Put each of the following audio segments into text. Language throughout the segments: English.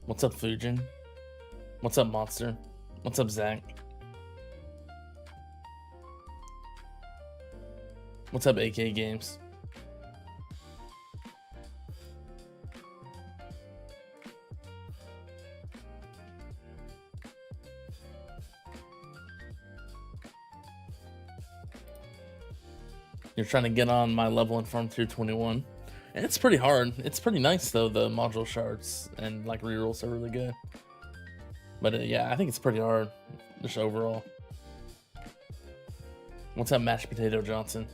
What's up, Fujin? What's up, Monster? What's up, Zach? What's up, AK Games? You're trying to get on my level in Farm Tier 21. And it's pretty hard. It's pretty nice, though. The module shards and like rerolls are really good. But yeah, I think it's pretty hard, just overall. What's up, Mashed Potato Johnson?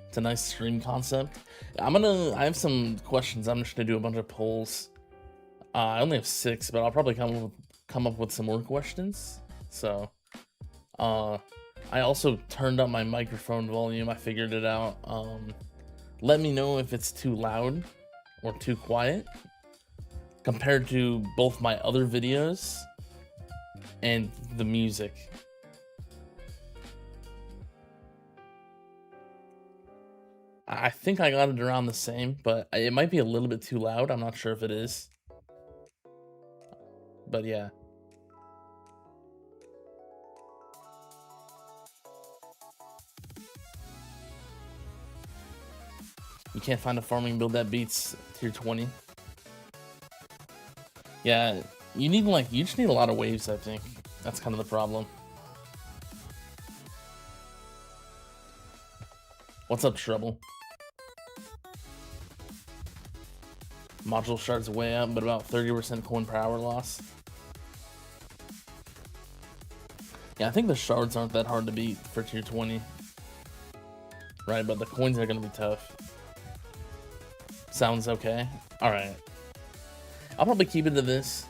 It's a nice stream concept. I have some questions. I'm just gonna do a bunch of polls. I only have 6, but I'll probably come up with some more questions. So, I also turned up my microphone volume. I figured it out. Let me know if it's too loud or too quiet compared to both my other videos and the music. I think I got it around the same, but it might be a little bit too loud. I'm not sure if it is. But yeah. You can't find a farming build that beats tier 20. Yeah, you just need a lot of waves, I think. That's kind of the problem. What's up, Trouble? Module shards way up, but about 30% coin per hour loss. Yeah, I think the shards aren't that hard to beat for tier 20. Right, but the coins are going to be tough. Sounds okay. Alright. I'll probably keep it to this.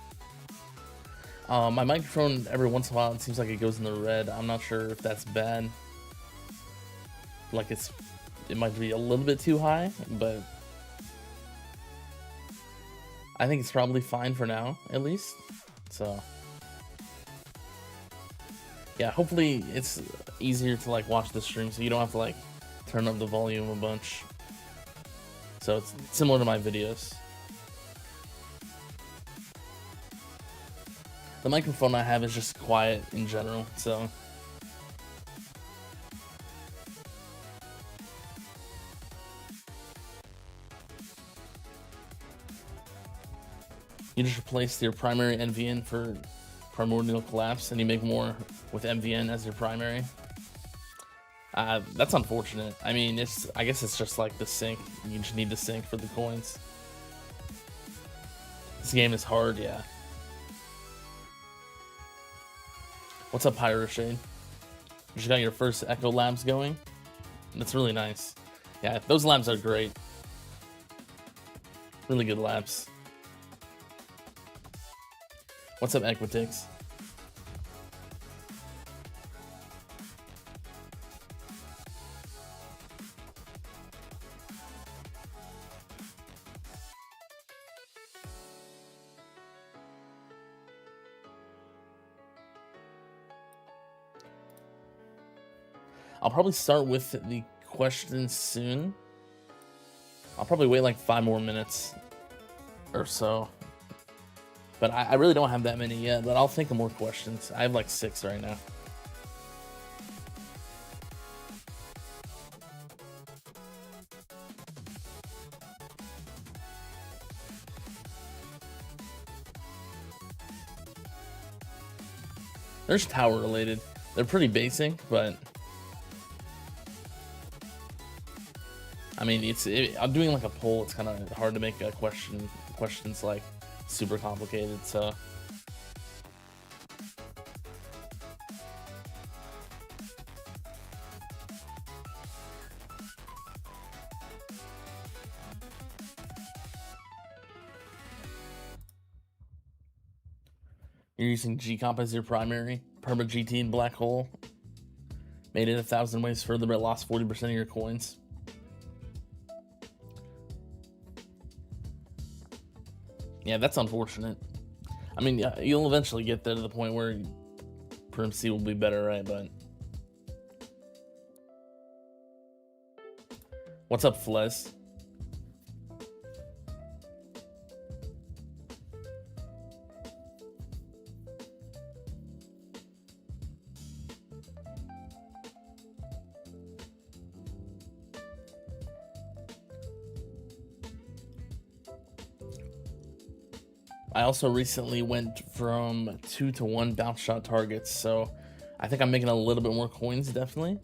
My microphone, every once in a while, it seems like it goes in the red. I'm not sure if that's bad. Like it might be a little bit too high, but I think it's probably fine for now, at least. So yeah, hopefully it's easier to like watch the stream, so you don't have to like turn up the volume a bunch. So it's similar to my videos. The microphone I have is just quiet in general, so you just replace your primary NVN for Primordial Collapse, and you make more with MVN as your primary. That's unfortunate. I mean, I guess it's just like the sync. You just need the sync for the coins. This game is hard, yeah. What's up, Pyroshade? You just got your first Echo Labs going? That's really nice. Yeah, those labs are great. Really good labs. What's up, Equitix? I'll probably start with the questions soon. I'll probably wait like 5 more minutes or so. But I really don't have that many yet, but I'll think of more questions. I have like 6 right now. There's tower related. They're pretty basic, but I mean, I'm doing like a poll. It's kind of hard to make a questions like super complicated. So you're using G-Comp as your primary. Perma GT and Black Hole. Made it 1,000 ways further, but lost 40% of your coins. Yeah, that's unfortunate. I mean, yeah, you'll eventually get there to the point where Perm C will be better, right? But what's up, Fles? I also recently went from 2 to 1 bounce shot targets, so I think I'm making a little bit more coins, definitely,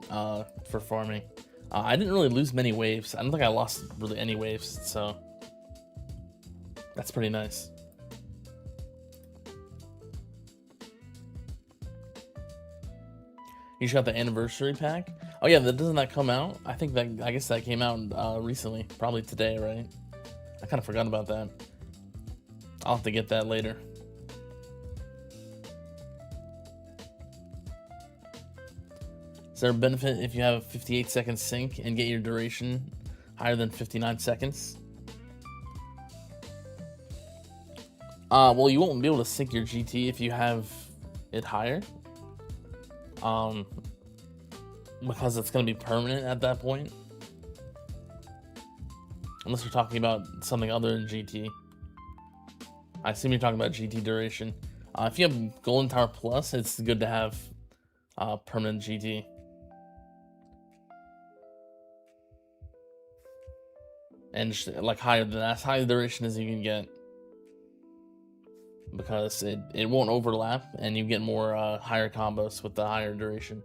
for farming. I didn't really lose many waves. I don't think I lost really any waves, so that's pretty nice. You just got the anniversary pack? Oh yeah, doesn't that come out? I guess that came out recently, probably today, right? I kind of forgot about that. I'll have to get that later. Is there a benefit if you have a 58-second sync and get your duration higher than 59 seconds? Well, you won't be able to sync your GT if you have it higher. Because it's going to be permanent at that point. Unless we're talking about something other than GT. I assume you're talking about GT duration. If you have Golden Tower Plus, it's good to have permanent GT. And just, like, higher than that, as high duration as you can get. Because it won't overlap, and you get more higher combos with the higher duration.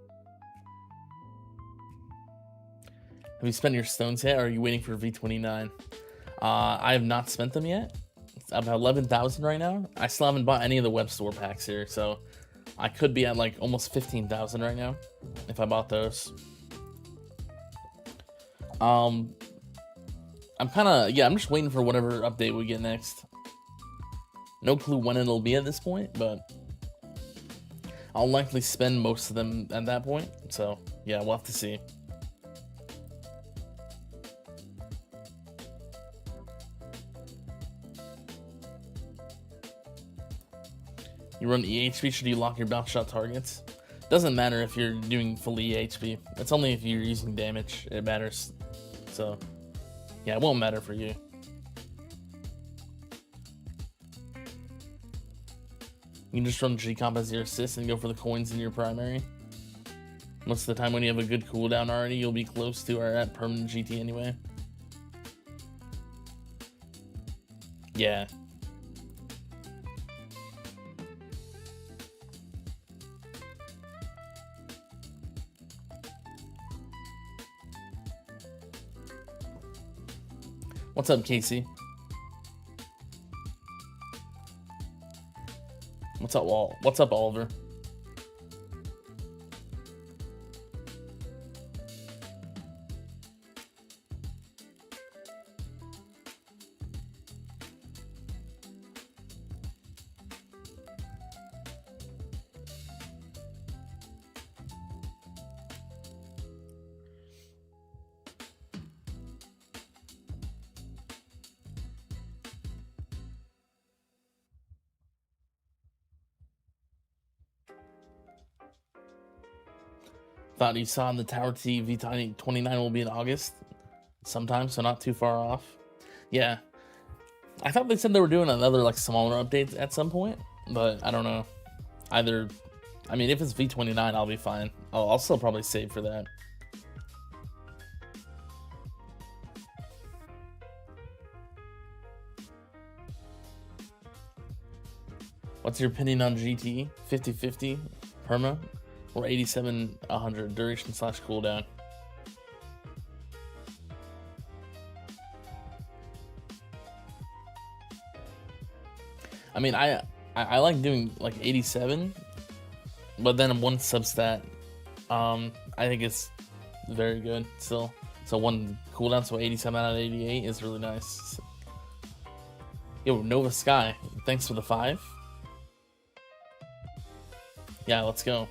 Have you spent your stones yet, or are you waiting for V29? I have not spent them yet. I'm at 11,000 right now. I still haven't bought any of the web store packs here, so I could be at like almost 15,000 right now if I bought those. I'm just waiting for whatever update we get next. No clue when it'll be at this point, but I'll likely spend most of them at that point. So yeah, we'll have to see. You run EHP, should you lock your bounce shot targets? Doesn't matter if you're doing full EHP. It's only if you're using damage it matters. So yeah, it won't matter for you. You can just run G-Comp as your assist and go for the coins in your primary. Most of the time when you have a good cooldown already, you'll be close to or at permanent GT anyway. Yeah. What's up, Casey? What's up, What's up, Oliver? Thought you saw in the Tower T V29 will be in August sometime, so not too far off. Yeah, I thought they said they were doing another like smaller update at some point, but I don't know. Either, I mean, if it's V29, I'll be fine. I'll still probably save for that. What's your opinion on GT 50/50 perma? Or 87/100 duration / cooldown. I mean, I like doing like 87, but then one substat, I think it's very good still. So one cooldown, so 87 out of 88 is really nice. Yo, Nova Sky, thanks for the 5. Yeah, let's go.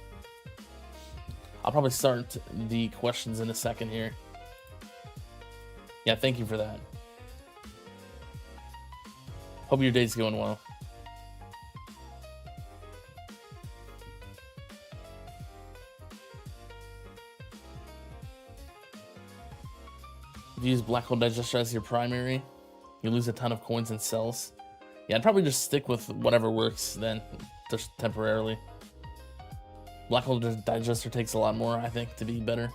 I'll probably start the questions in a second here. Yeah, thank you for that. Hope your day's going well. you use Black Hole Digester as your primary, you lose a ton of coins and cells. Yeah, I'd probably just stick with whatever works then, just temporarily. Black Hole Digester takes a lot more, I think, to be better.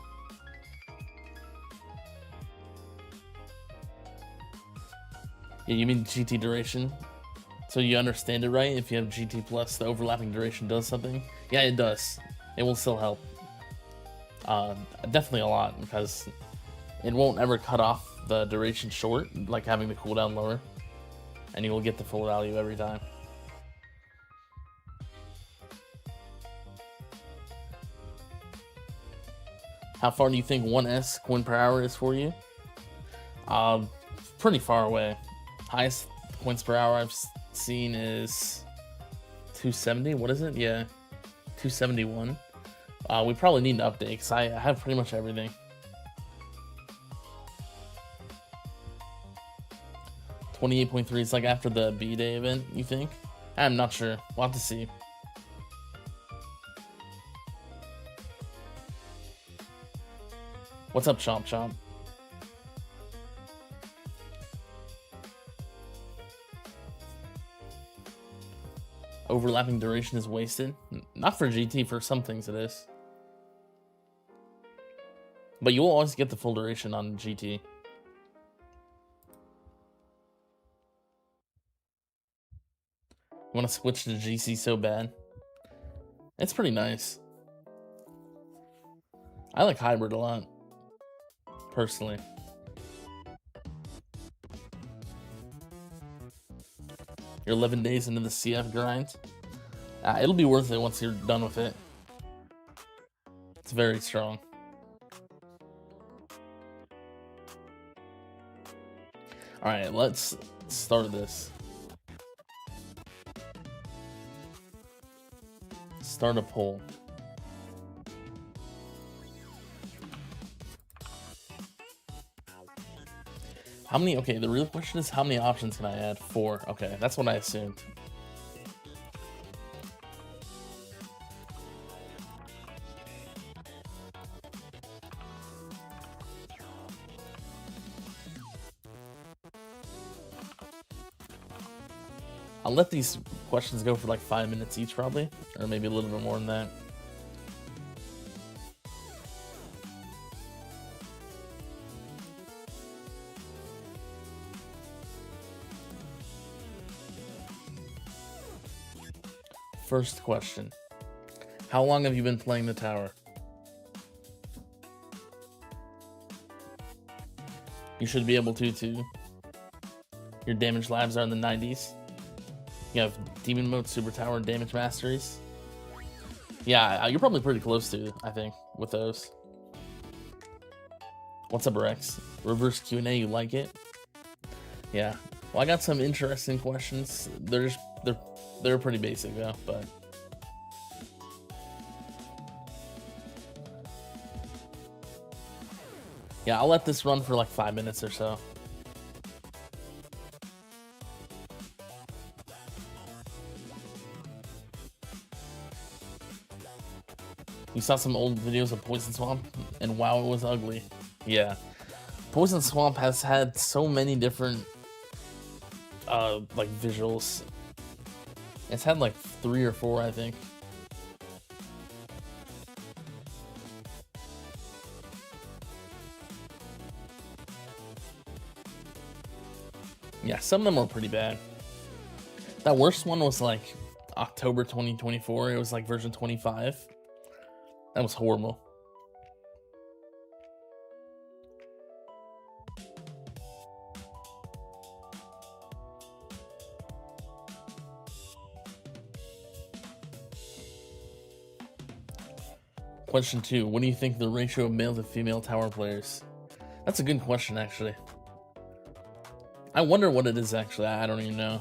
Yeah, you mean GT duration? So you understand it right? If you have GT plus, the overlapping duration does something? Yeah, it does. It will still help. Definitely a lot, because it won't ever cut off the duration short, like having the cooldown lower. And you will get the full value every time. How far do you think 1S coin per hour is for you? Pretty far away. Highest coins per hour I've seen is 270. What is it? Yeah, 271. We probably need an update because I have pretty much everything. $28.3 is like after the B-Day event, you think? I'm not sure. We'll have to see. What's up, Chomp Chomp? Overlapping duration is wasted? Not for GT, for some things it is. But you will always get the full duration on GT. You want to switch to GC so bad? It's pretty nice. I like hybrid a lot, personally. You're 11 days into the CF grind. It'll be worth it once you're done with it. It's very strong. Alright, let's start this. Start a poll. How many? Okay, the real question is how many options can I add? 4. Okay, that's what I assumed. I'll let these questions go for like 5 minutes each probably, or maybe a little bit more than that. First question. How long have you been playing the tower? You should be able to too. Your damage labs are in the 90s. You have Demon Mode, Super Tower, and Damage Masteries. Yeah, you're probably pretty close to, I think, with those. What's up, Rex? Reverse Q&A, you like it? Yeah. Well, I got some interesting questions. They're pretty basic though, but yeah, I'll let this run for like 5 minutes or so. You saw some old videos of Poison Swamp, and wow, it was ugly. Yeah, Poison Swamp has had so many different like visuals. It's had like 3 or 4, I think. Yeah, some of them were pretty bad. That worst one was like October 2024. It was like version 25. That was horrible. Question 2. What do you think the ratio of male to female tower players? That's a good question, actually. I wonder what it is, actually. I don't even know.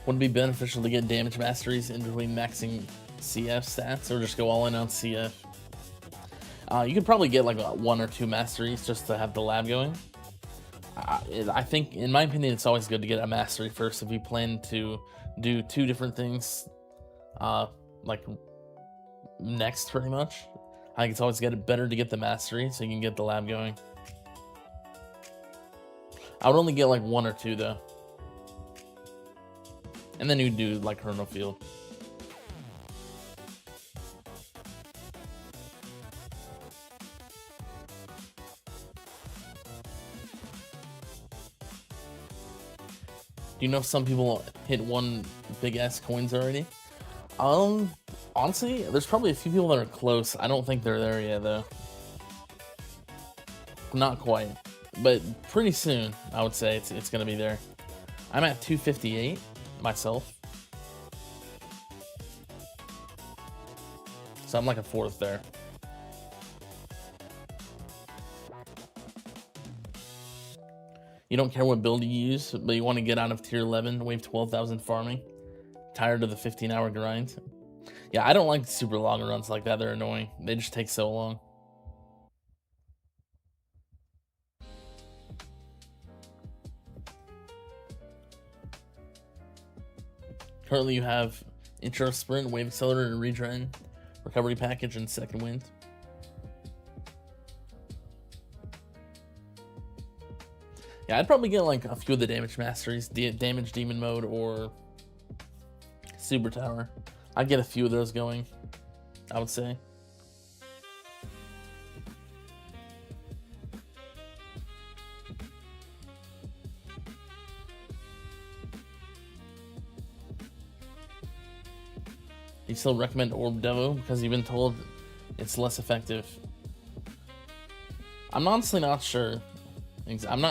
Would it be beneficial to get damage masteries in between maxing CF stats, or just go all in on CF? You could probably get like 1 or 2 masteries just to have the lab going. I think, in my opinion, it's always good to get a mastery first if you plan to do 2 different things, like next, pretty much. I think it's always better to get the mastery so you can get the lab going. I would only get like 1 or 2 though, and then you do like Chrono Field. Do you know if some people hit 1 big ass coins already? Honestly, there's probably a few people that are close. I don't think they're there yet though. Not quite, but pretty soon I would say it's gonna be there. I'm at 258 myself, so I'm like a 4th there. You don't care what build you use, but you want to get out of tier 11, wave 12,000 farming. Tired of the 15-hour grind. Yeah, I don't like super long runs like that. They're annoying. They just take so long. Currently, you have intro sprint, wave accelerator, regen, recovery package, and second wind. Yeah, I'd probably get like a few of the damage masteries, damage demon mode, or super tower. I'd get a few of those going, I would say. You still recommend Orb Devo because you've been told it's less effective? I'm honestly not sure. I'm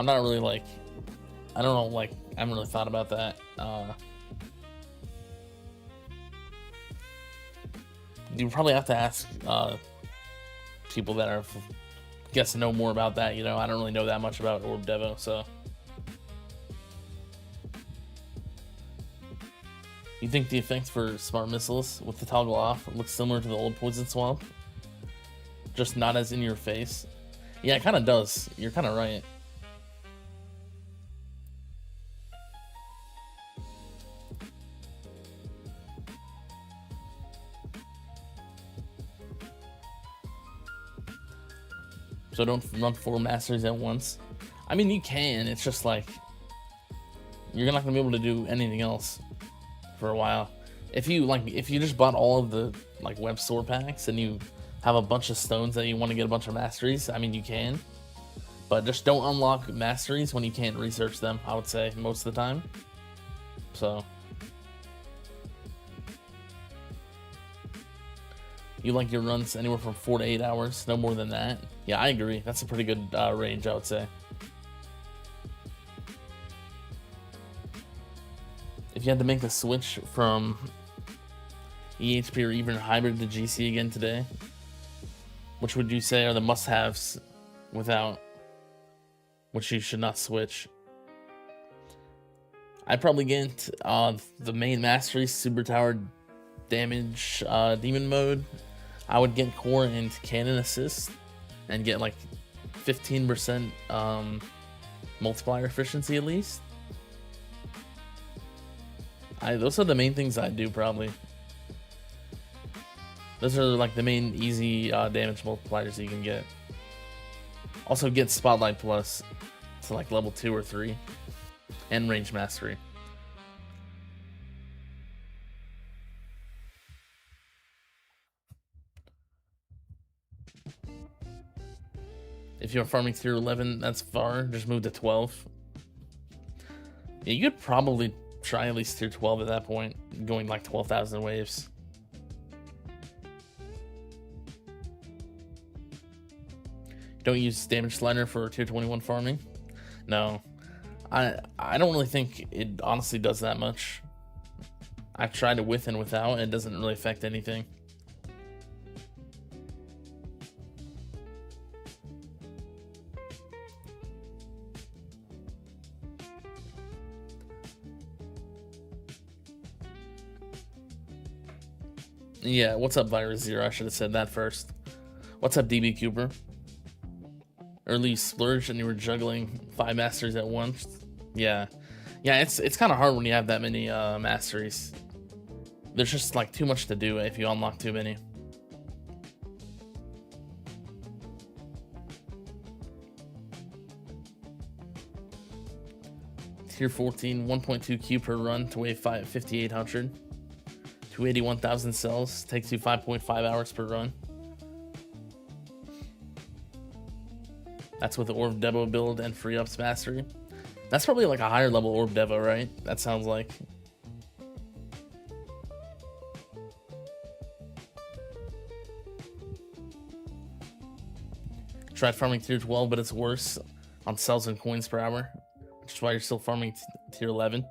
not really like, I don't know, like, I haven't really thought about that. You probably have to ask people that are, guess, know more about that. You know, I don't really know that much about Orb Devo, so. You think the effect for smart missiles with the toggle off looks similar to the old poison swamp? Just not as in your face? Yeah, it kind of does. You're kind of right. So don't run 4 masters at once. I mean, you can. It's just like you're not gonna be able to do anything else for a while. If you just bought all of the like web sword packs and you have a bunch of stones that you want to get a bunch of masteries, I mean, you can. But just don't unlock masteries when you can't research them, I would say, most of the time. So you like your runs anywhere from 4 to 8 hours, no more than that. Yeah, I agree. That's a pretty good range, I would say. If you had to make the switch from EHP or even hybrid to GC again today, which would you say are the must-haves without which you should not switch? I'd probably get the main mastery, super tower, damage, demon mode. I would get core and cannon assist and get like 15% multiplier efficiency at least. Those are the main things I do, probably. Those are like the main easy damage multipliers you can get. Also get Spotlight Plus to like level 2 or 3 and range mastery. If you're farming through 11, that's far. Just move to 12. Yeah, you could probably try at least tier 12 at that point, going like 12,000 waves. Don't use damage slider for tier 21 farming. No, I don't really think it honestly does that much. I've tried it with and without, and it doesn't really affect anything. Yeah, what's up, Virus Zero? I should have said that first. What's up, DB Cooper? early splurge and you were juggling 5 masteries at once. Yeah, it's kind of hard when you have that many masteries. There's just like too much to do if you unlock too many. Tier 14, 1.2 Q per run to weigh 5,800. 281,000 cells, takes you 5.5 hours per run. That's with the Orb Devo build and free ups mastery. That's probably like a higher level Orb Devo, right? That sounds like. Tried farming tier 12, but it's worse on cells and coins per hour, which is why you're still farming tier 11.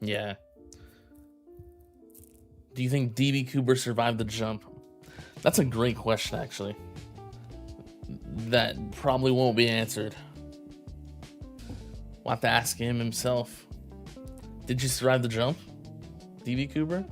Yeah. Do you think DB Cooper survived the jump? That's a great question, actually. That probably won't be answered. We'll have to ask him himself. Did you survive the jump, DB Cooper?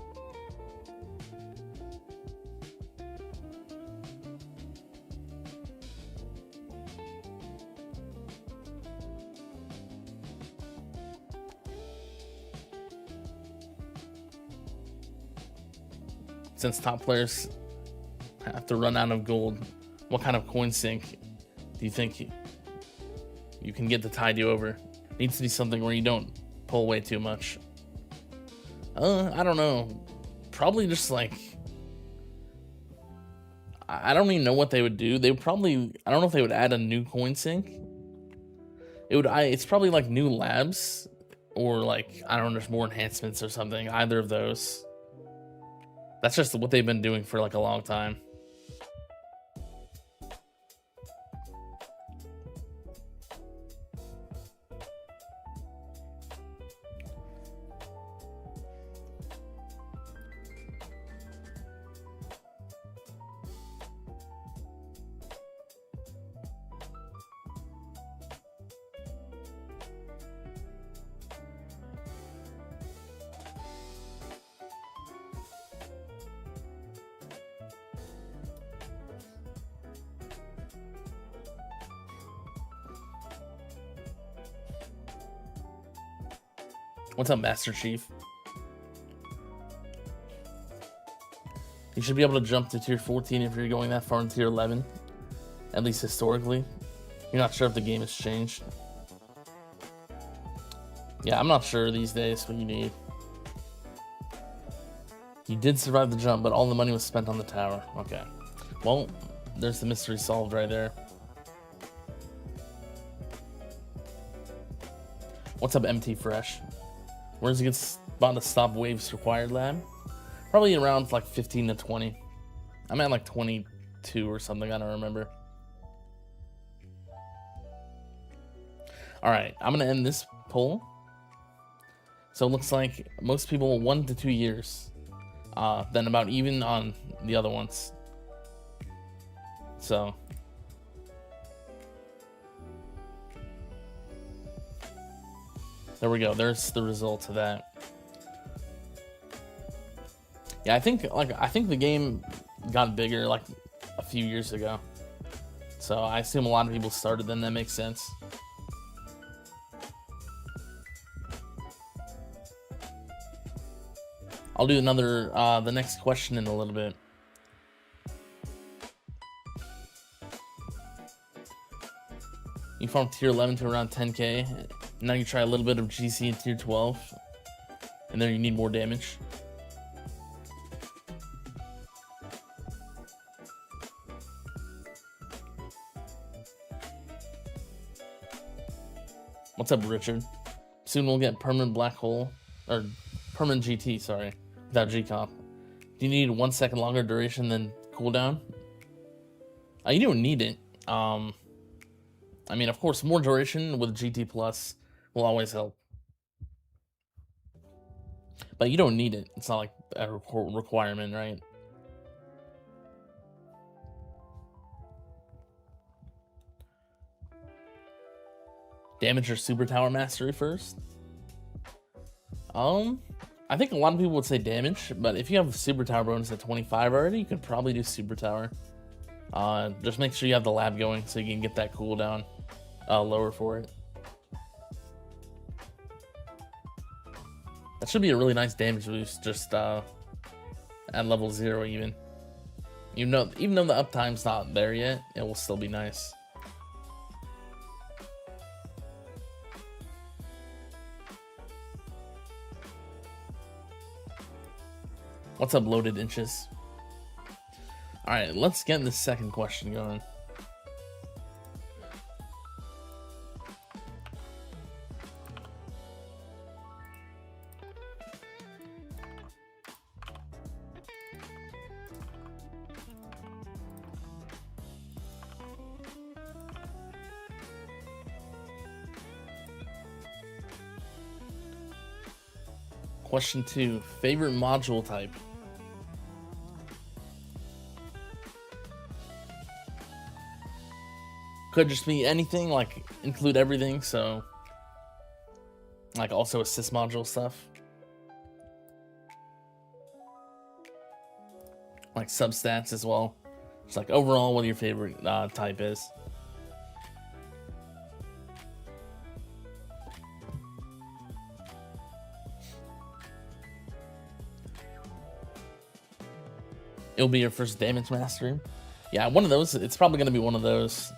Since top players have to run out of gold, what kind of coin sink do you think you can get to tide you over? Needs to be something where you don't pull way too much. I don't know. Probably just like, I don't even know what they would do. They would probably, I don't know if they would add a new coin sink. It's probably like new labs or like, I don't know, there's more enhancements or something. Either of those. That's just what they've been doing for like a long time. What's up, Master Chief? You should be able to jump to tier 14 if you're going that far in tier 11. At least historically. You're not sure if the game has changed. Yeah, I'm not sure these days what you need. You did survive the jump, but all the money was spent on the tower. Okay. Well, there's the mystery solved right there. What's up, MT Fresh? Where's a good spot to stop waves required lab? Probably around like 15 to 20. I'm at like 22 or something, I don't remember. Alright, I'm gonna end this poll. So it looks like most people 1 to 2 years. Then about even on the other ones. So there we go. There's the result of that. Yeah, I think the game got bigger like a few years ago. So I assume a lot of people started then. That makes sense. I'll do another the next question in a little bit. You farm tier 11 to around 10k. Now you try a little bit of GC in tier 12, and then you need more damage. What's up, Richard? Soon we'll get permanent black hole, or permanent GT, sorry, without G-Comp. Do you need 1 second longer duration than cooldown? You don't need it. I mean, of course, more duration with GT Plus will always help. But you don't need it. It's not like a requirement, right? Damage your super tower mastery first. I think a lot of people would say damage, but if you have super tower bonus at 25 already, you could probably do super tower. Just make sure you have the lab going so you can get that cooldown lower for it. That should be a really nice damage boost just at level 0 even. Even though the uptime's not there yet, it will still be nice. What's up, Loaded Inches? Alright, let's get the second question going. Question 2, favorite module type? Could just be anything, like include everything, so like also assist module stuff. Like substats as well. Just like overall what your favorite type is. It'll be your first damage mastery. Yeah, one of those. It's probably going to be one of those.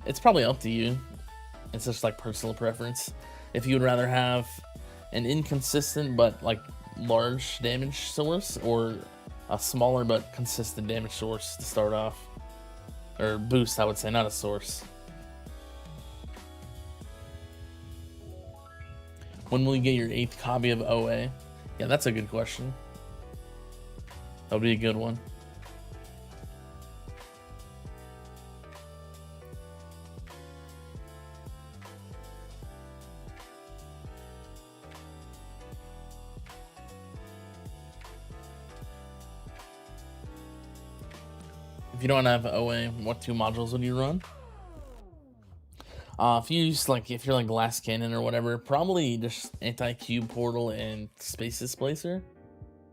It's probably up to you. It's just like personal preference. If you would rather have an inconsistent but like large damage source, or a smaller but consistent damage source to start off. Or boost, I would say, not a source. When will you get your 8th copy of OA? Yeah, that's a good question. That'll be a good one. If you don't have OA, what 2 modules would you run? If you use if you're like Glass Cannon or whatever, probably just Anti-Cube Portal and Space Displacer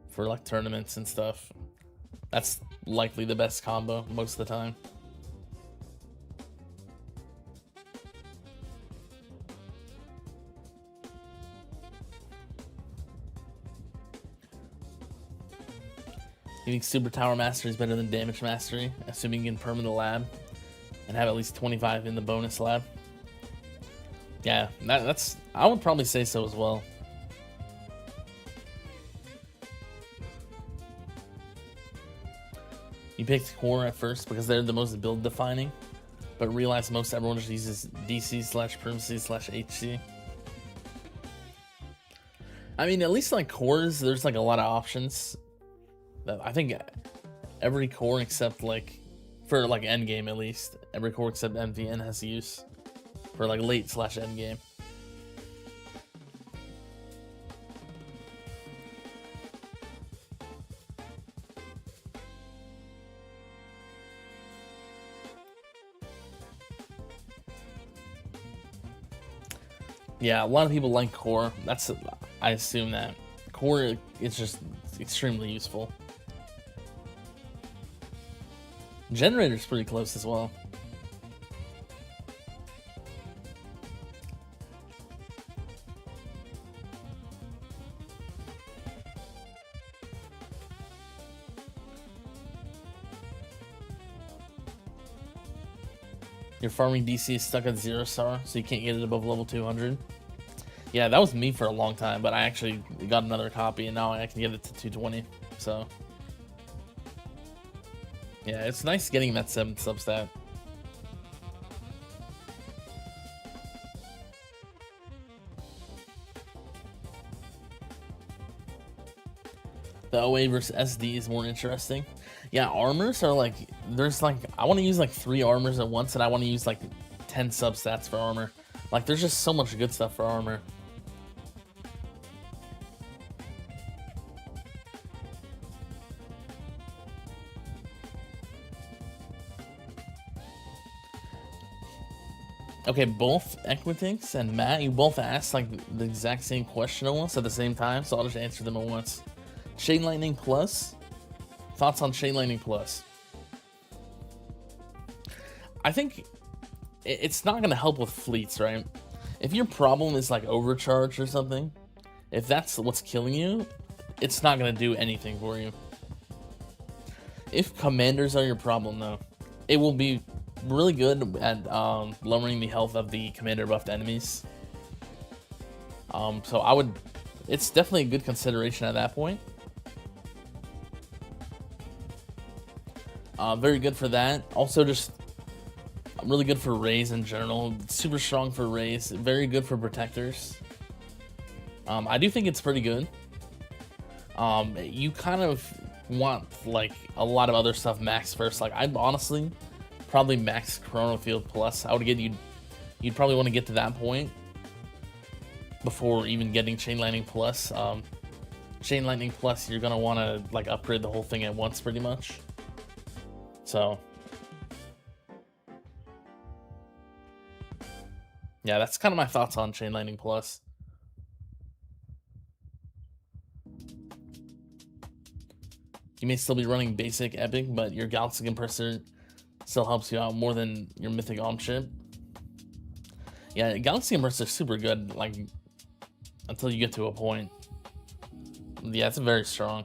for like tournaments and stuff. That's likely the best combo most of the time. You think Super Tower Mastery is better than Damage Mastery, assuming you can perm in the lab and have at least 25 in the bonus lab? Yeah, that's I would probably say so as well. You picked Core at first because they're the most build defining, but realized most everyone just uses DC/Primacy/HC. I mean, at least like cores, there's like a lot of options. I think every core except like, for like endgame at least, every core except MVN has use for like late/endgame. Yeah, a lot of people like core. I assume that core is just extremely useful. Generator's pretty close as well. Your farming DC is stuck at 0 star, so you can't get it above level 200. Yeah, that was me for a long time, but I actually got another copy, and now I can get it to 220, so... Yeah, it's nice getting that 7th substat. The OA versus SD is more interesting. Yeah, armors are like, there's like, I want to use like 3 armors at once, and I want to use like 10 substats for armor. Like, there's just so much good stuff for armor. Okay, both Equitix and Matt, you both asked like the exact same question almost at the same time, so I'll just answer them at once. Chain Lightning Plus. Thoughts on Chain Lightning Plus? I think it's not gonna help with fleets, right? If your problem is like overcharge or something, if that's what's killing you, it's not gonna do anything for you. If commanders are your problem, though, it will be really good at lowering the health of the commander buffed enemies. So I would, it's definitely a good consideration at that point. Very good for that. Also, just really good for Rays in general. Super strong for Rays. Very good for protectors. I do think it's pretty good. You kind of want like a lot of other stuff max first. Like I'd honestly probably max Chrono Field Plus. I would get you'd probably want to get to that point before even getting Chain Lightning Plus. Chain Lightning Plus, you're gonna want to like upgrade the whole thing at once, pretty much. So yeah, that's kind of my thoughts on Chain Lightning Plus. You may still be running basic epic, but your Galaxy Compressor still helps you out more than your Mythic Omp chip. Yeah, Galaxy Compressor is super good, like, until you get to a point. Yeah, it's very strong.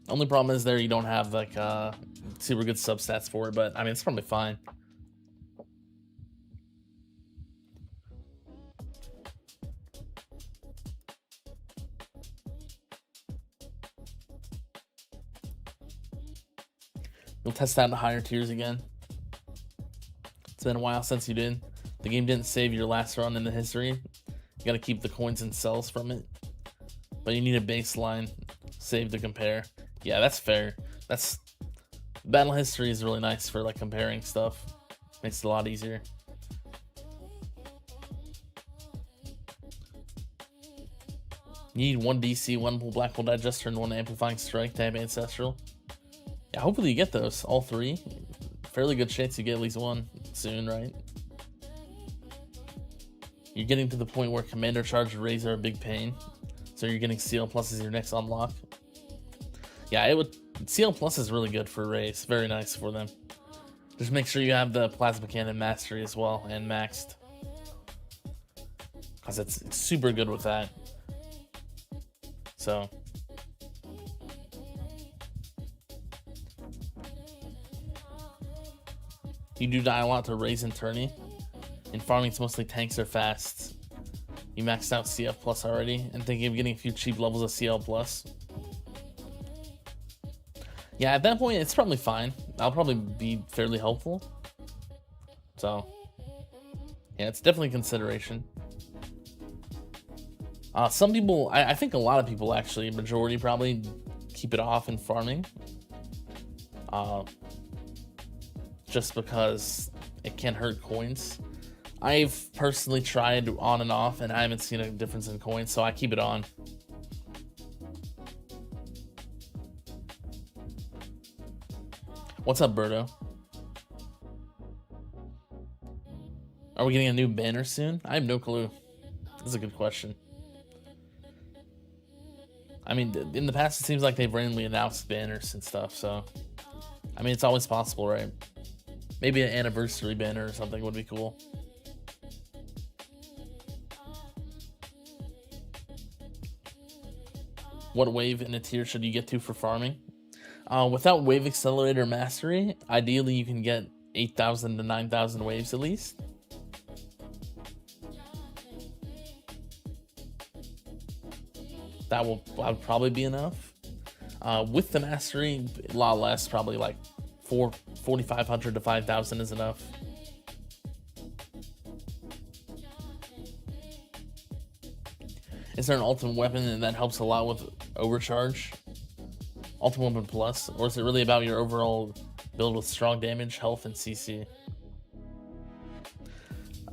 Only problem is there you don't have, like, super good substats for it, but, I mean, it's probably fine. You'll test out in the higher tiers again. It's been a while since you did. The game didn't save your last run in the history. You gotta keep the coins and cells from it. But you need a baseline save to compare. Yeah, that's fair. That's battle history is really nice for like comparing stuff. Makes it a lot easier. You need 1 DC, 1 Black Hole Digester, and 1 Amplifying Strike to have Ancestral. Yeah, hopefully you get those, all 3. Fairly good chance you get at least 1 soon, right? You're getting to the point where Commander Charge Rays are a big pain. So you're getting CL Plus as your next unlock. Yeah, it would. CL Plus is really good for Rays. Very nice for them. Just make sure you have the Plasma Cannon Mastery as well and maxed. Because it's super good with that. So you do die a lot to Rays and Tourney. In farming, it's mostly tanks or fasts. You maxed out CF Plus already and thinking of getting a few cheap levels of CL Plus. Yeah, at that point, it's probably fine. I'll probably be fairly helpful. So, yeah, it's definitely a consideration. Some people, I think a lot of people actually, majority probably, keep it off in farming. Just because it can hurt coins. I've personally tried on and off and I haven't seen a difference in coins, so I keep it on. What's up, Berto? Are we getting a new banner soon? I have no clue. That's a good question. I mean, in the past, it seems like they've randomly announced banners and stuff, so... I mean, it's always possible, right? Maybe an anniversary banner or something would be cool. What wave in a tier should you get to for farming? Without Wave Accelerator Mastery, ideally you can get 8,000 to 9,000 waves at least. That would probably be enough. With the Mastery, a lot less, probably like 4,500 to 5,000 is enough. Is there an ultimate weapon that helps a lot with overcharge? Ultimate Weapon Plus? Or is it really about your overall build with strong damage, health, and CC?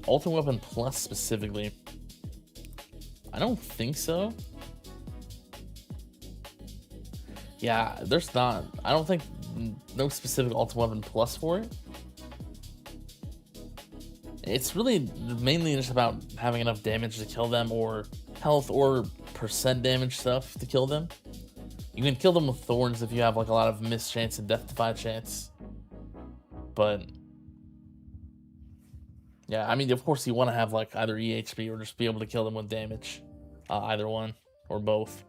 Ultimate Weapon Plus specifically? I don't think so. Yeah, there's not. I don't think no specific Ultimate Weapon Plus for it. It's really mainly just about having enough damage to kill them, or health or percent damage stuff to kill them. You can kill them with thorns if you have like a lot of miss chance and death defy chance. But yeah, I mean, of course you want to have like either EHP or just be able to kill them with damage. Either one or both.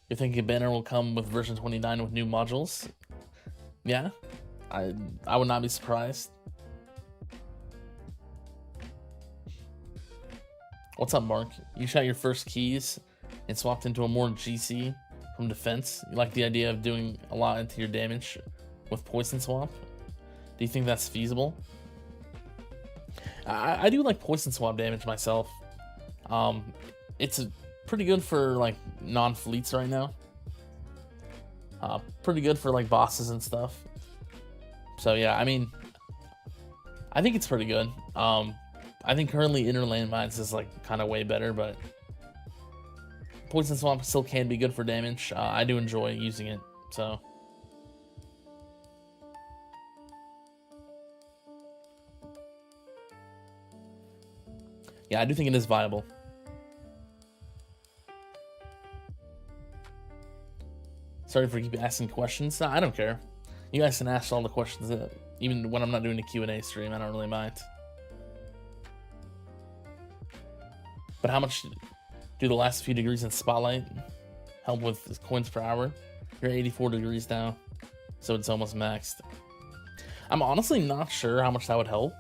You think a banner will come with version 29 with new modules? Yeah, I would not be surprised. What's up, Mark? You shot your first keys and swapped into a more GC from defense. You like the idea of doing a lot into your damage with poison swap? Do you think that's feasible? I do like poison swap damage myself. It's pretty good for like non-fleets right now. Pretty good for like bosses and stuff. So yeah, I mean, I think it's pretty good. I think currently Inner Landmines is like kind of way better, but Poison Swamp still can be good for damage. I do enjoy using it, so. Yeah, I do think it is viable. Sorry for keep asking questions. No, I don't care. You guys can ask all the questions, even when I'm not doing a Q&A stream. I don't really mind. But how much do the last few degrees in Spotlight help with coins per hour? You're 84 degrees now, so it's almost maxed. I'm honestly not sure how much that would help.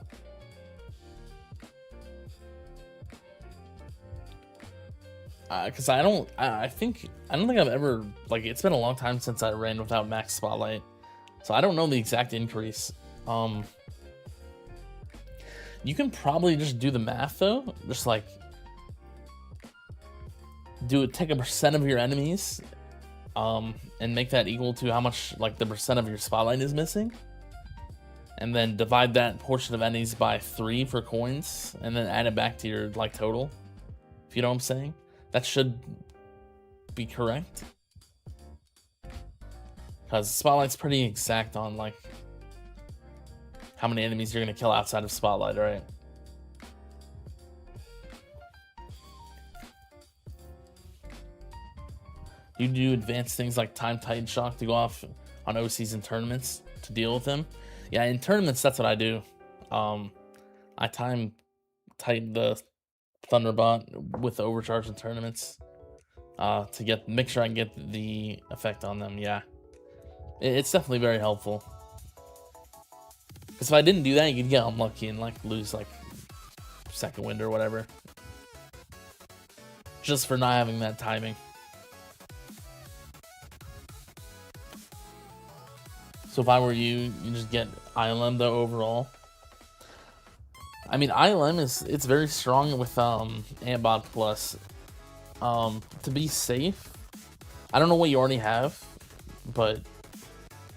Because I don't think I've ever, like, it's been a long time since I ran without max Spotlight, so I don't know the exact increase. You can probably just do the math though, just like take a percent of your enemies, and make that equal to how much like the percent of your Spotlight is missing, and then divide that portion of enemies by 3 for coins, and then add it back to your like total. If you know what I'm saying. That should be correct. Because Spotlight's pretty exact on like how many enemies you're gonna kill outside of Spotlight, right? You do advanced things like time Titan Shock to go off on OCs and tournaments to deal with them. Yeah, in tournaments that's what I do. I time Titan the Thunderbot with overcharge in tournaments to make sure I can get the effect on them. Yeah, it's definitely very helpful. Because if I didn't do that, you could get unlucky and like lose like second wind or whatever, just for not having that timing. So if I were you, you just get ILM though overall. I mean, ILM it's very strong with Antbot Plus. To be safe, I don't know what you already have, but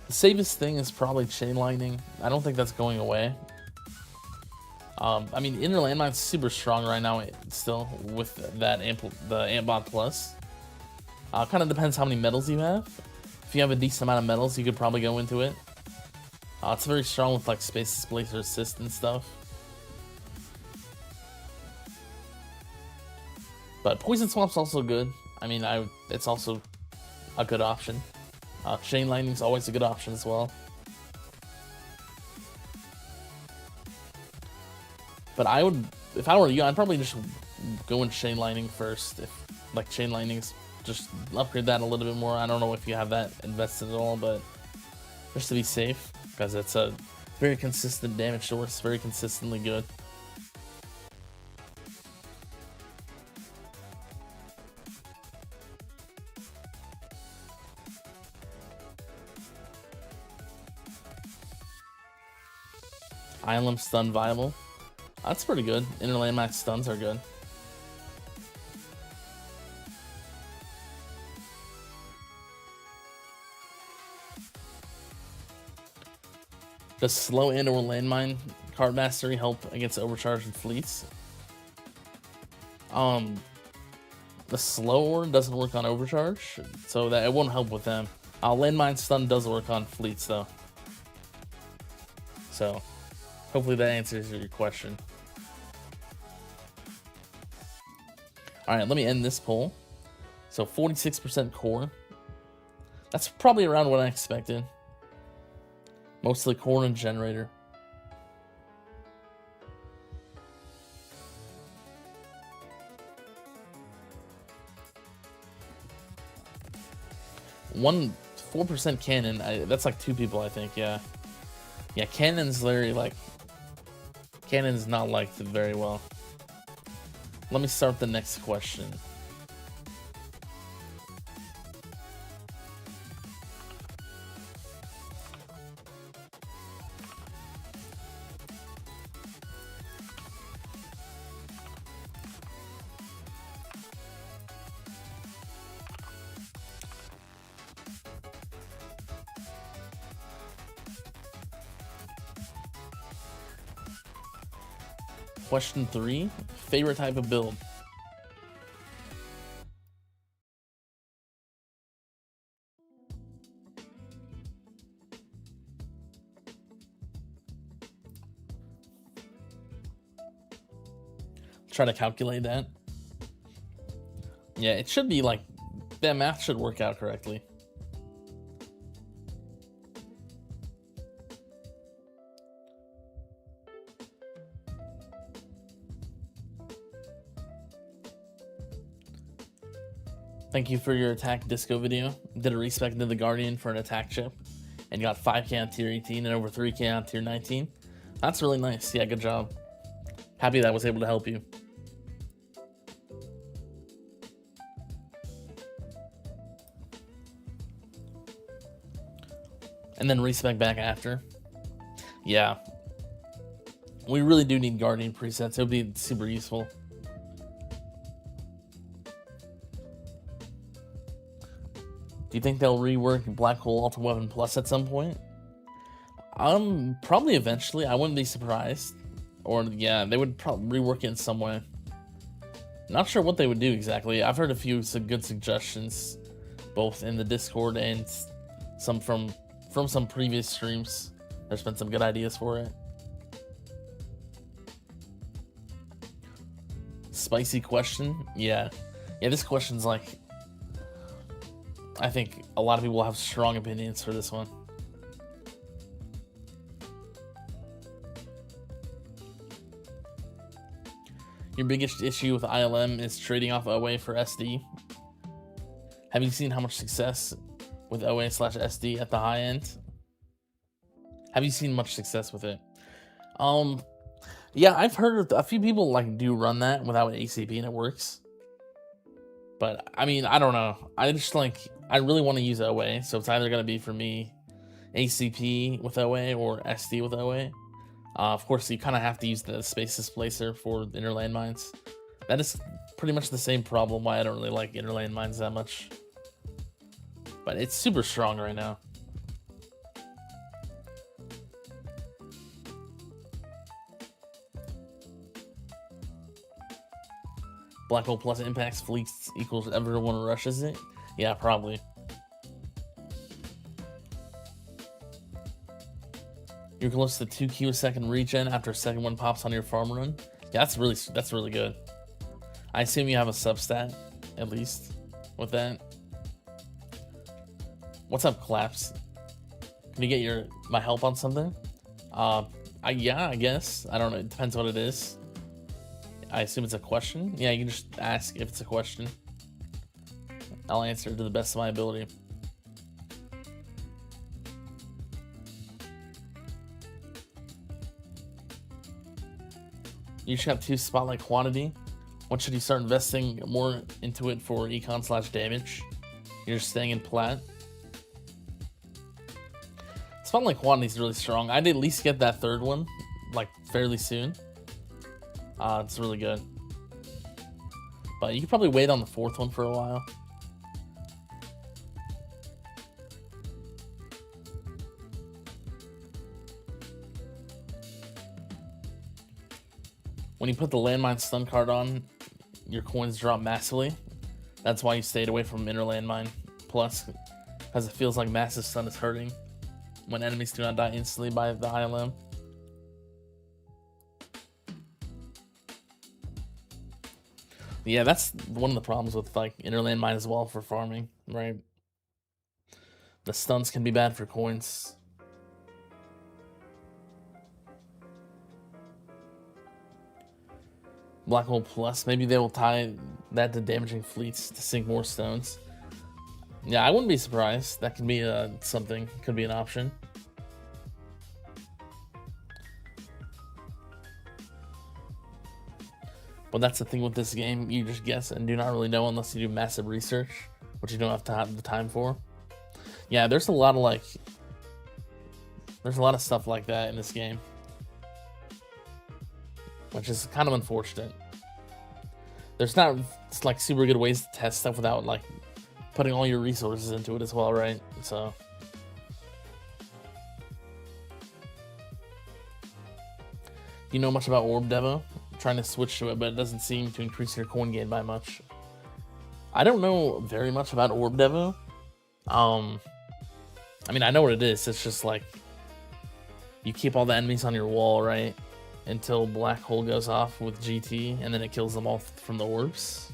the safest thing is probably Chain Lightning. I don't think that's going away. I mean, Inner Landmine's super strong right now still with that the Antbot Plus. Kind of depends how many medals you have. If you have a decent amount of medals, you could probably go into it. It's very strong with like Space Displacer Assist and stuff. But Poison Swamp's also good. I mean, it's also a good option. Chain Lightning's always a good option as well. But I would, if I were you, I'd probably just go in Chain Lightning first. If like Chain Lightning's, just upgrade that a little bit more. I don't know if you have that invested at all, but just to be safe, because it's a very consistent damage source, very consistently good. ILM stun viable. That's pretty good. Inner Landmax stuns are good. Does slow and or landmine card mastery help against overcharged fleets? The slower doesn't work on overcharge, so that it won't help with them. Landmine stun does work on fleets though. So Hopefully that answers your question. Alright, let me end this poll. So 46% core. That's probably around what I expected. Mostly core and generator. One 4% cannon. That's like 2 people, I think. Yeah, yeah. Cannon's very like. Cannon's not liked very well. Let me start the next question. Question 3, favorite type of build? Try to calculate that. Yeah, it should be like, that math should work out correctly. Thank you for your attack disco video. Did a respec into the Guardian for an attack chip and got 5k on tier 18 and over 3k on tier 19. That's really nice. Yeah, good job. Happy that I was able to help you. And then respec back after. Yeah. We really do need Guardian presets. It would be super useful. Do you think they'll rework Black Hole Ultra Weapon Plus at some point? Probably eventually. I wouldn't be surprised. Or yeah, they would probably rework it in some way. Not sure what they would do exactly. I've heard a few good suggestions, both in the Discord and some from some previous streams. There's been some good ideas for it. Spicy question? Yeah. Yeah, this question's like, I think a lot of people have strong opinions for this one. Your biggest issue with ILM is trading off OA for SD. Have you seen how much success with OA/SD at the high end? Have you seen much success with it? Yeah, I've heard a few people like do run that without ACP and it works. But I mean, I don't know. I really want to use OA, so it's either gonna be for me ACP with OA or SD with OA. Of course, you kind of have to use the space displacer for inner landmines. That is pretty much the same problem why I don't really like inner landmines that much. But it's super strong right now. Black Hole plus impacts fleets equals everyone rushes it? Yeah, probably. You're close to 2Q a second regen after a second one pops on your farm run. Yeah, that's really good. I assume you have a substat, at least, with that. What's up, Claps? Can you get my help on something? Yeah, I guess. I don't know. It depends what it is. I assume it's a question. Yeah, you can just ask if it's a question. I'll answer it to the best of my ability. You should have 2 spotlight quantity. When should you start investing more into it for econ/damage? You're just staying in plat. Spotlight quantity is really strong. I'd at least get that 3rd one, like, fairly soon. It's really good. But you could probably wait on the 4th one for a while. When you put the landmine stun card on, your coins drop massively. That's why you stayed away from inner landmine plus, because it feels like massive stun is hurting when enemies do not die instantly by the ILM. Yeah, that's one of the problems with like inner landmine as well for farming, right? The stuns can be bad for coins. Black hole plus, maybe they will tie that to damaging fleets to sink more stones. Yeah, I wouldn't be surprised. That could be something, could be an option. But that's the thing with this game, you just guess and do not really know unless you do massive research, which you don't have to have the time for. Yeah, there's a lot of stuff like that in this game, which is kind of unfortunate. There's not like super good ways to test stuff without like putting all your resources into it as well, right? So do you know much about Orb Devo? I'm trying to switch to it, but it doesn't seem to increase your coin gain by much. I don't know very much about Orb Devo. I mean, I know what it is. It's just like you keep all the enemies on your wall, right? Until Black Hole goes off with GT, and then it kills them all from the orbs.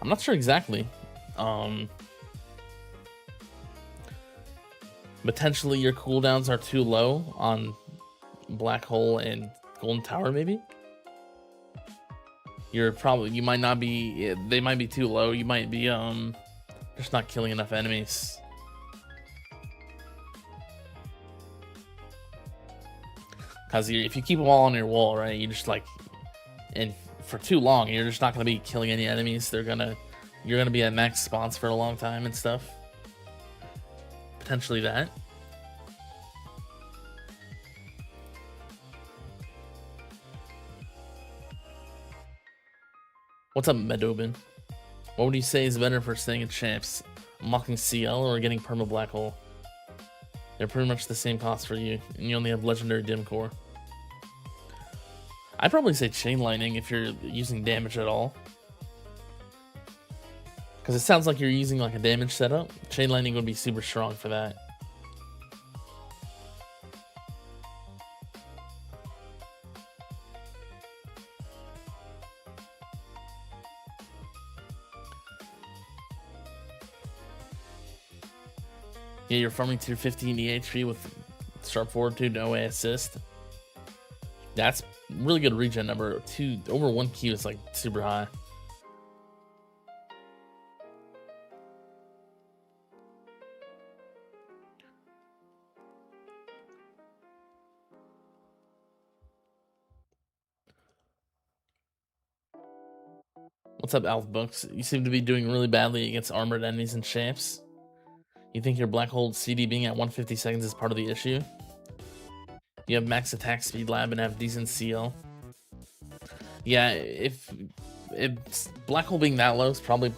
I'm not sure exactly. Potentially your cooldowns are too low on Black Hole and Golden Tower, maybe? You might not be, they might be too low. You might be just not killing enough enemies. Because if you keep them all on your wall, right, you just like, and for too long, you're just not going to be killing any enemies. You're going to be at max spawns for a long time and stuff. Potentially that. What's up, Medobin? What would you say is better for staying in champs? Mocking CL or getting perma Black Hole? They're pretty much the same cost for you, and you only have legendary dim core. I'd probably say Chain Lightning if you're using damage at all. Because it sounds like you're using like a damage setup. Chain Lightning would be super strong for that. Yeah, you're farming tier 15 EHP with sharp fortitude, no way assist. That's really good regen number. Over 1Q is like super high. What's up, Alf Books? You seem to be doing really badly against armored enemies and champs. You think your Black Hole CD being at 150 seconds is part of the issue? You have max attack speed lab and have decent CL. Yeah, if Black Hole being that low is probably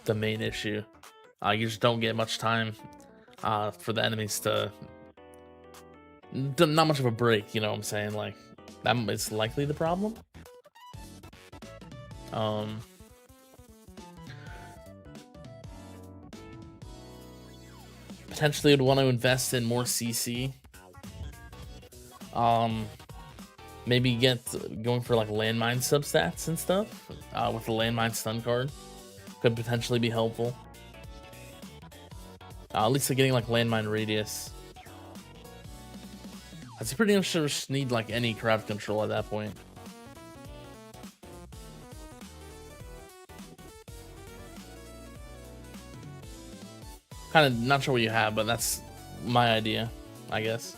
the main issue. You just don't get much time for the enemies to... Not much of a break, you know what I'm saying? Like, that is likely the problem. Potentially would want to invest in more CC. Maybe going for like landmine substats and stuff with the landmine stun card could potentially be helpful. At least getting like landmine radius. That's pretty much just need like any crowd control at that point. Kind of not sure what you have, but that's my idea, I guess.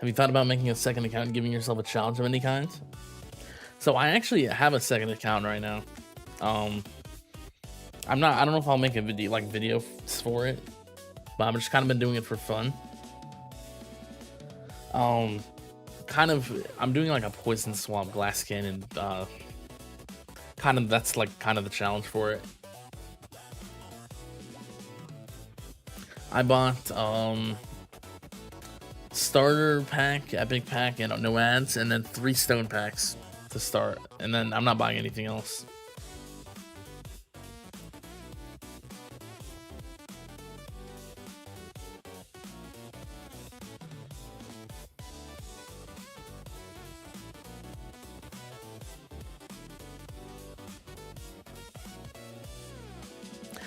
Have you thought about making a second account and giving yourself a challenge of any kind? So I actually have a second account right now. I don't know if I'll make a video for it, but I've just kind of been doing it for fun. I'm doing like a poison swamp glass cannon That's like kind of the challenge for it. I bought starter pack, epic pack, and no ads, and then 3 stone packs to start, and then I'm not buying anything else.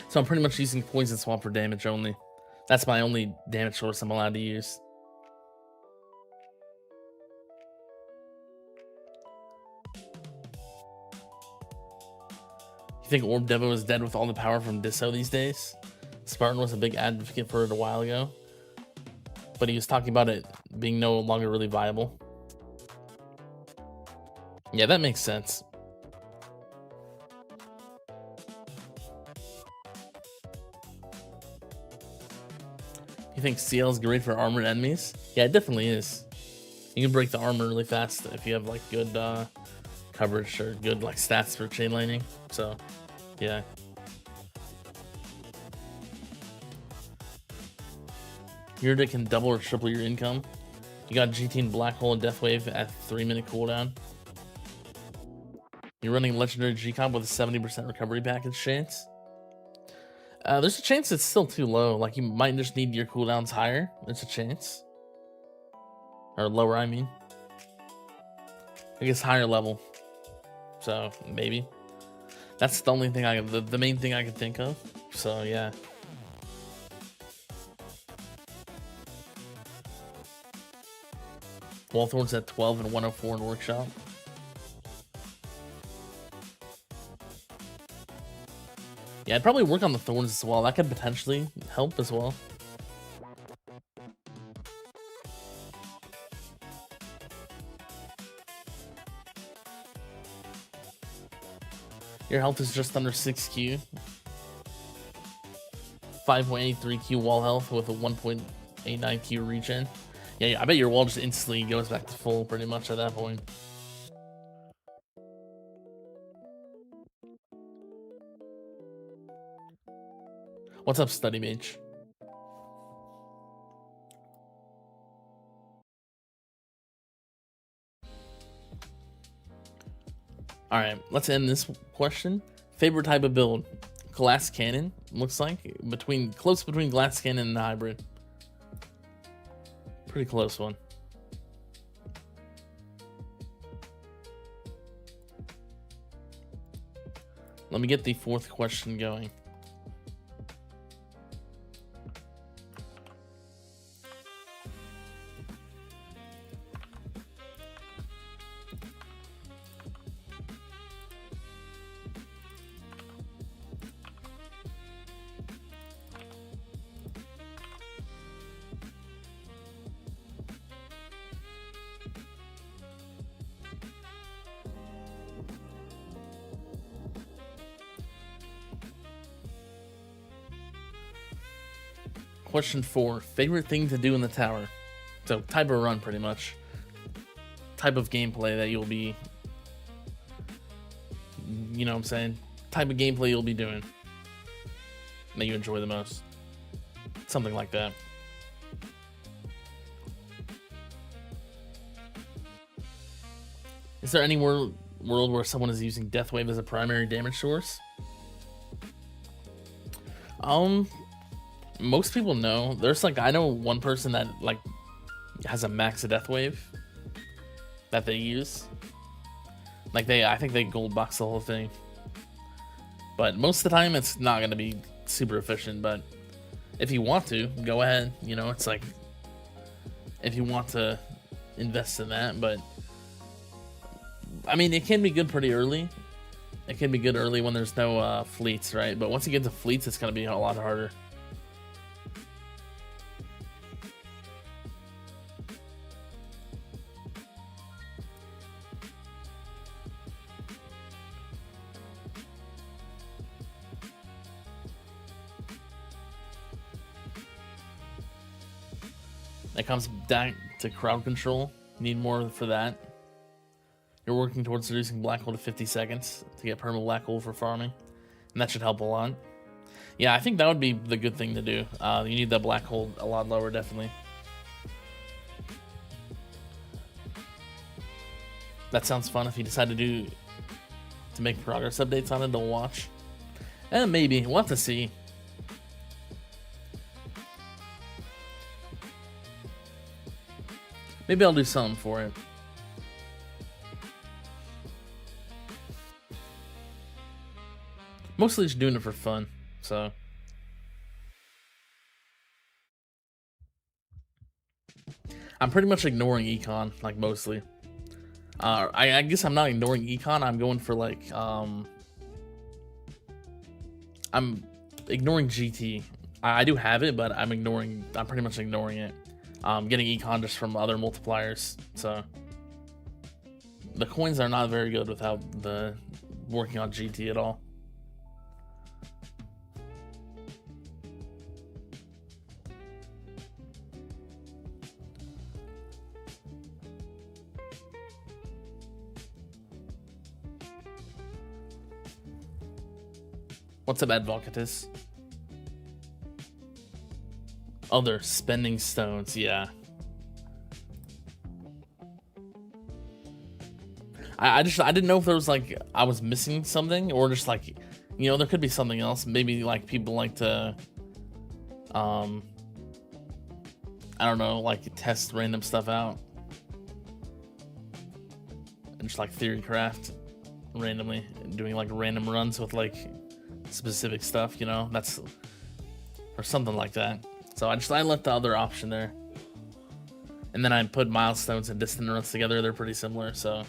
So I'm pretty much using Poison Swamp for damage only. That's my only damage source I'm allowed to use. You think Orb Devo is dead with all the power from Disso these days? Spartan was a big advocate for it a while ago, but he was talking about it being no longer really viable. Yeah, that makes sense. You think CL is great for armored enemies? Yeah, it definitely is. You can break the armor really fast if you have like good coverage or good like stats for chain lightning. So, yeah. Your deck can double or triple your income. You got GT Black Hole and Death Wave at 3-minute cooldown. You're running Legendary G-Comp with a 70% recovery package chance. There's a chance it's still too low. Like, you might just need your cooldowns higher. There's a chance. Or lower, I mean. I guess higher level. So, maybe. That's the only thing the main thing I could think of. So, yeah. Wallthorn's at 12 and 104 in Workshop. Yeah, I'd probably work on the Thorns as well. That could potentially help as well. Your health is just under 6Q. 5.83Q wall health with a 1.89Q regen. Yeah, I bet your wall just instantly goes back to full pretty much at that point. What's up, Study Mage? Alright, let's end this question. Favorite type of build? Glass Cannon, looks like. Close between Glass Cannon and Hybrid. Pretty close one. Let me get the 4th question going. Question 4. Favorite thing to do in the tower? So, type of run, pretty much. Type of gameplay that you'll be... You know what I'm saying? Type of gameplay you'll be doing. That you enjoy the most. Something like that. Is there any world where someone is using Deathwave as a primary damage source? Most people know. There's like, I know one person that like has a max Deathwave that they use. Like I think they gold box the whole thing. But most of the time it's not gonna be super efficient, but if you want to, go ahead. You know, it's like if you want to invest in that, but I mean, it can be good pretty early. It can be good early when there's no fleets, right? But once you get to fleets, it's gonna be a lot harder. It comes back to crowd control. Need more for that. You're working towards reducing black hole to 50 seconds to get perma black hole for farming, and that should help a lot. Yeah, I think that would be the good thing to do. You need that black hole a lot lower, definitely. That sounds fun if you decide to make progress updates on it. Don't watch. Maybe we'll have to see. Maybe I'll do something for it. Mostly just doing it for fun, so. I'm pretty much ignoring econ, like mostly. I guess I'm not ignoring econ. I'm going for like I'm ignoring GT. I do have it, but I'm pretty much ignoring it. Getting econ just from other multipliers. So the coins are not very good without the working on GT at all. What's up, Advocatus? Oh, they're spending stones, yeah. I didn't know if there was like I was missing something, or just like, you know, there could be something else. Maybe like people like to I don't know, like test random stuff out. And just like theory craft randomly, doing like random runs with like specific stuff, you know, that's, or something like that. So I left the other option there, and then I put milestones and distant runs together. They're pretty similar, so.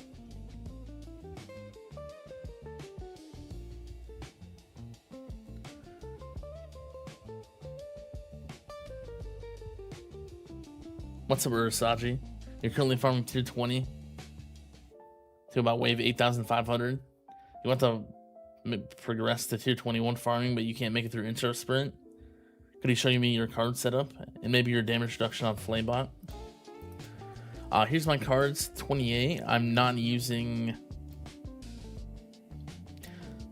What's up, Urasaji? You're currently farming tier 20 to about wave 8,500. You want to progress to tier 21 farming, but you can't make it through intro sprint. Could you show me your card setup and maybe your damage reduction on Flamebot? Here's my cards. 28. I'm not using.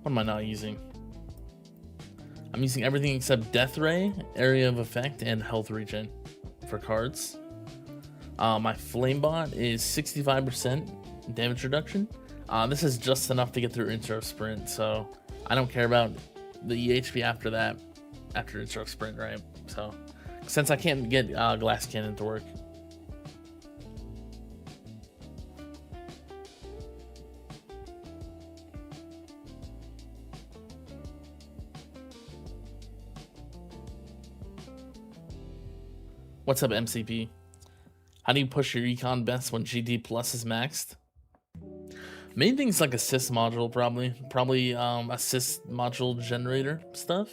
What am I not using? I'm using everything except Death Ray, Area of Effect, and Health Regen for cards. My Flamebot is 65% damage reduction. This is just enough to get through intro sprint, so I don't care about the EHP after that, after intro sprint, right? So, since I can't get Glass Cannon to work. What's up, MCP? How do you push your econ best when GT plus is maxed? Main thing's like assist module, probably assist module generator stuff.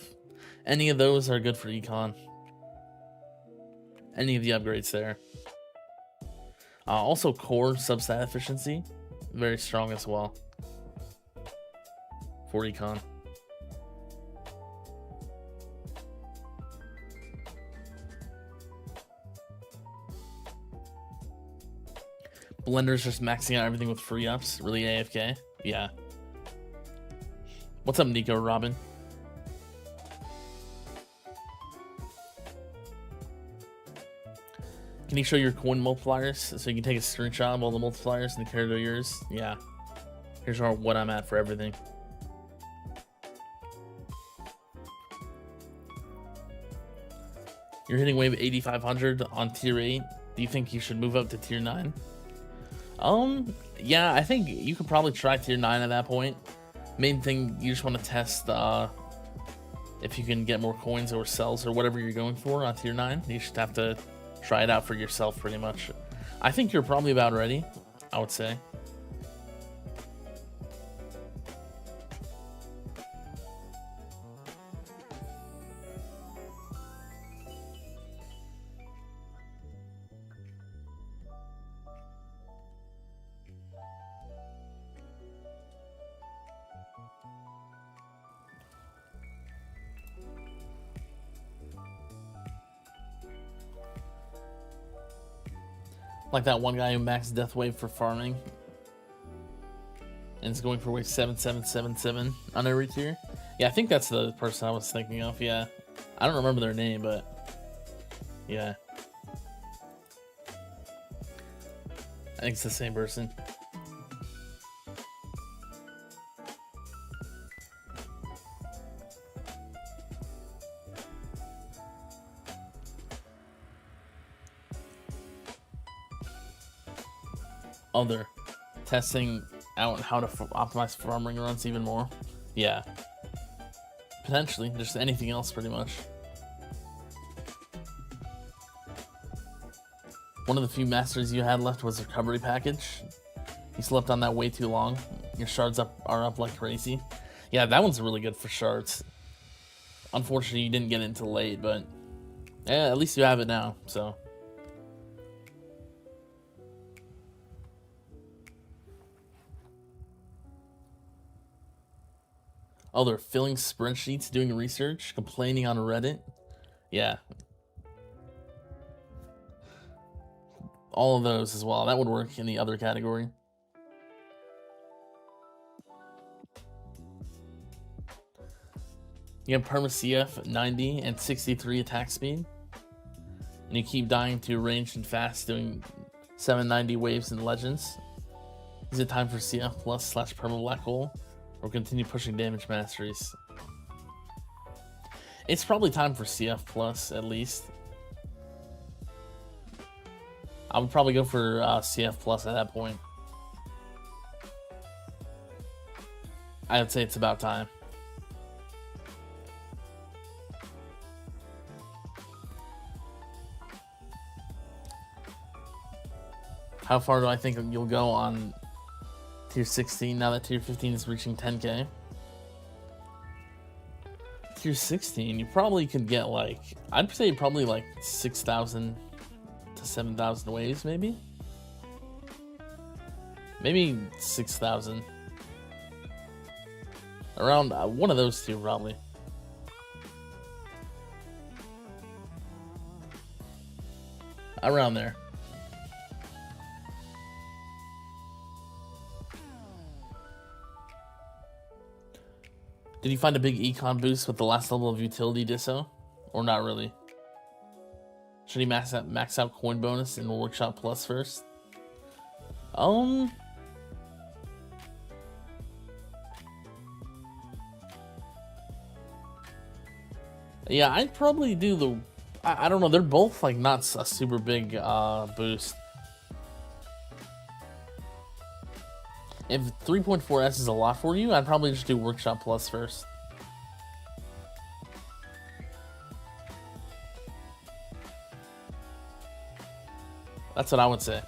Any of those are good for econ. Any of the upgrades there. Also core substat efficiency, very strong as well for econ. Blender's just maxing out everything with free ups. Really AFK? Yeah. What's up, Nico Robin? Can you show your coin multipliers so you can take a screenshot of all the multipliers and compare to yours? Yeah. Here's what I'm at for everything. You're hitting wave 8,500 on tier 8. Do you think you should move up to tier 9? Yeah, I think you could probably try tier 9 at that point. Main thing, you just want to test if you can get more coins or cells or whatever you're going for on tier 9. You should have to try it out for yourself pretty much. I think you're probably about ready, I would say. Like that one guy who maxed Death Wave for farming. and it's going for wave 7777 on every tier. Yeah, I think that's the person I was thinking of. Yeah, I don't remember their name, but yeah, I think it's the same person. Oh, they're testing out how to optimize farming runs even more. Yeah, potentially just anything else pretty much. One of the few masters you had left was recovery package. You slept on that way too long. Your shards are up like crazy. Yeah, that one's really good for shards. Unfortunately, you didn't get it until late, but yeah, at least you have it now, so. Oh, they're filling spreadsheets, doing research, complaining on Reddit. Yeah. All of those as well. That would work in the other category. You have perma CF 90 and 63 attack speed. And you keep dying to ranged and fast, doing 790 waves and legends. Is it time for CF plus / perma black hole? Or continue pushing damage masteries? It's probably time for CF plus at least. I would probably go for CF plus at that point. I would say it's about time. How far do I think you'll go on tier 16 now that tier 15 is reaching 10k? Tier 16, you probably could get like, I'd say probably like 6,000 to 7,000 waves, maybe? Maybe 6,000. Around one of those two, probably. Around there. Did you find a big econ boost with the last level of utility disso? Or not really? Should he max out coin bonus in Workshop Plus first? Yeah, I'd probably do the... I don't know, they're both like not a super big boost. If 3.4S is a lot for you, I'd probably just do Workshop Plus first. That's what I would say.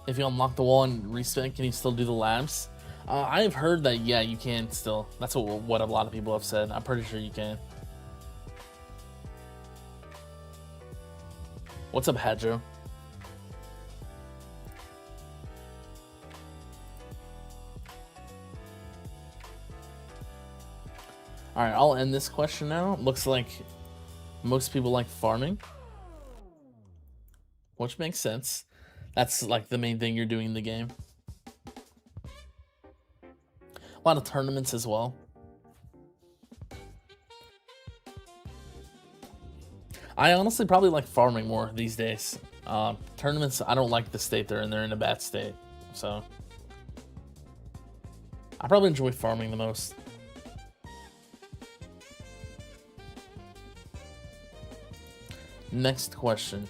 If you unlock the wall and respec, can you still do the labs? I have heard that, yeah, you can still. That's what a lot of people have said. I'm pretty sure you can. What's up, Hadjo? Alright, I'll end this question now. Looks like most people like farming, which makes sense. That's like the main thing you're doing in the game. A lot of tournaments as well. I honestly probably like farming more these days. Tournaments, I don't like the state they're in. They're in a bad state. So I probably enjoy farming the most. Next question.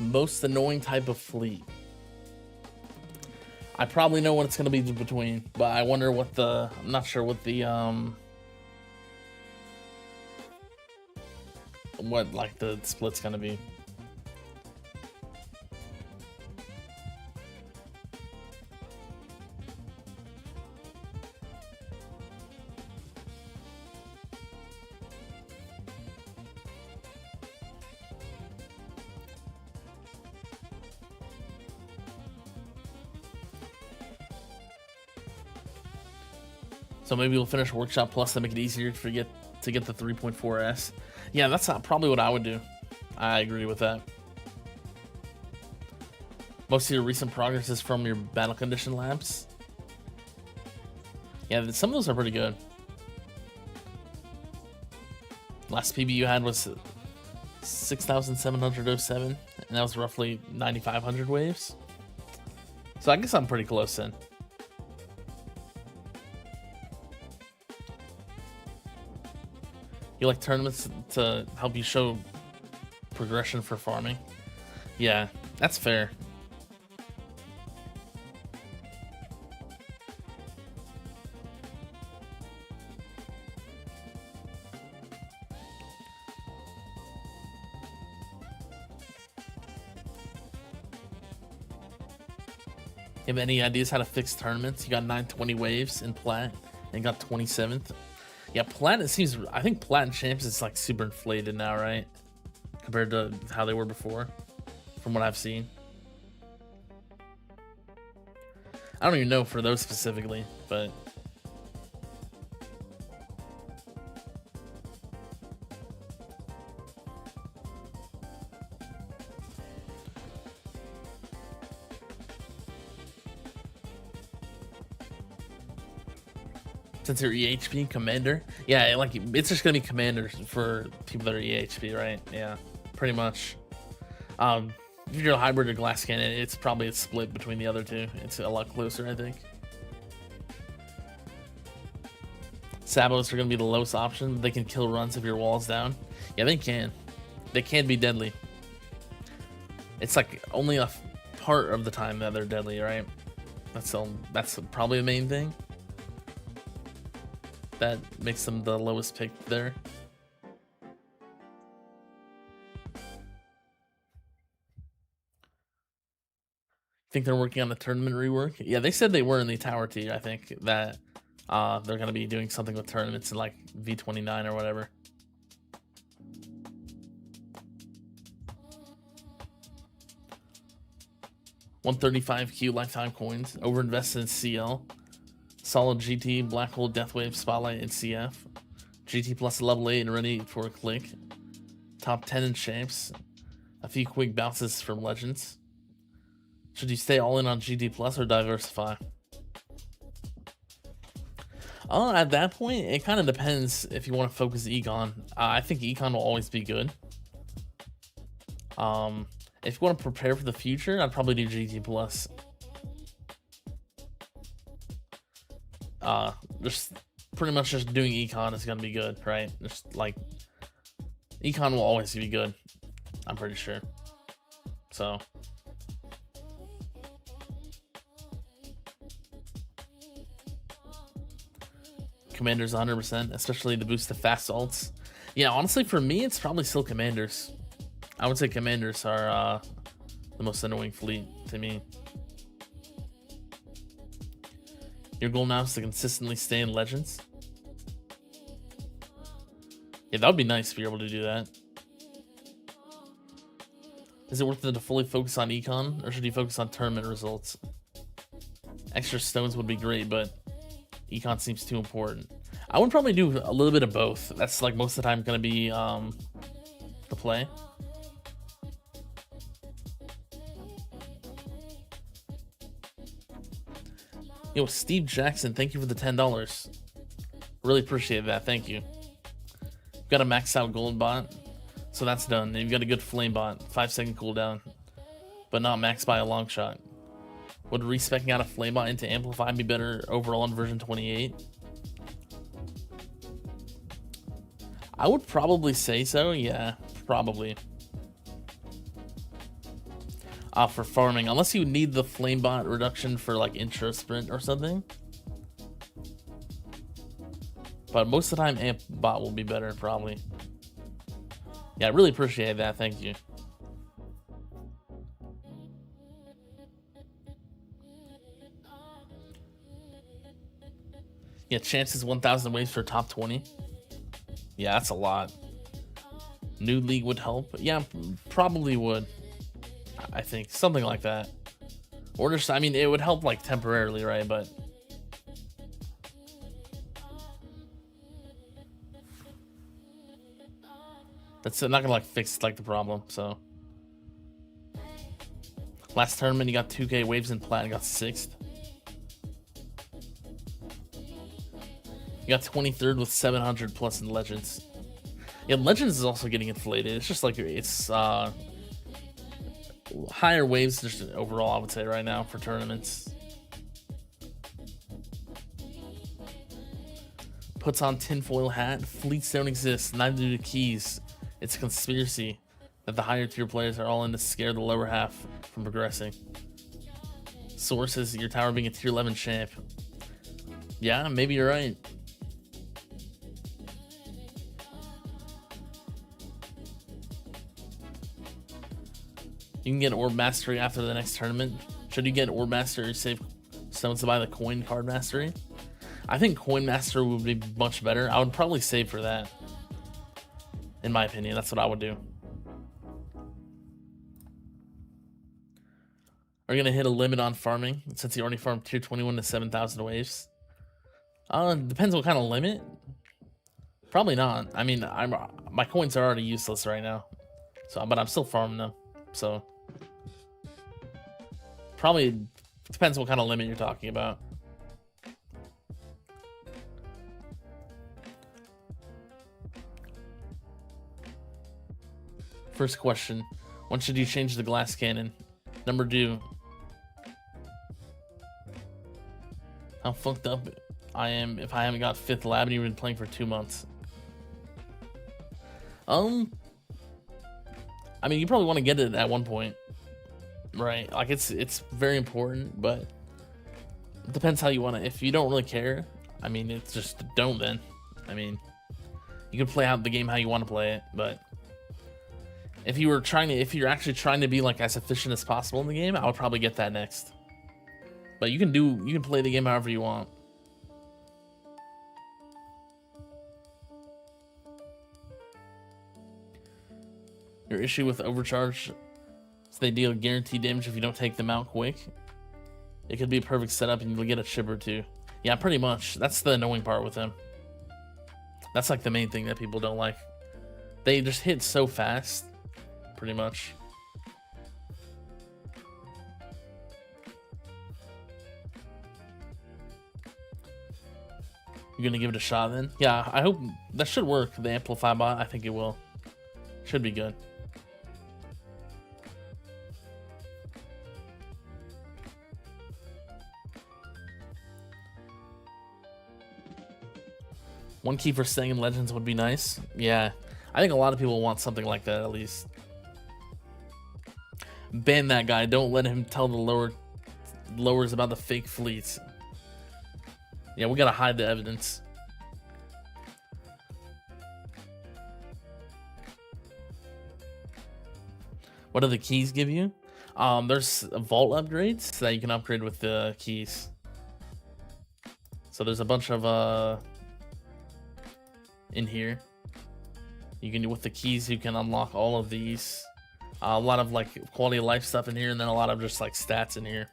Most annoying type of fleet. I probably know what it's gonna be between, but I wonder what the... I'm not sure what the what like the split's gonna be. So maybe we'll finish Workshop Plus to make it easier to get the 3.4S. Yeah, that's probably what I would do. I agree with that. Most of your recent progress is from your battle condition labs. Yeah, some of those are pretty good. Last PB you had was 6,707, and that was roughly 9,500 waves. So I guess I'm pretty close then. You like tournaments to help you show progression for farming? Yeah, that's fair. You have any ideas how to fix tournaments? You got 920 waves in Plat and got 27th. Yeah, Plat, it seems, I think Plat and Champs is like super inflated now, right? Compared to how they were before, from what I've seen. I don't even know for those specifically, but... Since you're EHP commander, yeah, like it's just gonna be commanders for people that are EHP, right? Yeah, pretty much. If you're a hybrid or glass cannon, it's probably a split between the other two. It's a lot closer, I think. Sabos are gonna be the lowest option. They can kill runs if your wall's down. Yeah, they can. They can be deadly. It's like only a part of the time that they're deadly, right? That's probably the main thing that makes them the lowest pick there. Think they're working on the tournament rework? Yeah, they said they were in the tower tier. I think that they're gonna be doing something with tournaments in like V29 or whatever. $135Q lifetime coins. Overinvested in CL. Solid GT, Black Hole, Deathwave, Spotlight, and CF. GT plus level 8 and ready for a click. Top 10 in Champs. A few quick bounces from Legends. Should you stay all in on GT plus or diversify? At that point, it kind of depends if you want to focus Econ. I think Econ will always be good. If you want to prepare for the future, I'd probably do GT plus. Just pretty much just doing Econ is gonna be good, right? Just like Econ will always be good, I'm pretty sure. So Commanders 100%, especially the boost to fast ults. Yeah, honestly, for me, it's probably still Commanders. I would say Commanders are the most annoying fleet to me. Your goal now is to consistently stay in Legends. Yeah, that would be nice if you're able to do that. Is it worth it to fully focus on Econ, or should you focus on tournament results? Extra stones would be great, but Econ seems too important. I would probably do a little bit of both. That's like most of the time going to be the play. Yo, Steve Jackson, thank you for the $10. Really appreciate that. Thank you. You've got a max out gold bot, so that's done. And you've got a good flame bot, 5-second cooldown, but not max by a long shot. Would respecing out a flame bot into Amplify be better overall on version 28? I would probably say so. Yeah, probably. For farming, unless you need the flame bot reduction for like intro sprint or something. But most of the time, amp bot will be better, probably. Yeah, I really appreciate that. Thank you. Yeah, chances 1,000 waves for top 20. Yeah, that's a lot. New league would help. Yeah, probably would. I think something like that. Or just, I mean, it would help like temporarily, right? But that's not gonna like fix like the problem. So last tournament, you got 2K waves in plat and got 6th. You got 23rd with 700 plus in legends. Yeah, legends is also getting inflated. It's just like it's higher waves just overall, I would say right now for tournaments. Puts on tinfoil hat. Fleets don't exist. Neither do the keys. It's a conspiracy that the higher tier players are all in to scare the lower half from progressing. Sources: your tower being a tier 11 champ. Yeah, maybe you're right. You can get Orb Mastery after the next tournament. Should you get Orb Mastery, save stones to buy the Coin Card Mastery? I think Coin Master would be much better. I would probably save for that. In my opinion, that's what I would do. Are you gonna hit a limit on farming since you already farmed tier 21 to 7,000 waves? Depends what kind of limit. Probably not. I mean, my coins are already useless right now, so but I'm still farming them. So probably depends what kind of limit you're talking about. First question: when should you change the glass cannon? Number 2: how fucked up I am if I haven't got 5th lab and you've been playing for 2 months. I mean, you probably want to get it at one point, right? Like it's very important, but it depends how you want to. If you don't really care, I mean, it's just don't then. I mean, you can play out the game how you want to play it, but if you're actually trying to be like as efficient as possible in the game, I would probably get that next. But you can play the game however you want. Your issue with Overcharge is they deal guaranteed damage if you don't take them out quick. It could be a perfect setup and you'll get a chip or 2. Yeah, pretty much. That's the annoying part with them. That's like the main thing that people don't like. They just hit so fast, pretty much. You're gonna give it a shot then? Yeah, I hope that should work. The Amplify bot, I think it will. Should be good. One key for staying in Legends would be nice. Yeah, I think a lot of people want something like that at least. Ban that guy. Don't let him tell the lowers about the fake fleets. Yeah, we gotta hide the evidence. What do the keys give you? There's vault upgrades that you can upgrade with the keys. So there's a bunch of in here. You can, with the keys, you can unlock all of these. A lot of like quality of life stuff in here, and then a lot of just like stats in here.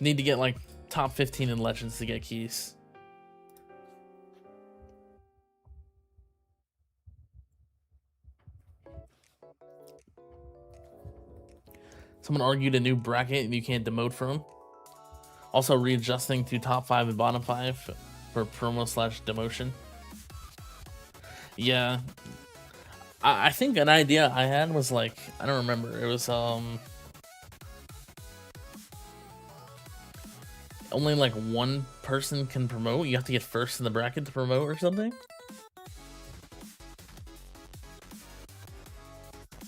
Need to get like top 15 in Legends to get keys. Someone argued a new bracket and you can't demote from. Also readjusting to top 5 and bottom 5 for promo/demotion. Yeah, I think an idea I had was like, I don't remember, it was only like one person can promote. You have to get first in the bracket to promote or something.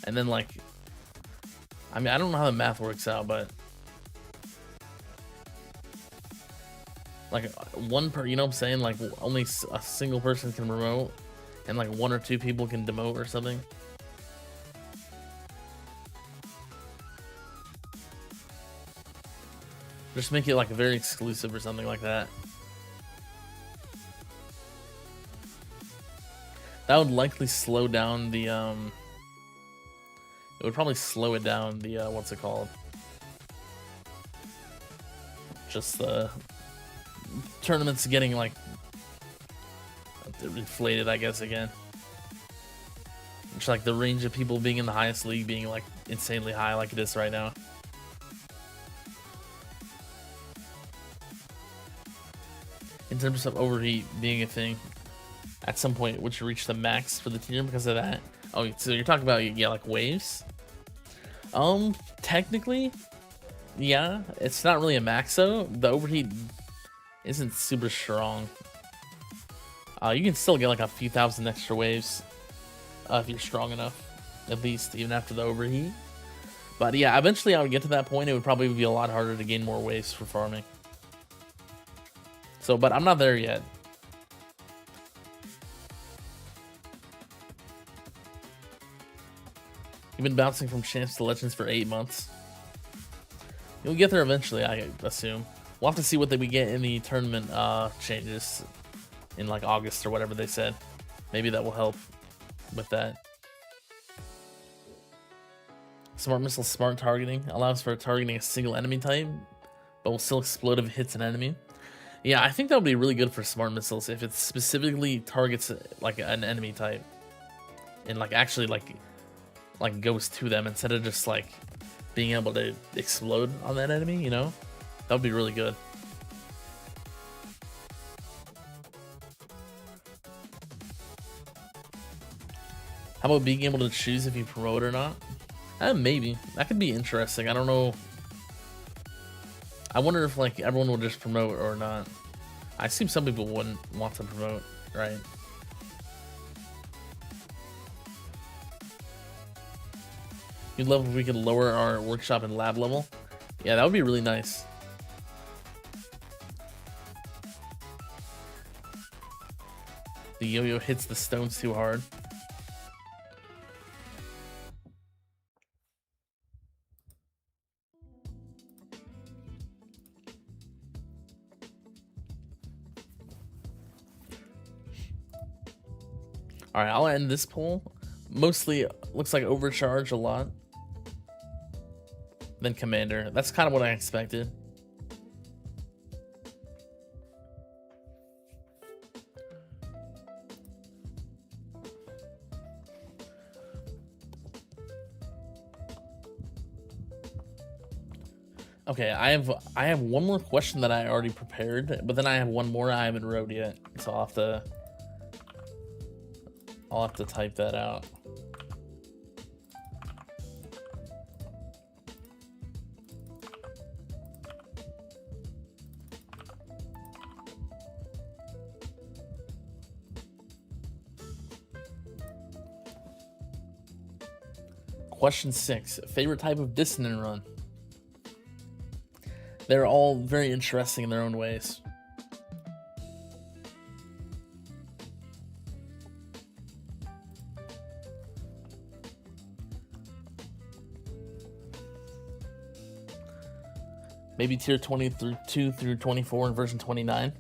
And then like, I mean, I don't know how the math works out, but like you know what I'm saying? Like only a single person can promote. and like 1 or 2 people can demote or something. Just make it like very exclusive or something like that. That would likely slow down the it would probably slow it down, the what's it called? Just the tournaments getting like inflated, I guess, again. Just like the range of people being in the highest league being like insanely high like it is right now. In terms of overheat being a thing, at some point would you reach the max for the tier because of that? Oh, so you're talking about, yeah, like waves? Technically, yeah, it's not really a max though. The overheat isn't super strong. You can still get like a few thousand extra waves if you're strong enough, at least, even after the overheat. But yeah, eventually I would get to that point. It would probably be a lot harder to gain more waves for farming. So, but I'm not there yet. You've been bouncing from champs to legends for 8 months. You'll get there eventually, I assume. We'll have to see what we get in the tournament changes in like August or whatever they said. Maybe that will help with that. Smart Missile Smart Targeting allows for targeting a single enemy type, but will still explode if it hits an enemy. Yeah, I think that would be really good for Smart Missiles if it specifically targets like an enemy type and like actually like goes to them instead of just like being able to explode on that enemy, you know? That would be really good. How about being able to choose if you promote or not? Maybe. That could be interesting. I don't know. I wonder if like everyone will just promote or not. I assume some people wouldn't want to promote, right? You'd love if we could lower our workshop and lab level. Yeah, that would be really nice. The yo-yo hits the stones too hard. All right, I'll end this poll. Mostly looks like overcharge a lot. Then commander. That's kind of what I expected. Okay, I have one more question that I already prepared, but then I have one more I haven't wrote yet, so I'll have to type that out. Question 6. Favorite type of dissonant run? They're all very interesting in their own ways. Maybe tier 22 through 24 and version 29.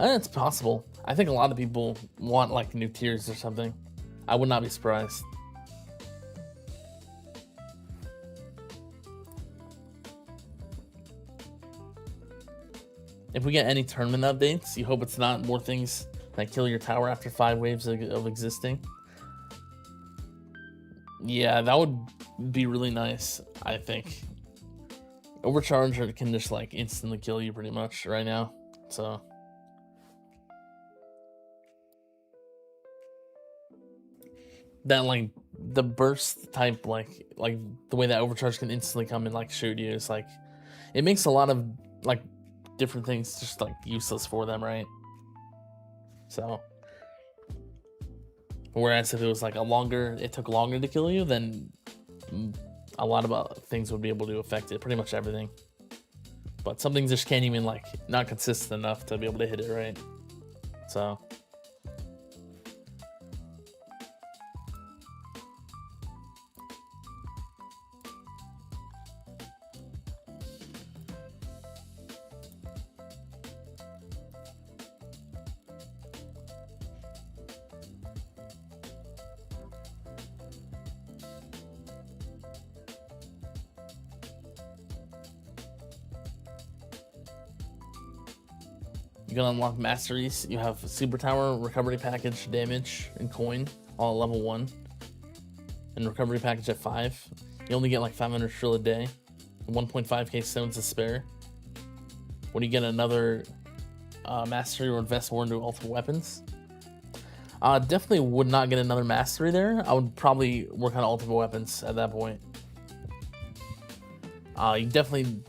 It's possible. I think a lot of people want like new tiers or something. I would not be surprised. If we get any tournament updates, you hope it's not more things that kill your tower after 5 waves of existing. Yeah, that would be really nice, I think. Overcharge can just like instantly kill you pretty much right now, so. That like the burst type, like the way that overcharge can instantly come and like shoot you is like, it makes a lot of like different things just like useless for them, right? So whereas if it was like it took longer to kill you, then a lot of things would be able to affect it, pretty much everything. But some things just can't even like, not consistent enough to be able to hit it, right? So You can unlock masteries. You have super tower, recovery package, damage, and coin, all at level 1. And recovery package at 5. You only get like 500 trill a day. 1.5k stones to spare. When you get another mastery or invest more into ultimate weapons. Definitely would not get another mastery there. I would probably work on ultimate weapons at that point. You definitely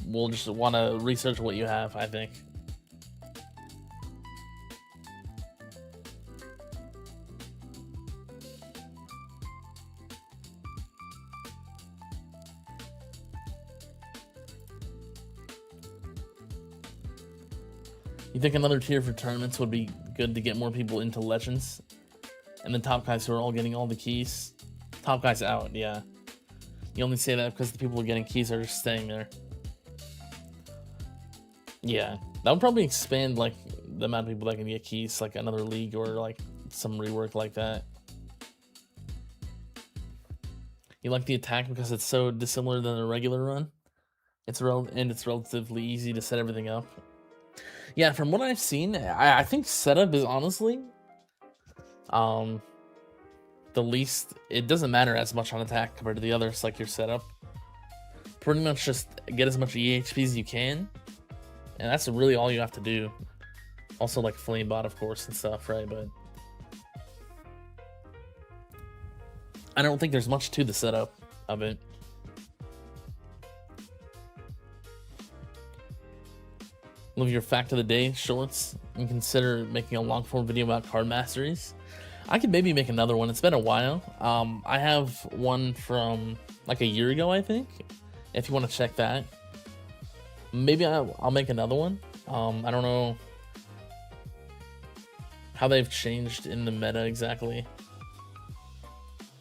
will just want to research what you have, I think. You think another tier for tournaments would be good to get more people into Legends? And the top guys who are all getting all the keys? Top guys out, yeah. You only say that because the people who are getting keys are just staying there. Yeah, that would probably expand like the amount of people that can get keys, like another league or like some rework like that. You like the attack because it's so dissimilar than a regular run? It's relatively easy to set everything up. Yeah, from what I've seen, I think setup is honestly the least. It doesn't matter as much on attack compared to the others, like your setup. Pretty much just get as much EHP as you can, and that's really all you have to do. Also like Flamebot, of course, and stuff, right? But I don't think there's much to the setup of it. Love your fact of the day shorts and consider making a long form video about card masteries. I could maybe make another one. It's been a while. I have one from like a year ago, I think. If you want to check that, maybe I'll make another one. I don't know how they've changed in the meta exactly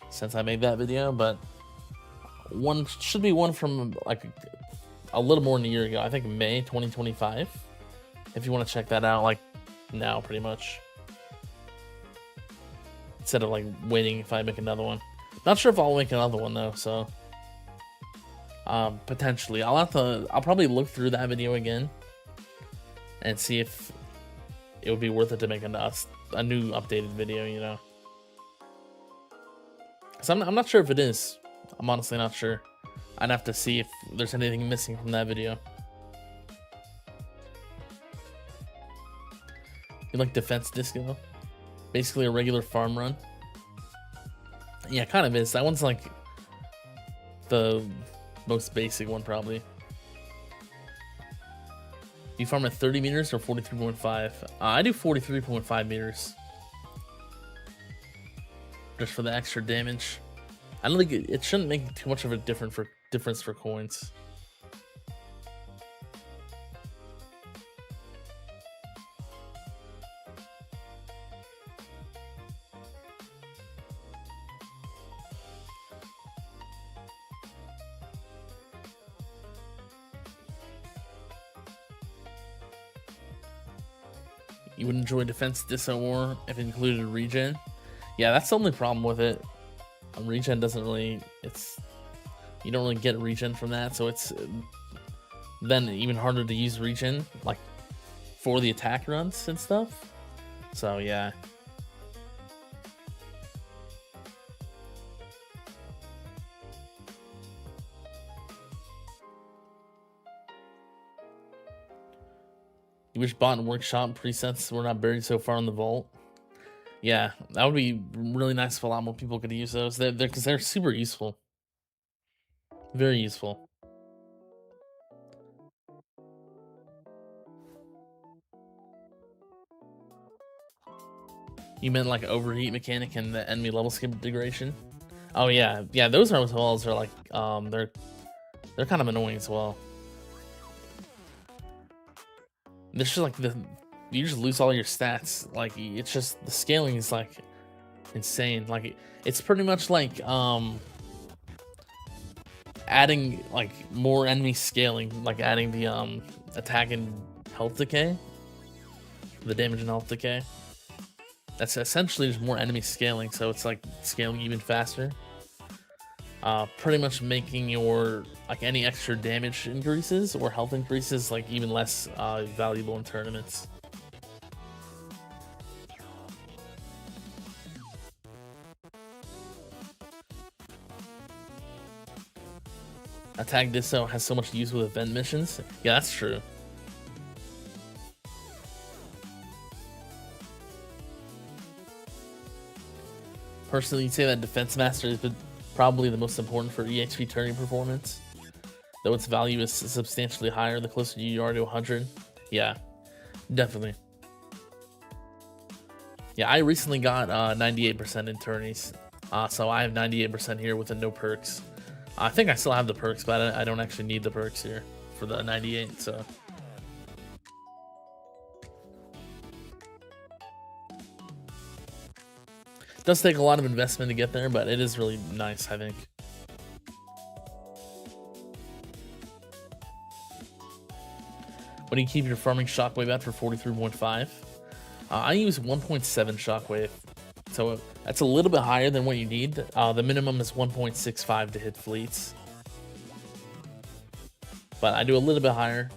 since I made that video, but one should be one from like a little more than a year ago. I think May 2025. If you want to check that out, like now, pretty much. Instead of like waiting if I make another one. Not sure if I'll make another one though, so potentially I'll probably look through that video again and see if it would be worth it to make a new updated video, you know. So I'm not sure if it is. I'm honestly not sure. I'd have to see if there's anything missing from that video. You like Defense Disco? Basically a regular farm run. Yeah, kind of is. That one's like the most basic one, probably. You farm at 30 meters or 43.5? I do 43.5 meters. Just for the extra damage. I don't think it shouldn't make too much of a difference for coins. You would enjoy Defense Disco more if it included regen. Yeah, that's the only problem with it. Regen doesn't really, you don't really get regen from that, so it's then even harder to use regen like for the attack runs and stuff. So yeah. You wish bot and workshop presets were not buried so far in the vault. Yeah, that would be really nice if a lot more people could use those. Because they're super useful. Very useful. You meant like overheat mechanic and the enemy level skip integration? Oh yeah, yeah. Those as well are like they're kind of annoying as well. There's just like you just lose all your stats. Like it's just the scaling is like insane. Like it's pretty much like adding like more enemy scaling, like adding the attack and health decay, the damage and health decay. That's essentially just more enemy scaling, so it's like scaling even faster. Pretty much making your like any extra damage increases or health increases like even less valuable in tournaments. Attack Disso has so much use with event missions. Yeah, that's true. Personally, you'd say that Defense Master is probably the most important for EHP turning performance, though its value is substantially higher the closer you are to 100. Yeah, definitely. Yeah, I recently got 98% in tourneys, so I have 98% here with the no perks. I think I still have the perks, but I don't actually need the perks here for the 98, so... It does take a lot of investment to get there, but it is really nice, I think. What do you keep your farming shockwave at for 43.5? I use 1.7 shockwave, so that's a little bit higher than what you need. The minimum is 1.65 to hit fleets, but I do a little bit higher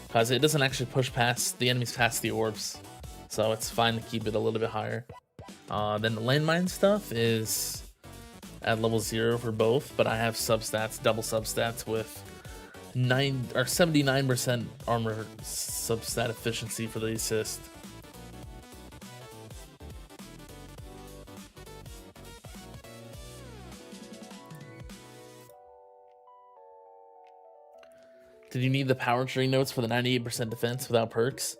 because it doesn't actually push past the enemies past the orbs, so it's fine to keep it a little bit higher. Then the landmine stuff is at level 0 for both, but I have substats, double substats with 79% armor substat efficiency for the assist. Did you need the power tree notes for the 98% defense without perks?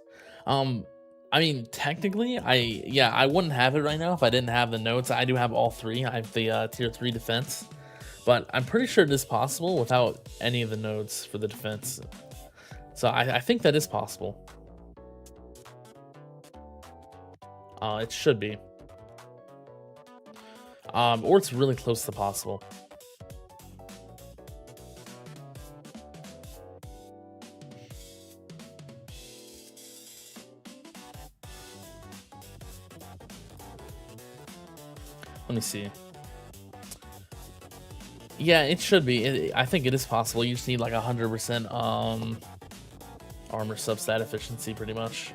I mean, technically, I wouldn't have it right now if I didn't have the notes. I do have all three. I have the tier 3 defense, but I'm pretty sure it is possible without any of the nodes for the defense. So I think that is possible. It should be. Or it's really close to possible. Let me see. Yeah, it should be. I think it is possible. You just need like 100% armor substat efficiency, pretty much,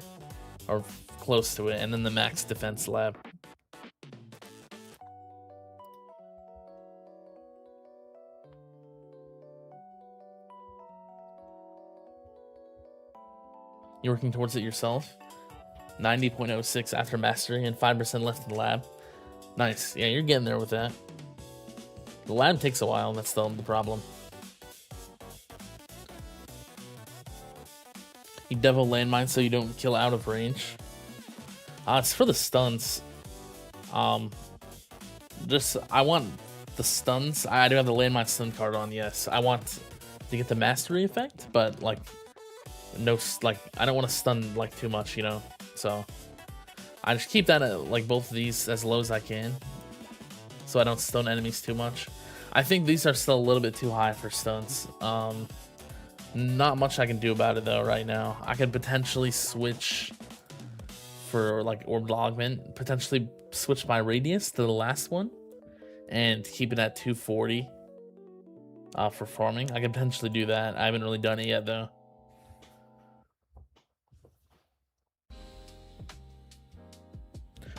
or close to it, and then the max defense lab. You're working towards it yourself. 90.06 after mastering and 5% left in the lab. Nice. Yeah, you're getting there with that. The lab takes a while, and that's still the problem. You devil landmine so you don't kill out of range. It's for the stuns. I want the stuns. I do have the landmine stun card on, yes. I want to get the mastery effect, but like no, like I don't want to stun like too much, you know. So I just keep that at like both of these as low as I can, so I don't stun enemies too much. I think these are still a little bit too high for stuns. Not much I can do about it though right now. I could potentially switch for like orb augment, potentially switch my radius to the last one and keep it at 240 for farming. I could potentially do that. I haven't really done it yet though.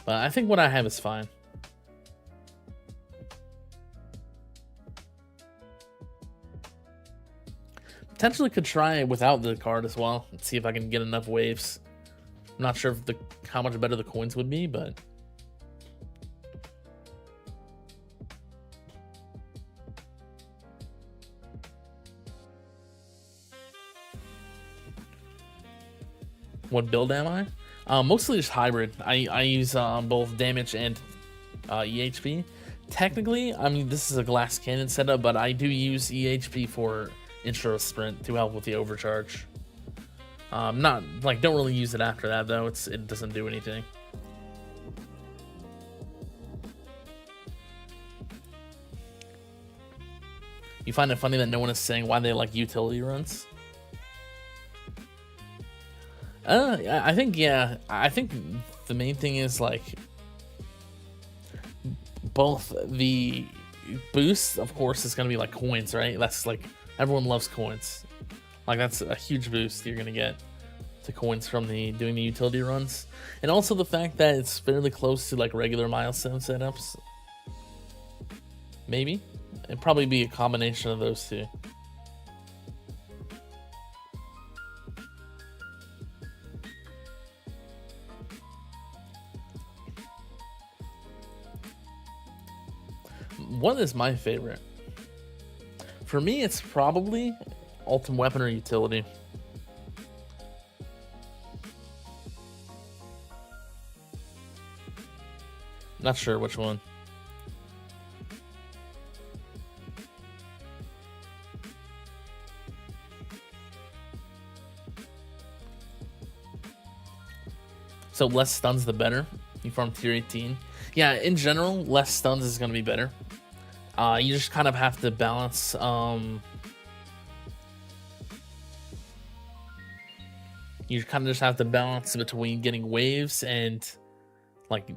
But I think what I have is fine. Potentially could try without the card as well and see if I can get enough waves. I'm not sure if how much better the coins would be, but what build am I? Mostly just hybrid. I use both damage and EHP. Technically, I mean, this is a glass cannon setup, but I do use EHP for intro sprint to help with the overcharge. Not like don't really use it after that though. It doesn't do anything. You find it funny that no one is saying why they like utility runs? I think, yeah. I think the main thing is like both the boost, of course, is gonna be like coins, right? That's like everyone loves coins. Like that's a huge boost you're gonna get to coins from doing the utility runs, and also the fact that it's fairly close to like regular milestone setups. Maybe It'd probably be a combination of those two. What is my favorite? For me, it's probably ultimate weapon or utility. Not sure which one. So less stuns the better. You farm tier 18. Yeah, in general, less stuns is going to be better. You just kind of have to balance. You kind of just have to balance between getting waves and like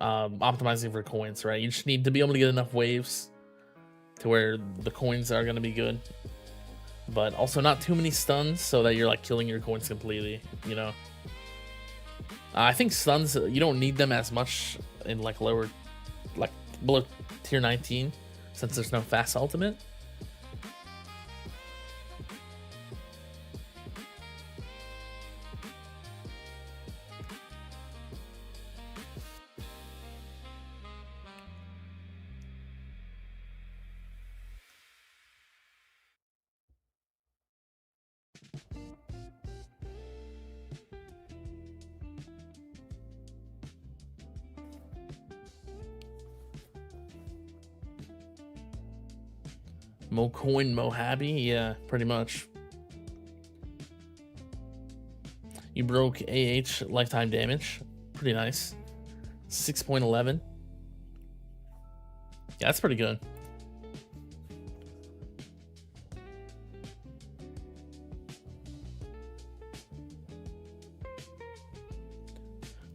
optimizing for coins, right? You just need to be able to get enough waves to where the coins are going to be good, but also not too many stuns so that you're like killing your coins completely, you know. I think stuns, you don't need them as much in like lower, like below tier 19, since there's no fast ultimate. Mo coin, mo happy. Yeah, pretty much. You broke AH lifetime damage. Pretty nice. 6.11. Yeah, that's pretty good.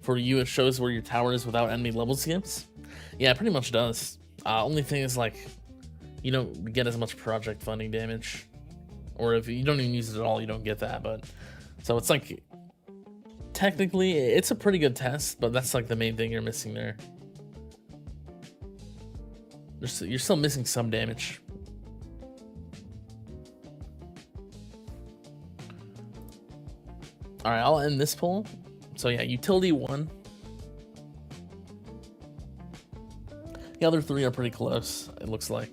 For you, it shows where your tower is without enemy level skips. Yeah, it pretty much does. Only thing is, like, you don't get as much project funding damage. Or if you don't even use it at all, you don't get that. But so it's like, technically, it's a pretty good test, but that's like the main thing you're missing there. You're still missing some damage. All right, I'll end this poll. So yeah, utility 1. The other 3 are pretty close, it looks like.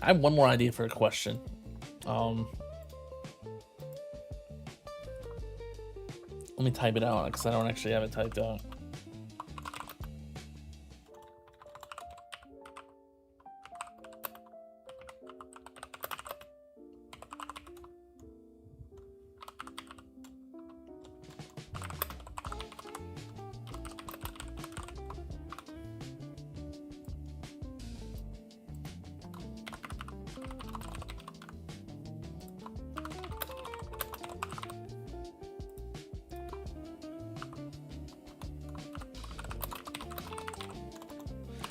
I have one more idea for a question. Let me type it out because I don't actually have it typed out.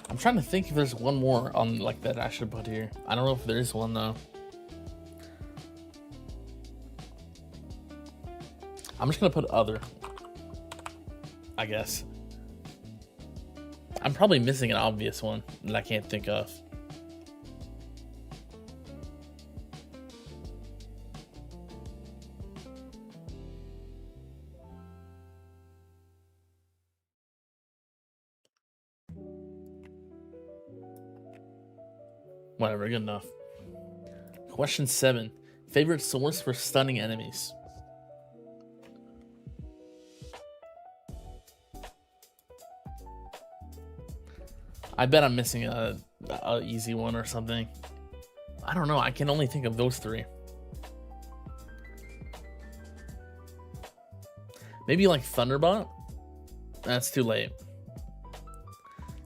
I'm trying to think if there's one more on like that I should put here. I don't know if there is one though. I'm just gonna put other, I guess. I'm probably missing an obvious one that I can't think of. Whatever, good enough. Question 7. Favorite source for stunning enemies? I bet I'm missing a easy one or something. I don't know. I can only think of those 3. Maybe like Thunderbot? That's too late.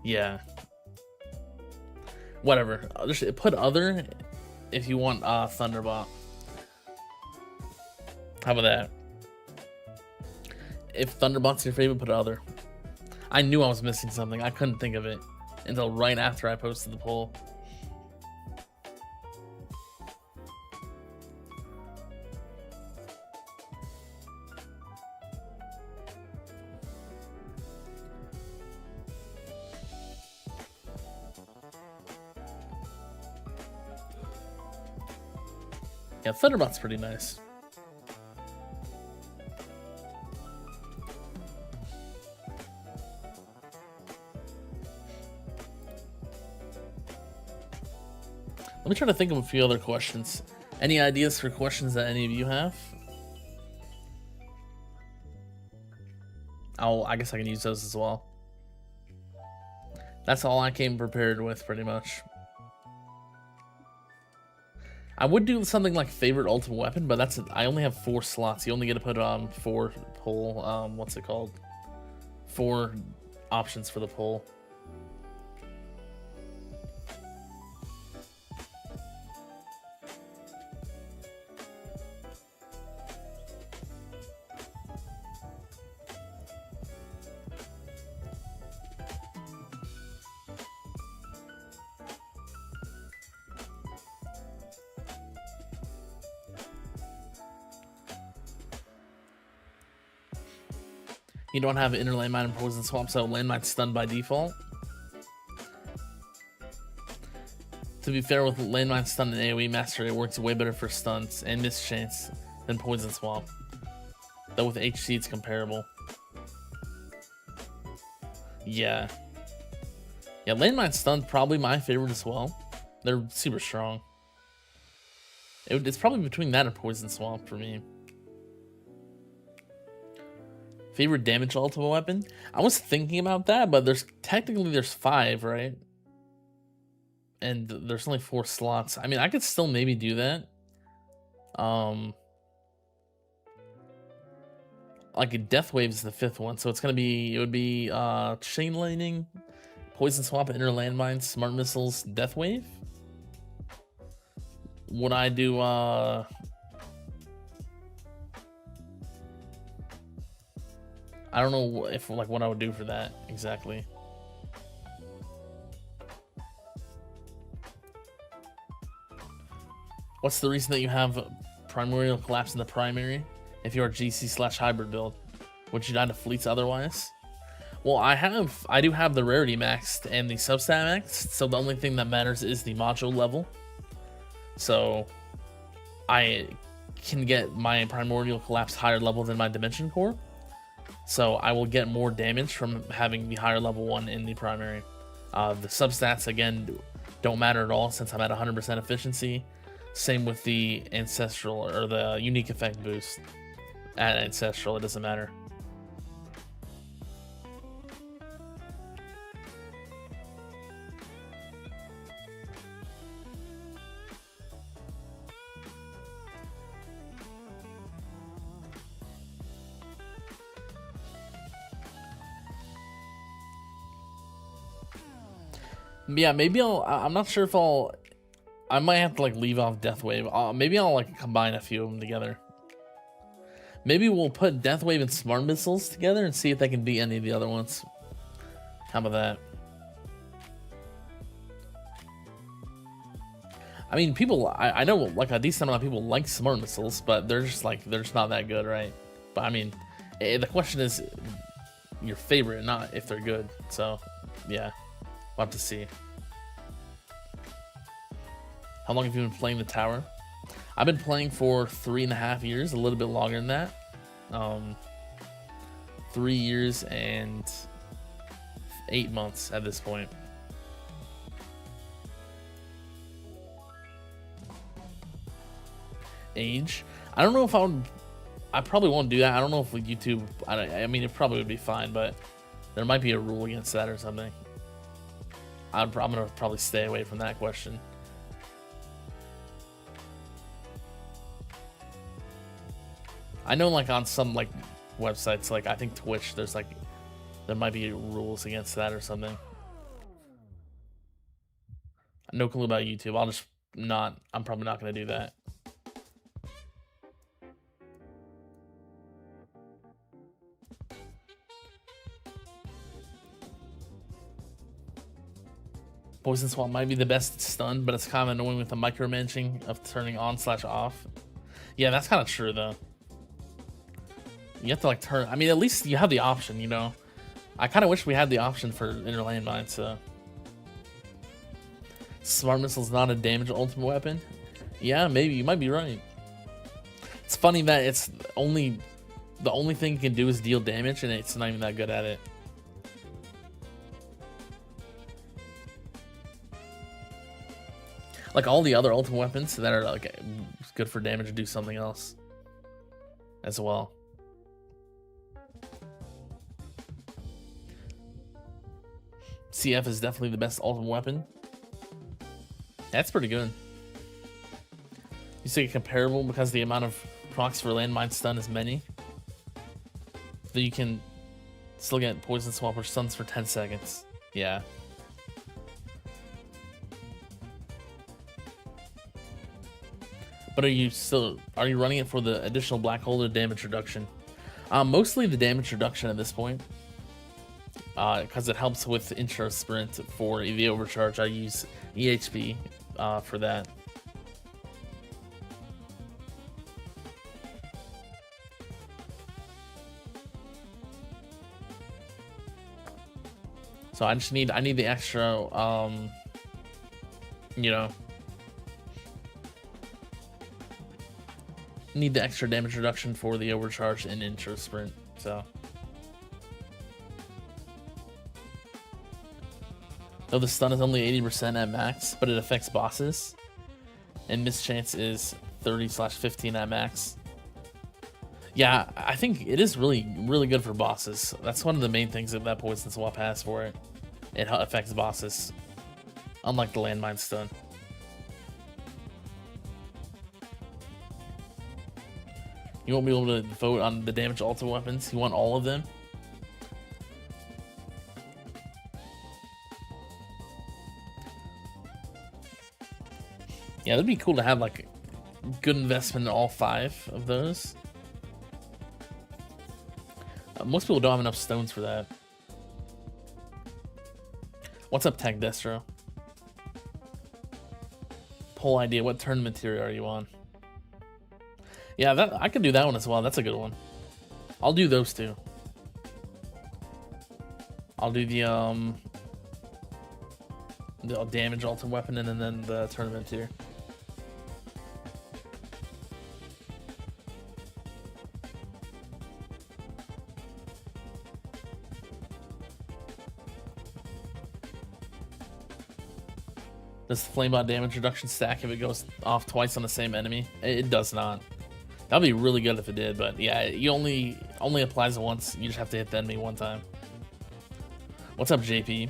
Yeah. Whatever. Just put other if you want Thunderbot. How about that? If Thunderbot's your favorite, put other. I knew I was missing something. I couldn't think of it until right after I posted the poll. Yeah, Thunderbolt's pretty nice. Let me try to think of a few other questions. Any ideas for questions that any of you have? I guess I can use those as well. That's all I came prepared with, pretty much. I would do something like favorite ultimate weapon, but I only have 4 slots. You only get to put on 4 poll. What's it called? 4 options for the poll. You don't have Inner Landmine and Poison Swamp, so Landmine's stunned by default. To be fair, with Landmine Stun and AoE Mastery, it works way better for stunts and Miss Chance than Poison Swamp. Though with HC, it's comparable. Yeah. Yeah, Landmine Stun's probably my favorite as well. They're super strong. It's probably between that and Poison Swamp for me. Favorite damage ultimate weapon? I was thinking about that, but there's 5, right? And there's only 4 slots. I mean, I could still maybe do that. Like a Death Wave is the 5th one, so it would be Chain Lightning, Poison Swamp, Inner Landmine, Smart Missiles, Death Wave. Would I do I don't know if what I would do for that exactly. What's the reason that you have Primordial Collapse in the primary if you're a GC/hybrid build? Would you die to fleets otherwise? Well, I do have the rarity maxed and the substat maxed, so the only thing that matters is the module level. So I can get my Primordial Collapse higher level than my Dimension Core. So I will get more damage from having the higher level one in the primary. The substats, again, don't matter at all since I'm at 100% efficiency. Same with the Ancestral or the Unique Effect boost. At Ancestral, it doesn't matter. Yeah, maybe I'm not sure if I might have to leave off Death Wave. Maybe I'll combine a few of them together. Maybe we'll put Death Wave and Smart Missiles together and see if they can beat any of the other ones. How about that? I mean, I know a decent amount of people like Smart Missiles, but they're just not that good, right? But I mean, the question is your favorite, not if they're good. So, yeah. We'll have to see. How long have you been playing the tower? I've been playing for 3.5 years, a little bit longer than that. 3 years and 8 months at this point. Age? I don't know if I probably won't do that. I don't know if YouTube, I mean, it probably would be fine, but there might be a rule against that or something. I'm gonna probably stay away from that question. I know on some websites, I think Twitch, there might be rules against that or something. No clue about YouTube. I'm probably not gonna do that. Poison Swamp might be the best stun, but it's kind of annoying with the micromanaging of turning on/off. Yeah, that's kind of true though. You have to turn. I mean, at least you have the option, you know. I kind of wish we had the option for Inner Landmine. So, Smart Missile's not a damage ultimate weapon. Yeah, maybe you might be right. It's funny that it's the only thing it can do is deal damage, and it's not even that good at it. Like all the other ultimate weapons that are like good for damage do something else as well. CF is definitely the best ultimate weapon. That's pretty good. You say comparable because the amount of procs for landmine stun is many. That you can still get poison swap or stuns for 10 seconds. Yeah. But are you running it for the additional black hole or damage reduction? Mostly the damage reduction at this point. Because it helps with intro sprint for the overcharge. I use EHP for that. So I need the extra, you know, need the extra damage reduction for the overcharge and intro sprint. So, though the stun is only 80% at max, but it affects bosses, and mischance is 30/15 at max. Yeah, I think it is really good for bosses. That's one of the main things that poison swap has for it. It affects bosses, unlike the landmine stun. You won't be able to vote on the damage ultimate weapons. You want all of them? Yeah, that'd be cool to have like good investment in all 5 of those. Most people don't have enough stones for that. What's up, Tech Destro? Poll idea. What tournament tier are you on? Yeah, that I could do that one as well. That's a good one. I'll do those two. I'll do the damage ultimate weapon and then the tournament tier. Does the flamebot damage reduction stack if it goes off twice on the same enemy? It does not. That'd be really good if it did, but yeah, you only applies once. You just have to hit the enemy one time. What's up, JP?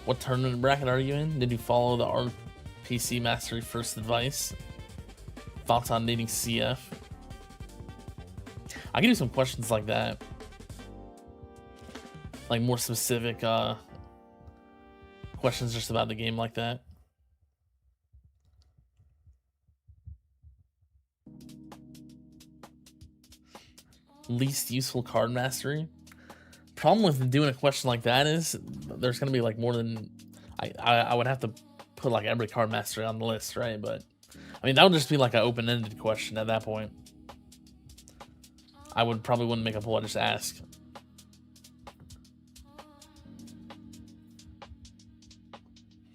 What tournament bracket are you in? Did you follow the RPC Mastery First Advice? Thoughts on needing CF? I can do some questions like that. Like more specific questions just about the game like that. Least useful card mastery. Problem with doing a question like that is there's gonna be like more than I would have to put like every card mastery on the list, right? But I mean that would just be like an open-ended question at that point. I probably wouldn't make a poll. I'd just ask.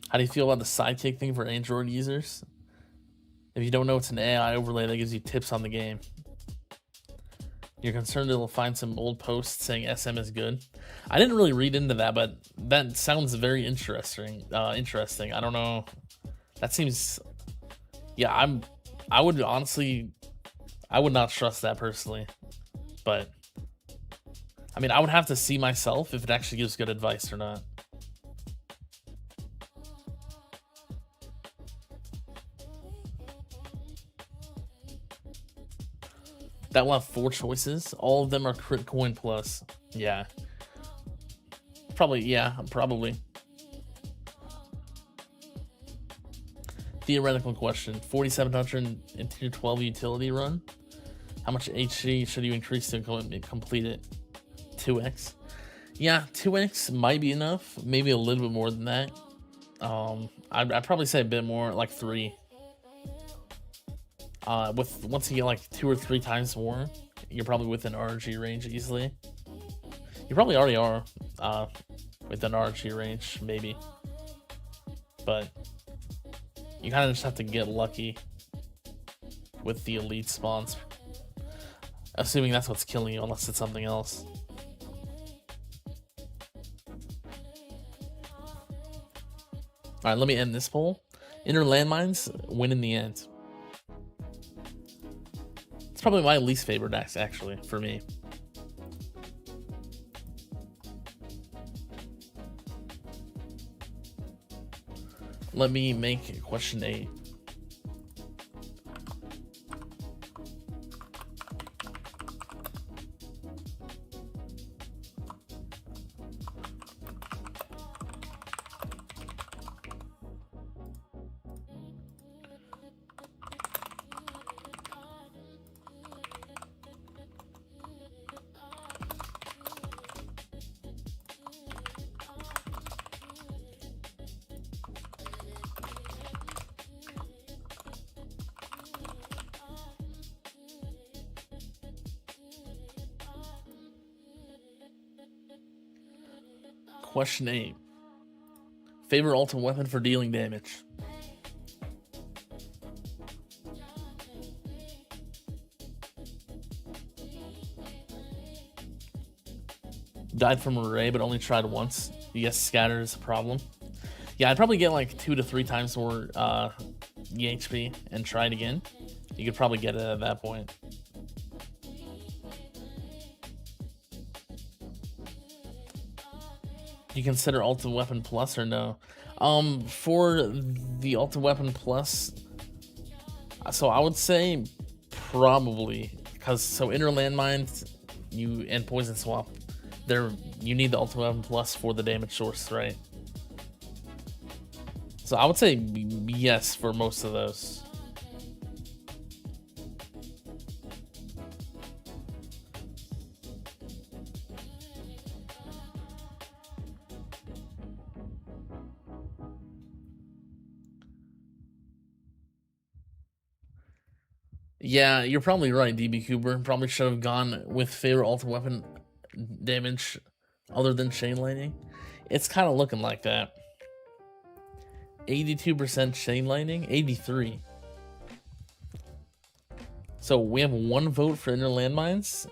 How do you feel about the sidekick thing for Android users? If you don't know, it's an AI overlay that gives you tips on the game. You're concerned it'll find some old posts saying SM is good. I didn't really read into that, but that sounds very interesting. I don't know. That seems, yeah. I would not trust that personally. But I mean, I would have to see myself if it actually gives good advice or not. That will have 4 choices. All of them are crit coin plus. Yeah. Probably, yeah, probably. Theoretical question. 4700 in tier 12 utility run. How much HG should you increase to complete it? 2x? Yeah, 2x might be enough. Maybe a little bit more than that. I'd probably say a bit more, like 3. Once you get like 2 or 3 times more, you're probably within RNG range easily. You probably already are within RNG range, maybe. But you kind of just have to get lucky. with the elite spawns. Assuming that's what's killing you, unless it's something else. Alright, let me end this poll. Inner landmines win in the end. It's probably my least favorite deck, actually, for me. Let me make question 8. Question 8. Favorite ultimate weapon for dealing damage? Died from a ray, but only tried once. Yes, scatter is a problem. Yeah, I'd probably get like 2 to 3 times more EHP and try it again. You could probably get it at that point. You consider Ultimate Weapon Plus or no? For the Ultimate Weapon Plus, so I would say probably, because so Inner Landmines and Poison Swap, you need the Ultimate Weapon Plus for the damage source, right? So I would say yes for most of those. Yeah, you're probably right, DB Cooper. Probably should have gone with favorite ultimate weapon damage other than Chain Lightning. It's kind of looking like that. 82% Chain Lightning, 83. So we have 1 vote for Inner Landmines,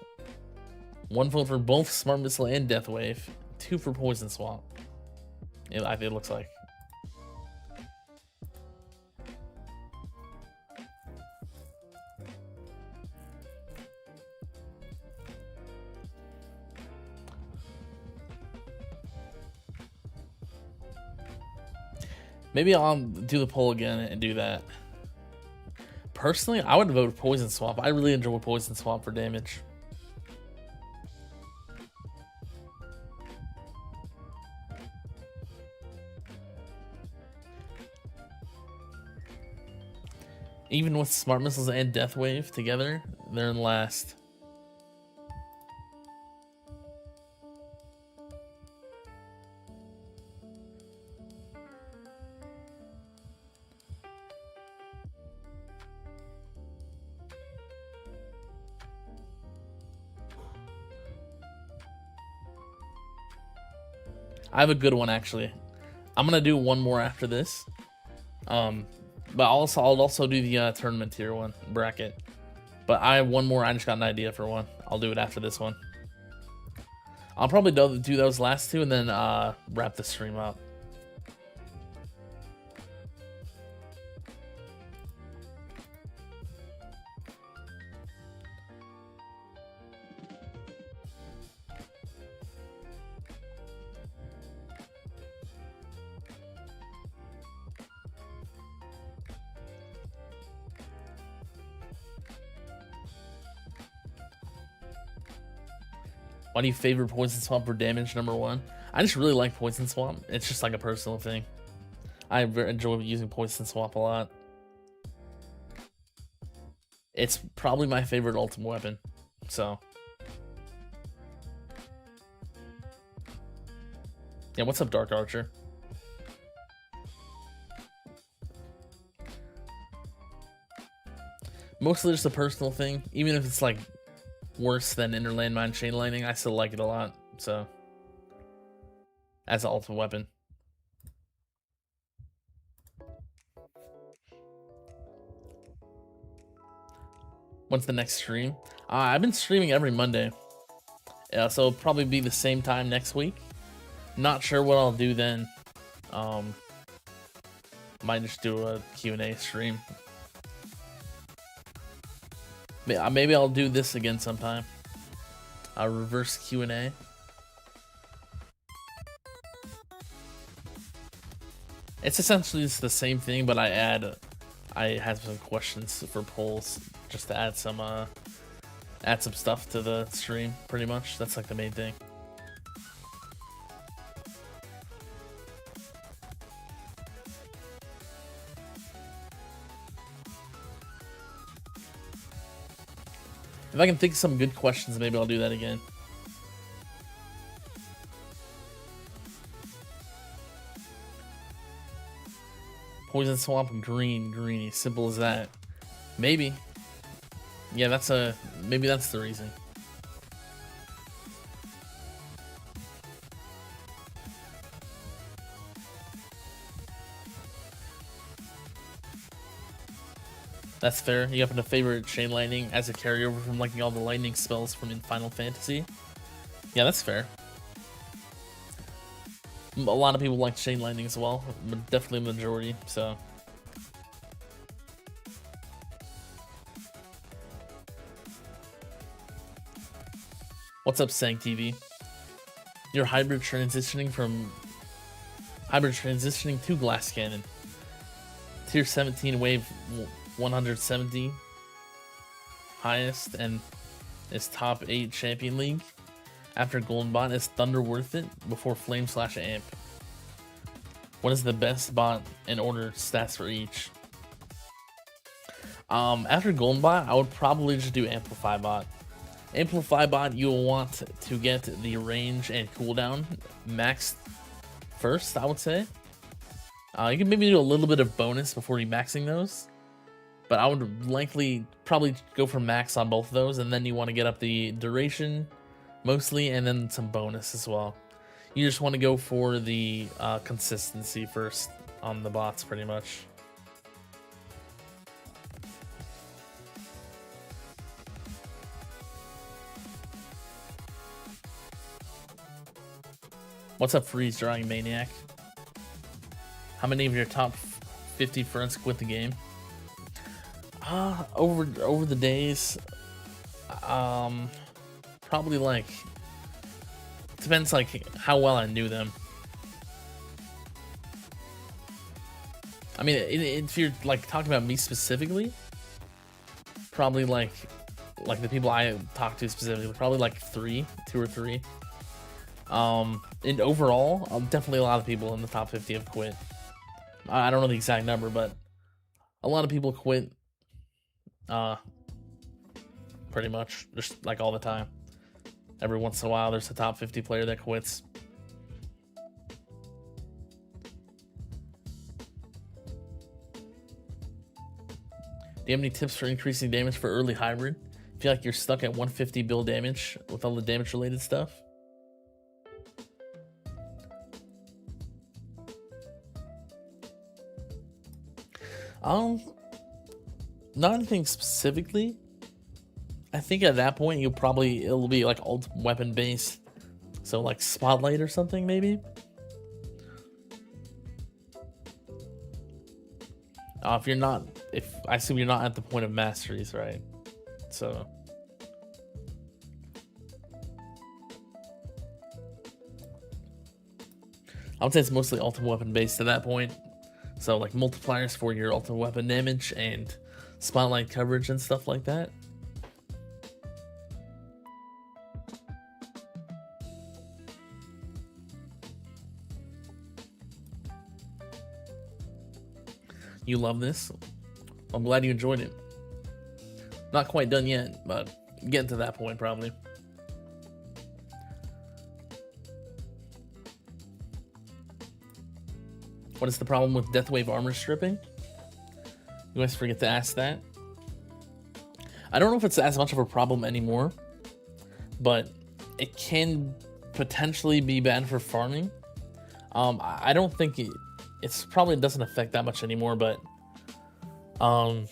1 vote for both Smart Missile and Death Wave, 2 for Poison Swap. It looks like. Maybe I'll do the poll again and do that. Personally, I would vote Poison Swap. I really enjoy Poison Swap for damage. Even with Smart Missiles and Death Wave together, they're in last. I have a good one actually. I'm gonna do one more after this. But I'll also do the tournament tier one bracket. But I have one more. I just got an idea for one. I'll do it after this one. I'll probably do those last 2 and then wrap the stream up. Why do you favor Poison Swamp for damage, number 1? I just really like Poison Swamp. It's just like a personal thing. I enjoy using Poison Swamp a lot. It's probably my favorite ultimate weapon. So. Yeah, what's up, Dark Archer? Mostly just a personal thing. Even if it's like worse than Inner Landmine Chain Lightning, I still like it a lot. So, as an ultimate weapon. When's the next stream? I've been streaming every Monday. Yeah, so it'll probably be the same time next week. Not sure what I'll do then. Might just do a Q&A stream. Maybe I'll do this again sometime. A reverse Q&A. It's essentially just the same thing, but I have some questions for polls just to add some stuff to the stream. Pretty much, that's like the main thing. If I can think of some good questions, maybe I'll do that again. Poison Swamp greeny, simple as that. Maybe. Yeah, maybe that's the reason. That's fair. You happen to favorite Chain Lightning as a carryover from liking all the lightning spells from in Final Fantasy? Yeah, that's fair. A lot of people like Chain Lightning as well, but definitely a majority, so. What's up, Sank TV? You're hybrid transitioning to Glass Cannon. Tier 17 wave 170 highest and is top 8 Champion League. After Golden Bot, is Thunder worth it before Flame/Amp? What is the best bot in order stats for each? After Golden Bot, I would probably just do Amplify Bot. Amplify Bot, you will want to get the range and cooldown maxed first, I would say. You can maybe do a little bit of bonus before maxing those, but I would likely probably go for max on both of those, and then you want to get up the duration mostly, and then some bonus as well. You just want to go for the consistency first on the bots, pretty much. What's up, Freeze Drawing Maniac? How many of your top 50 friends quit the game? Over the days, probably like, depends like how well I knew them. I mean, if you're like talking about me specifically, probably like the people I talk to specifically, probably like 2 or 3. And overall, definitely a lot of people in the top 50 have quit. I don't know the exact number, but a lot of people quit. Pretty much just like all the time. Every once in a while, there's a top 50 player that quits. Do you have any tips for increasing damage for early hybrid? Feel like you're stuck at 150 build damage with all the damage related stuff? Not anything specifically. I think at that point it'll be like ult weapon based, so like Spotlight or something maybe. If I assume you're not at the point of masteries, right? So I would say it's mostly ultimate weapon based at that point. So like multipliers for your ultimate weapon damage and spotlight coverage and stuff like that. You love this? I'm glad you enjoyed it. Not quite done yet, but getting to that point probably. What is the problem with Deathwave armor stripping? You always forget to ask that. I don't know if it's as much of a problem anymore, but it can potentially be bad for farming. I don't think it's probably doesn't affect that much anymore, but the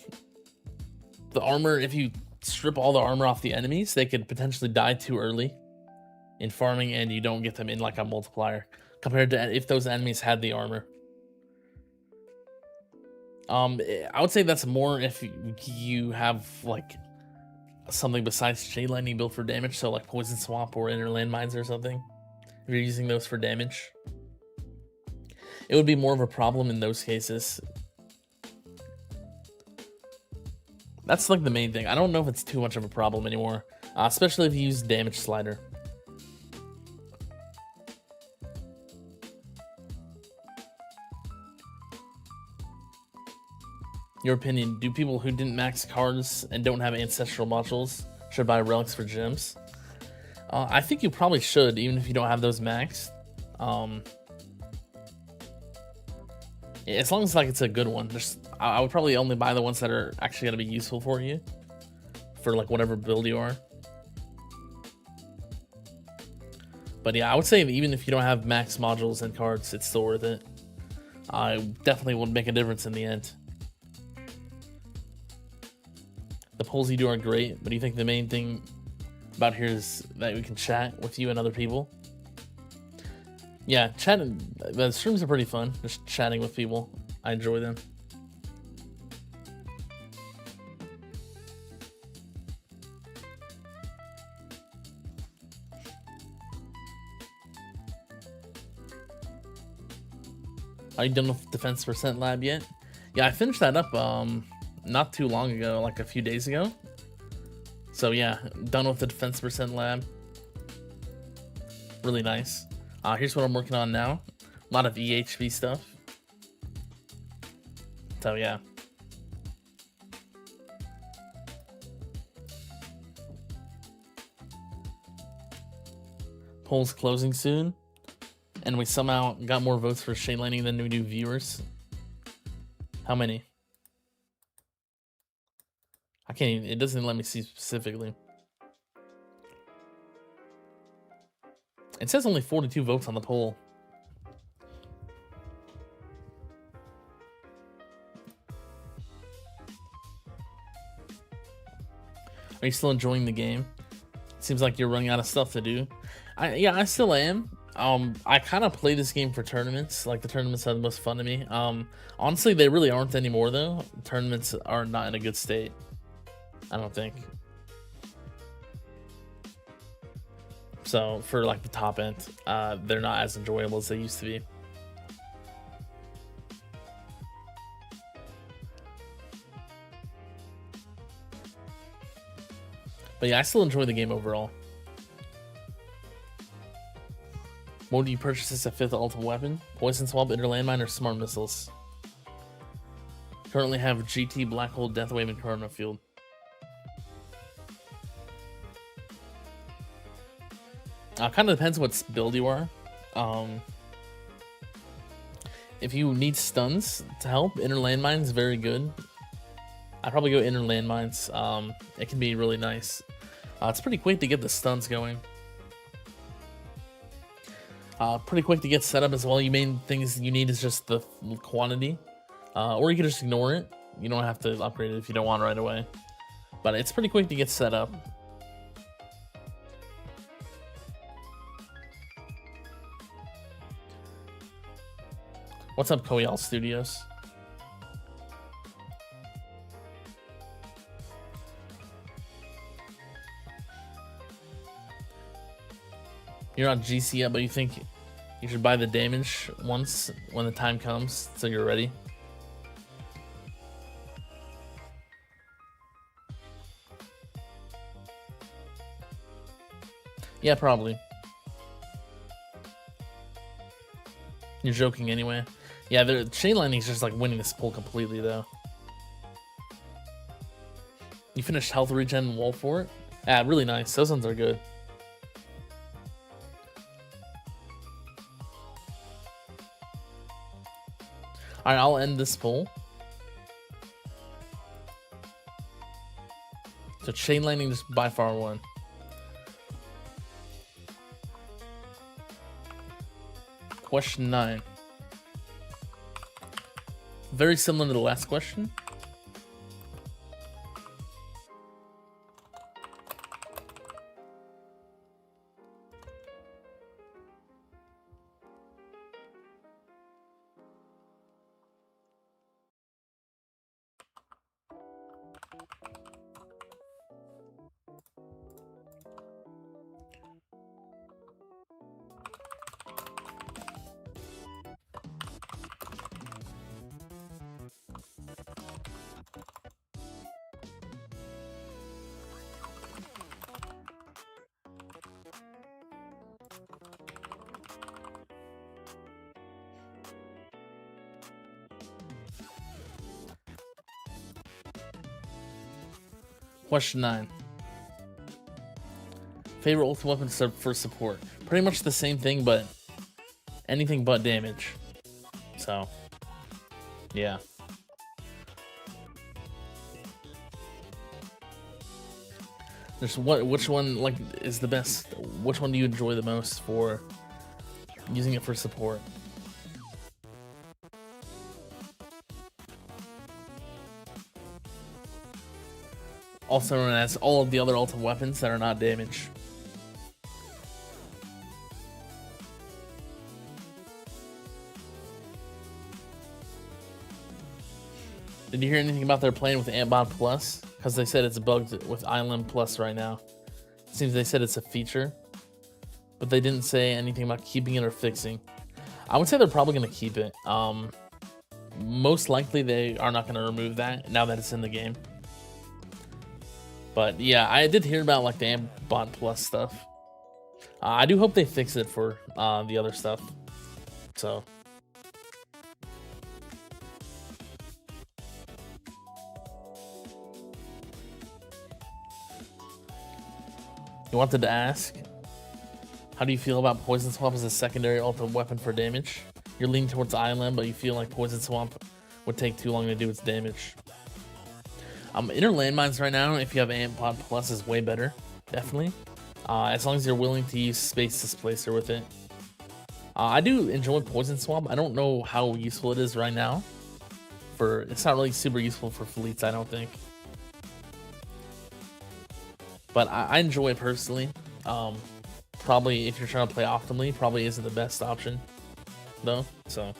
armor, if you strip all the armor off the enemies, they could potentially die too early in farming, and you don't get them in like a multiplier compared to if those enemies had the armor. I would say that's more if you have like something besides Chain Lightning built for damage, so like Poison Swamp or Inner Landmines or something. If you're using those for damage, it would be more of a problem in those cases. That's like the main thing. I don't know if it's too much of a problem anymore, especially if you use Damage Slider. Your opinion, do people who didn't max cards and don't have ancestral modules should buy relics for gems? I think you probably should, even if you don't have those maxed. As long as like it's a good one. I would probably only buy the ones that are actually going to be useful for you, for like whatever build you are. But yeah, I would say even if you don't have max modules and cards, it's still worth it. I definitely would make a difference in the end. The polls you do are great, but do you think the main thing about here is that we can chat with you and other people? Yeah, chatting. The streams are pretty fun. Just chatting with people. I enjoy them. Are you done with Defense Percent Lab yet? Yeah, I finished that up not too long ago, like a few days ago. So yeah, done with the Defense Percent Lab. Really nice. Here's what I'm working on now. A lot of EHV stuff. So yeah. Polls closing soon. And we somehow got more votes for Chain Lightning than we do viewers. How many? I can't even, it doesn't let me see specifically. It says only 42 votes on the poll. Are you still enjoying the game? It seems like you're running out of stuff to do. Yeah, I still am. I kind of play this game for tournaments. Like, the tournaments are the most fun to me. Honestly, they really aren't anymore, though. Tournaments are not in a good state, I don't think. So, for, like, the top end, they're not as enjoyable as they used to be. But yeah, I still enjoy the game overall. What do you purchase as a 5th ultimate weapon? Poison Swamp, Inner Landmine, or Smart Missiles? Currently have GT, Black Hole, Deathwave, and Chrono Field. Kind of depends what build you are. If you need stuns to help, Inner Landmine is very good. I'd probably go Inner Landmines. It can be really nice. It's pretty quick to get the stuns going. Pretty quick to get set up as well. You main things you need is just the quantity, or you can just ignore it. You don't have to upgrade it if you don't want right away. But it's pretty quick to get set up. What's up, Koyal Studios? You're not GC yet, but you think you should buy the damage once when the time comes, so you're ready. Yeah, probably. You're joking anyway. Yeah, the Chain Lightning is just like winning this poll completely, though. You finished Health Regen Wall Fort? Yeah, really nice. Those ones are good. Alright, I'll end this poll. So Chain Lightning is by far won. Question 9. Very similar to the last question. Question 9. Favorite ultimate weapon for support? Pretty much the same thing, but anything but damage. So, yeah. Which one like is the best? Which one do you enjoy the most for using it for support? Also known as all of the other ultimate weapons that are not damage. Did you hear anything about their plan with Antbot Plus? Because they said it's bugged with Island Plus right now. It seems they said it's a feature, but they didn't say anything about keeping it or fixing. I would say they're probably going to keep it. Most likely they are not going to remove that now that it's in the game. But yeah, I did hear about like the Antbot Plus stuff. I do hope they fix it for the other stuff. So. You wanted to ask, how do you feel about Poison Swamp as a secondary ultimate weapon for damage? You're leaning towards Island, but you feel like Poison Swamp would take too long to do its damage. Inner Landmines right now, if you have Antbot Plus, is way better, definitely. As long as you're willing to use Space Displacer with it. I do enjoy Poison Swamp. I don't know how useful it is right now. It's not really super useful for fleets, I don't think. But I enjoy it personally. Probably if you're trying to play optimally, probably isn't the best option, though. So.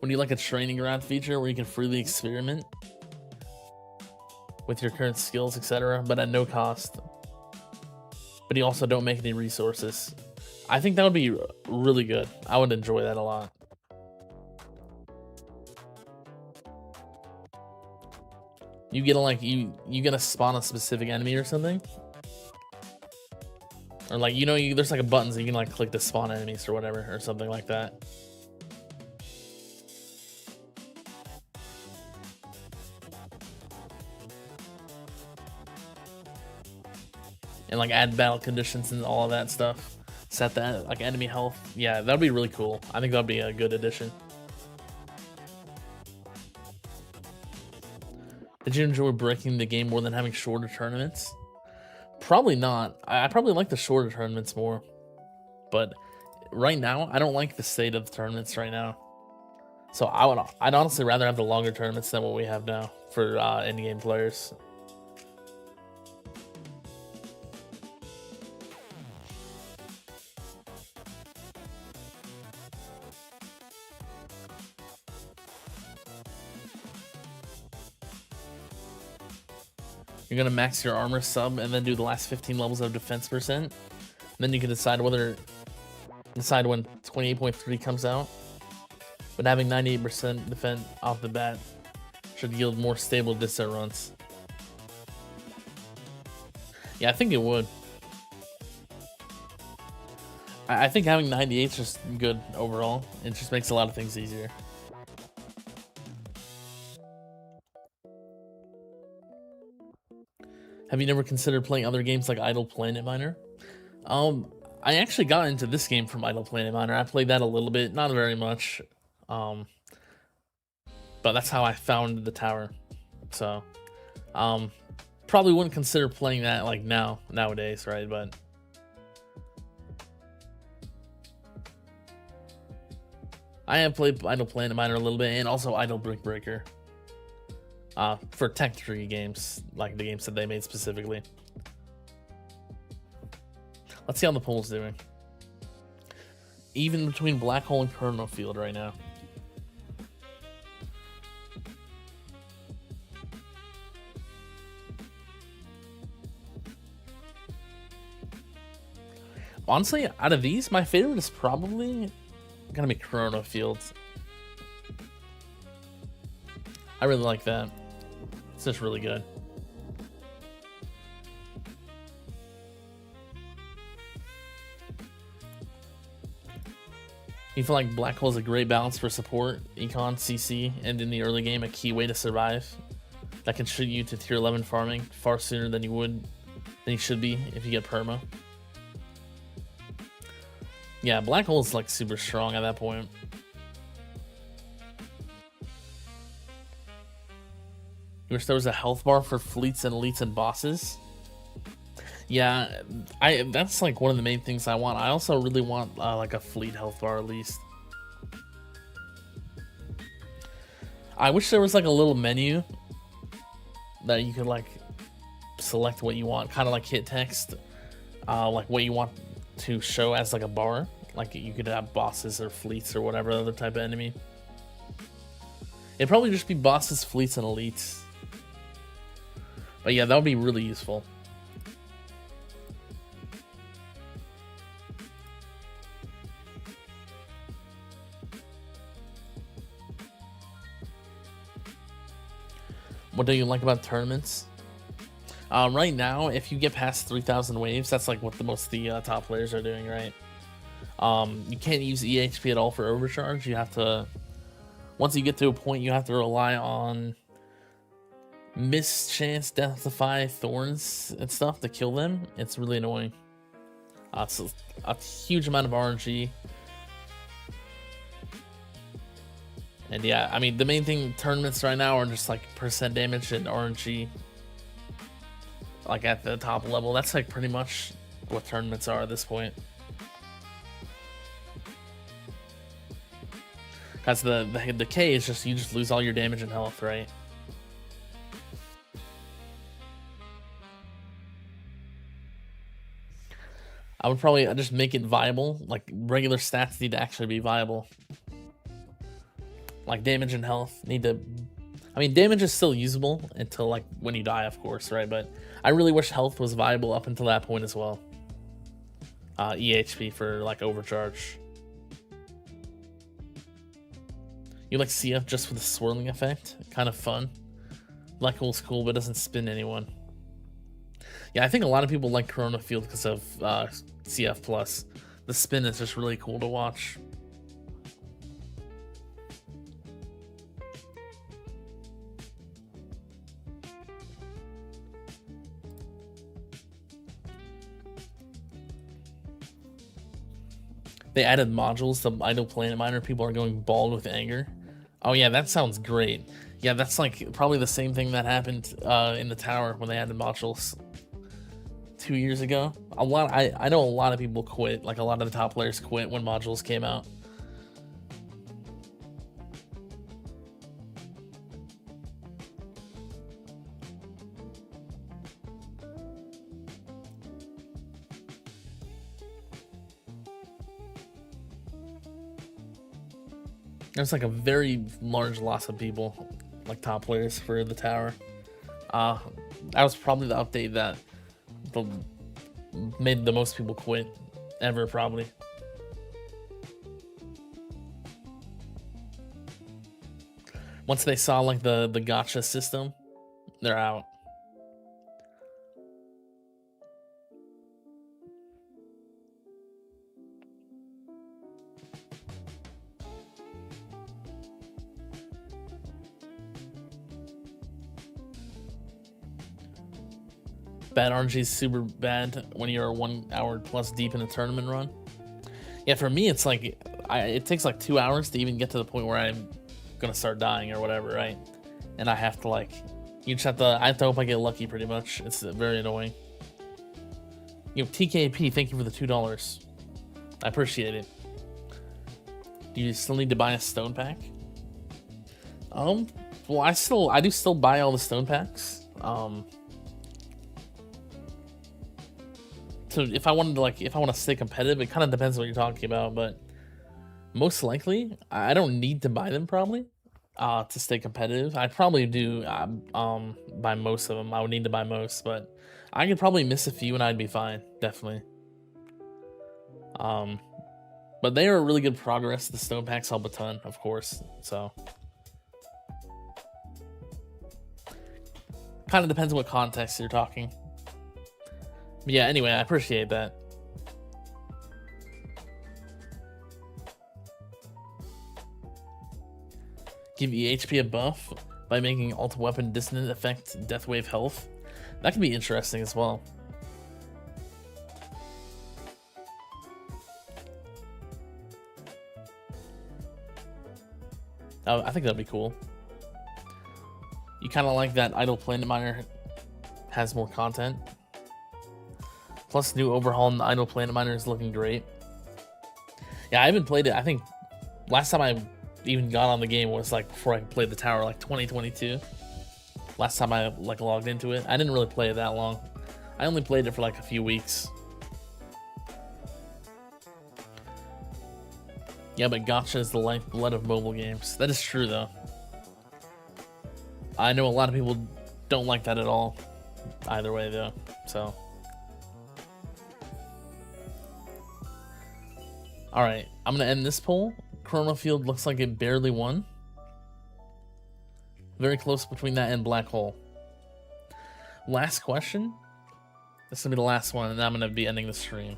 Would you like a training ground feature where you can freely experiment with your current skills, etc., but at no cost? But you also don't make any resources. I think that would be really good. I would enjoy that a lot. You get to like you get to spawn a specific enemy or something, or like there's like a button so you can like click to spawn enemies or whatever or something like that. And like add battle conditions and all of that stuff. Set that like enemy health. Yeah, that'd be really cool. I think that'd be a good addition. Did you enjoy breaking the game more than having shorter tournaments? Probably not. I probably like the shorter tournaments more. But right now, I don't like the state of the tournaments right now. So I'd honestly rather have the longer tournaments than what we have now for in-game players. You're gonna max your armor sub and then do the last 15 levels of defense percent. Then you can decide when 28.3 comes out. But having 98% defense off the bat should yield more stable distant runs. Yeah, I think it would. I think having 98 is just good overall. It just makes a lot of things easier. Have you never considered playing other games like Idle Planet Miner? I actually got into this game from Idle Planet Miner. I played that a little bit, not very much. But that's how I found the tower. So, probably wouldn't consider playing that like nowadays, right? But I have played Idle Planet Miner a little bit, and also Idle Brick Breaker. For Tech 3 games, like the games that they made specifically. Let's see how the poll's doing. Even between Black Hole and Chrono Field right now. Honestly, out of these, my favorite is probably gonna be Chrono Field. I really like that. It's just really good. You feel like Black Hole is a great balance for support, Econ, CC, and in the early game a key way to survive that can shoot you to tier 11 farming far sooner than you should be if you get perma. Yeah, Black Hole is like super strong at that point. You wish there was a health bar for fleets and elites and bosses. Yeah, that's like one of the main things I want. I also really want like a fleet health bar at least. I wish there was like a little menu that you could like select what you want, kind of like hit text, like what you want to show as like a bar. Like you could have bosses or fleets or whatever other type of enemy. It'd probably just be bosses, fleets, and elites. But yeah, that would be really useful. What do you like about tournaments? Right now, if you get past 3,000 waves, that's like what most of the top players are doing, right? You can't use EHP at all for overcharge. You have to, once you get to a point, you have to rely on mischance, deathify, thorns, and stuff to kill them. It's really annoying. It's a huge amount of RNG. And yeah, I mean, the main thing tournaments right now are just like percent damage and RNG. Like at the top level, that's like pretty much what tournaments are at this point. Because the K is just, you just lose all your damage and health, right? I would probably just make it viable. Like regular stats need to actually be viable. Like damage and health need to, I mean, damage is still usable until like when you die, of course, right? But I really wish health was viable up until that point as well. EHP for like overcharge. You like CF just for the swirling effect? Kind of fun. Black Hole's cool, but doesn't spin anyone. Yeah, I think a lot of people like Corona Field because of CF Plus. The spin is just really cool to watch. They added modules to Idle Planet Miner. People are going bald with anger. Oh yeah, that sounds great. Yeah, that's like probably the same thing that happened in the tower when they added modules 2 years ago. I know a lot of people quit. Like a lot of the top players quit when modules came out. There's like a very large loss of people, like top players for the tower. That was probably the update that made the most people quit ever, probably. Once they saw like the gacha system, they're out. Bad RNG is super bad when you're 1 hour plus deep in a tournament run. Yeah, for me, it's like, it takes like 2 hours to even get to the point where I'm gonna start dying or whatever, right? And I have to like, I have to hope I get lucky pretty much. It's very annoying. You know, TKP, thank you for the $2. I appreciate it. Do you still need to buy a stone pack? Well, I do still buy all the stone packs. So if I wanted to if I want to stay competitive, it kind of depends what you're talking about, but most likely I don't need to buy them probably to stay competitive. I probably do buy most of them. I would need to buy most, but I could probably miss a few and I'd be fine, definitely. But they are really good progress. The stone packs help a ton, of course. So kind of depends on what context you're talking. But yeah, anyway, I appreciate that. Give EHP a buff by making alt weapon dissonant effect Deathwave health. That could be interesting as well. I think that'd be cool. You kind of like that Idle Planet Miner has more content. Plus, new overhaul in the Idle Planet Miner is looking great. Yeah, I haven't played it. I think last time I even got on the game was like before I played the tower, like 2022. Last time I like logged into it. I didn't really play it that long. I only played it for like a few weeks. Yeah, but gacha is the lifeblood of mobile games. That is true though. I know a lot of people don't like that at all. Either way though, so. Alright, I'm gonna end this poll. Chrono Field looks like it barely won. Very close between that and Black Hole. Last question. This is gonna be the last one, and then I'm gonna be ending the stream.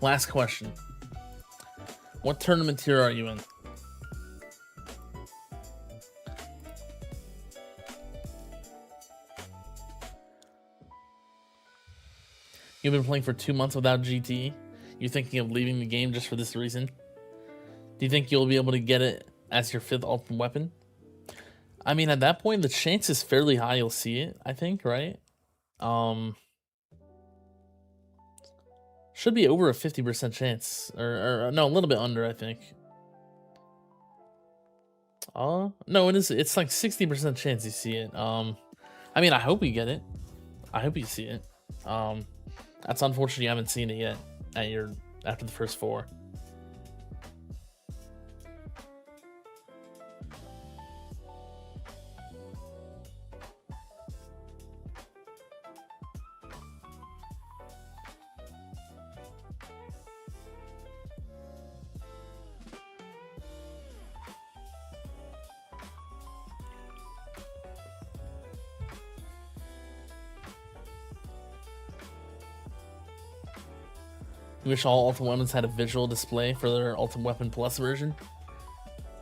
Last question. What tournament tier are you in? You've been playing for 2 months without GT. You're thinking of leaving the game just for this reason? Do you think you'll be able to get it as your 5th ultimate weapon? I mean, at that point, the chance is fairly high you'll see it, I think, right? Should be over a 50% chance. Or no, a little bit under, I think. No, it is. It's like 60% chance you see it. I mean, I hope you get it. I hope you see it. That's unfortunate you haven't seen it yet after the first 4. You wish all Ultimate Weapons had a visual display for their Ultimate Weapon Plus version?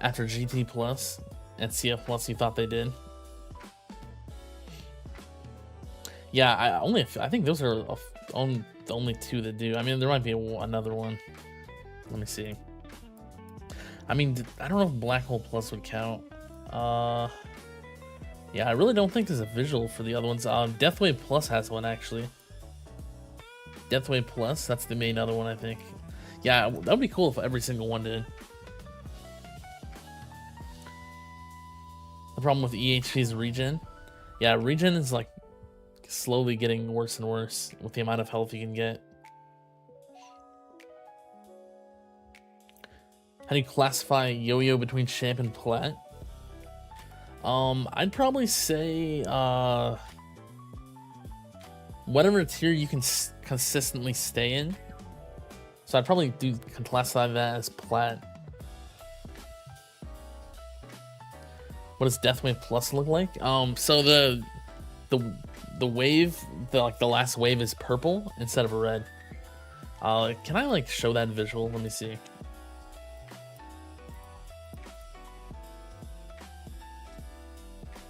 After GT Plus and CF Plus, you thought they did? Yeah, I think those are the only 2 that do. I mean, there might be another one. Let me see. I mean, I don't know if Black Hole Plus would count. Yeah, I really don't think there's a visual for the other ones. Deathwave Plus has one, actually. Deathwave Plus, that's the main other one, I think. Yeah, that would be cool if every single one did. The problem with EHP is regen. Yeah, regen is like slowly getting worse and worse with the amount of health you can get. How do you classify Yo-Yo between Champ and Plat? I'd probably say whatever tier you can consistently stay in. So I'd probably classify that as Plat. What does Deathwave Plus look like? So the wave, the last wave is purple instead of a red. Can I like show that visual? Let me see.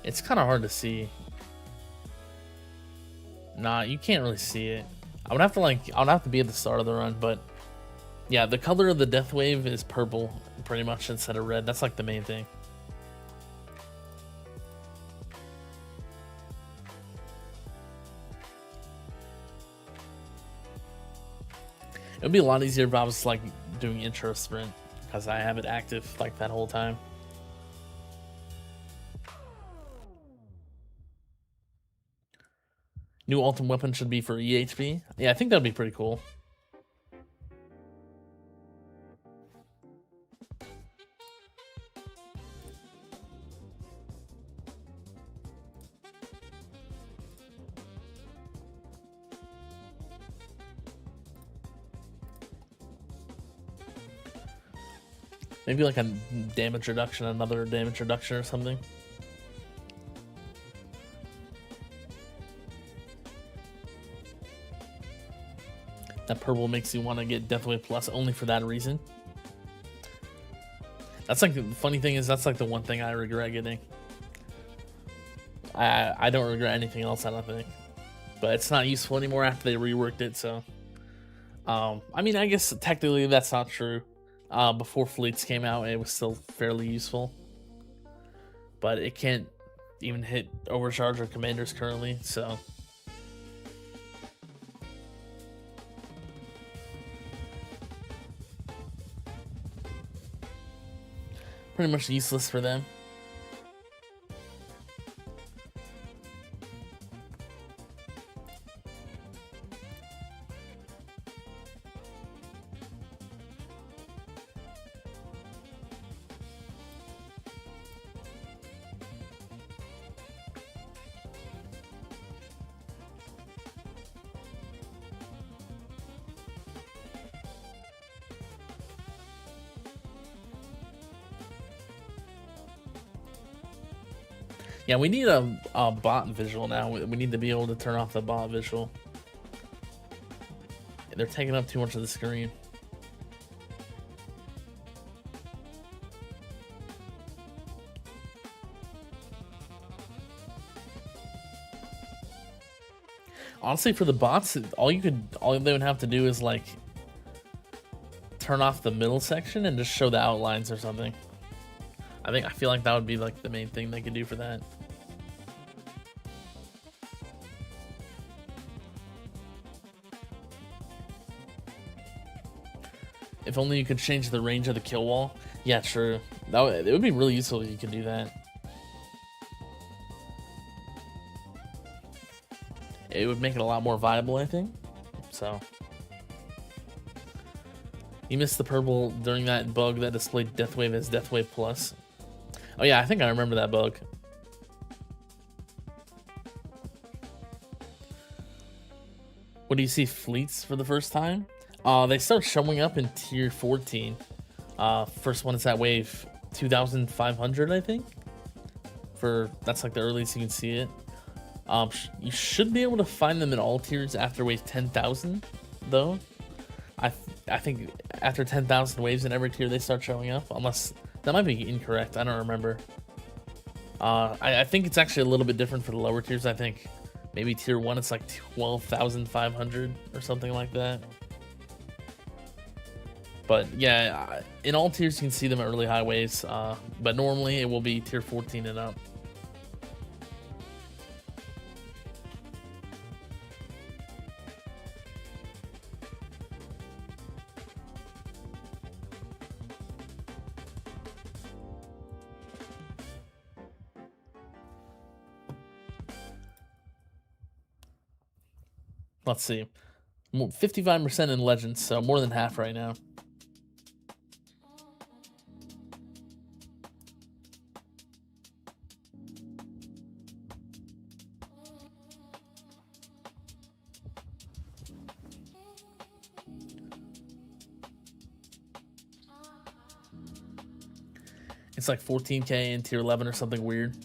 It's kind of hard to see. Nah, you can't really see it. I would have to be at the start of the run, but yeah, the color of the Death Wave is purple pretty much instead of red. That's like the main thing. It would be a lot easier if I was like doing intro sprint because I have it active like that whole time. New ultimate weapon should be for EHP. Yeah, I think that'd be pretty cool. Maybe like a damage reduction, another damage reduction or something. That purple makes you want to get Deathwave Plus only for that reason. That's like the funny thing is that's like the one thing I regret getting. I don't regret anything else, I don't think. But it's not useful anymore after they reworked it, so. I mean, I guess technically that's not true. Before Fleets came out, it was still fairly useful. But it can't even hit Overcharge or Commanders currently, so. Pretty much useless for them. Yeah, we need a bot visual now. We need to be able to turn off the bot visual. They're taking up too much of the screen. Honestly, for the bots, all they would have to do is like turn off the middle section and just show the outlines or something. I feel like that would be like the main thing they could do for that. If only you could change the range of the kill wall. Yeah, true. It would be really useful if you could do that. It would make it a lot more viable, I think. So. You missed the purple during that bug that displayed Deathwave as Deathwave Plus. Oh yeah, I think I remember that bug. What do you see fleets for the first time? They start showing up in tier 14. First one is at wave 2,500, I think. That's like the earliest you can see it. You should be able to find them in all tiers after wave 10,000, though. I think after 10,000 waves in every tier they start showing up, unless that might be incorrect. I don't remember. I think it's actually a little bit different for the lower tiers. I think maybe tier 1 it's like 12,500 or something like that. But yeah, in all tiers you can see them at early high waves, but normally it will be tier 14 and up. Let's see, 55% in Legends, so more than half right now. It's like 14k in tier 11 or something weird.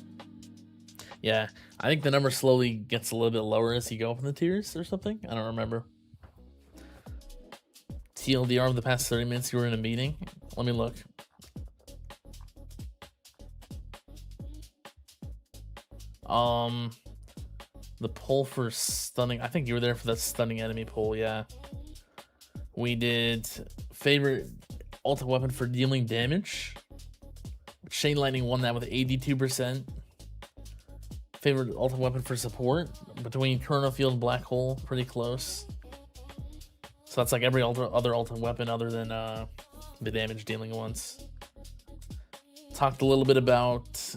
Yeah, I think the number slowly gets a little bit lower as you go up in the tiers or something. I don't remember. TLDR of the past 30 minutes you were in a meeting. Let me look. The poll for stunning. I think you were there for the stunning enemy poll, yeah. We did favorite ultimate weapon for dealing damage. Chain Lightning won that with 82%. Favorite ultimate weapon for support between Chrono Field and Black Hole, pretty close. So that's like every other ultimate weapon other than the damage dealing ones. Talked a little bit about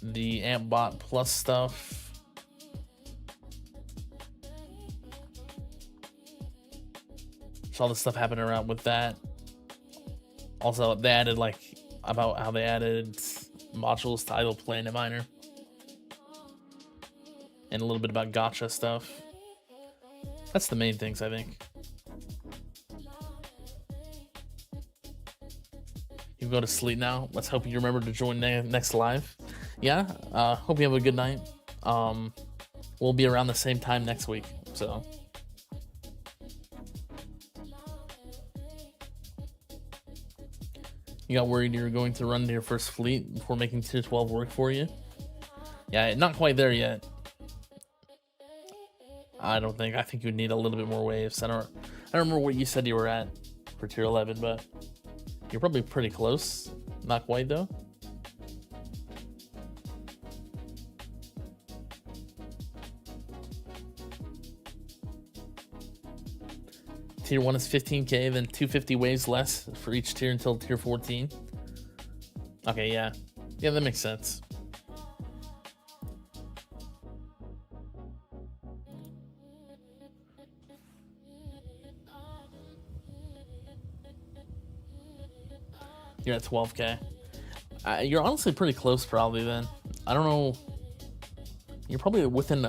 the Amp Bot Plus stuff. all the stuff happening around with that. Also, they added like about how they added modules to Idle Planet Miner, and a little bit about gacha stuff. That's the main things, I think. You can go to sleep now. Let's hope you remember to join next live. Yeah, hope you have a good night. We'll be around the same time next week, so. You got worried you were going to run to your first fleet before making tier 12 work for you? Yeah, not quite there yet. I don't think. I think you would need a little bit more waves. I don't remember what you said you were at for tier 11, but you're probably pretty close. Not quite though. Tier 1 is 15k, then 250 waves less for each tier until tier 14. Okay, yeah. Yeah, that makes sense. You're at 12k. You're honestly pretty close probably then. I don't know. You're probably within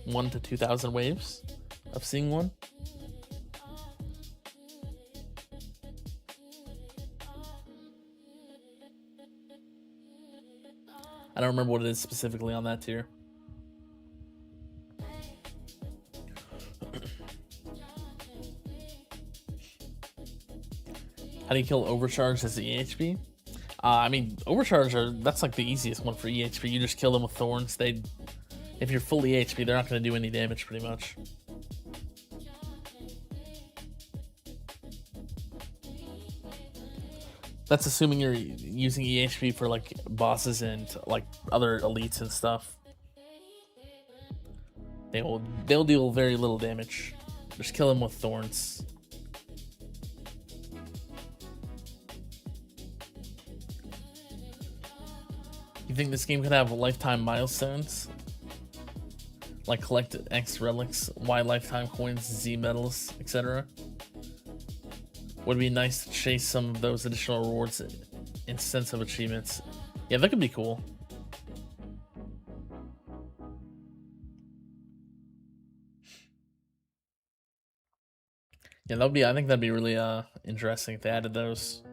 1 to 2,000 waves of seeing one. I don't remember what it is specifically on that tier. How do you kill Overcharge as the EHP? I mean, Overcharge, that's like the easiest one for EHP. You just kill them with Thorns. If you're full EHP, they're not going to do any damage pretty much. That's assuming you're using EHP for like bosses and like other elites and stuff. They'll deal very little damage. Just kill them with Thorns. You think this game could have lifetime milestones? Like collect X relics, Y lifetime coins, Z medals, etc. Would be nice to chase some of those additional rewards in sense of achievements. Yeah, that could be cool. Yeah, I think that'd be really interesting if they added those.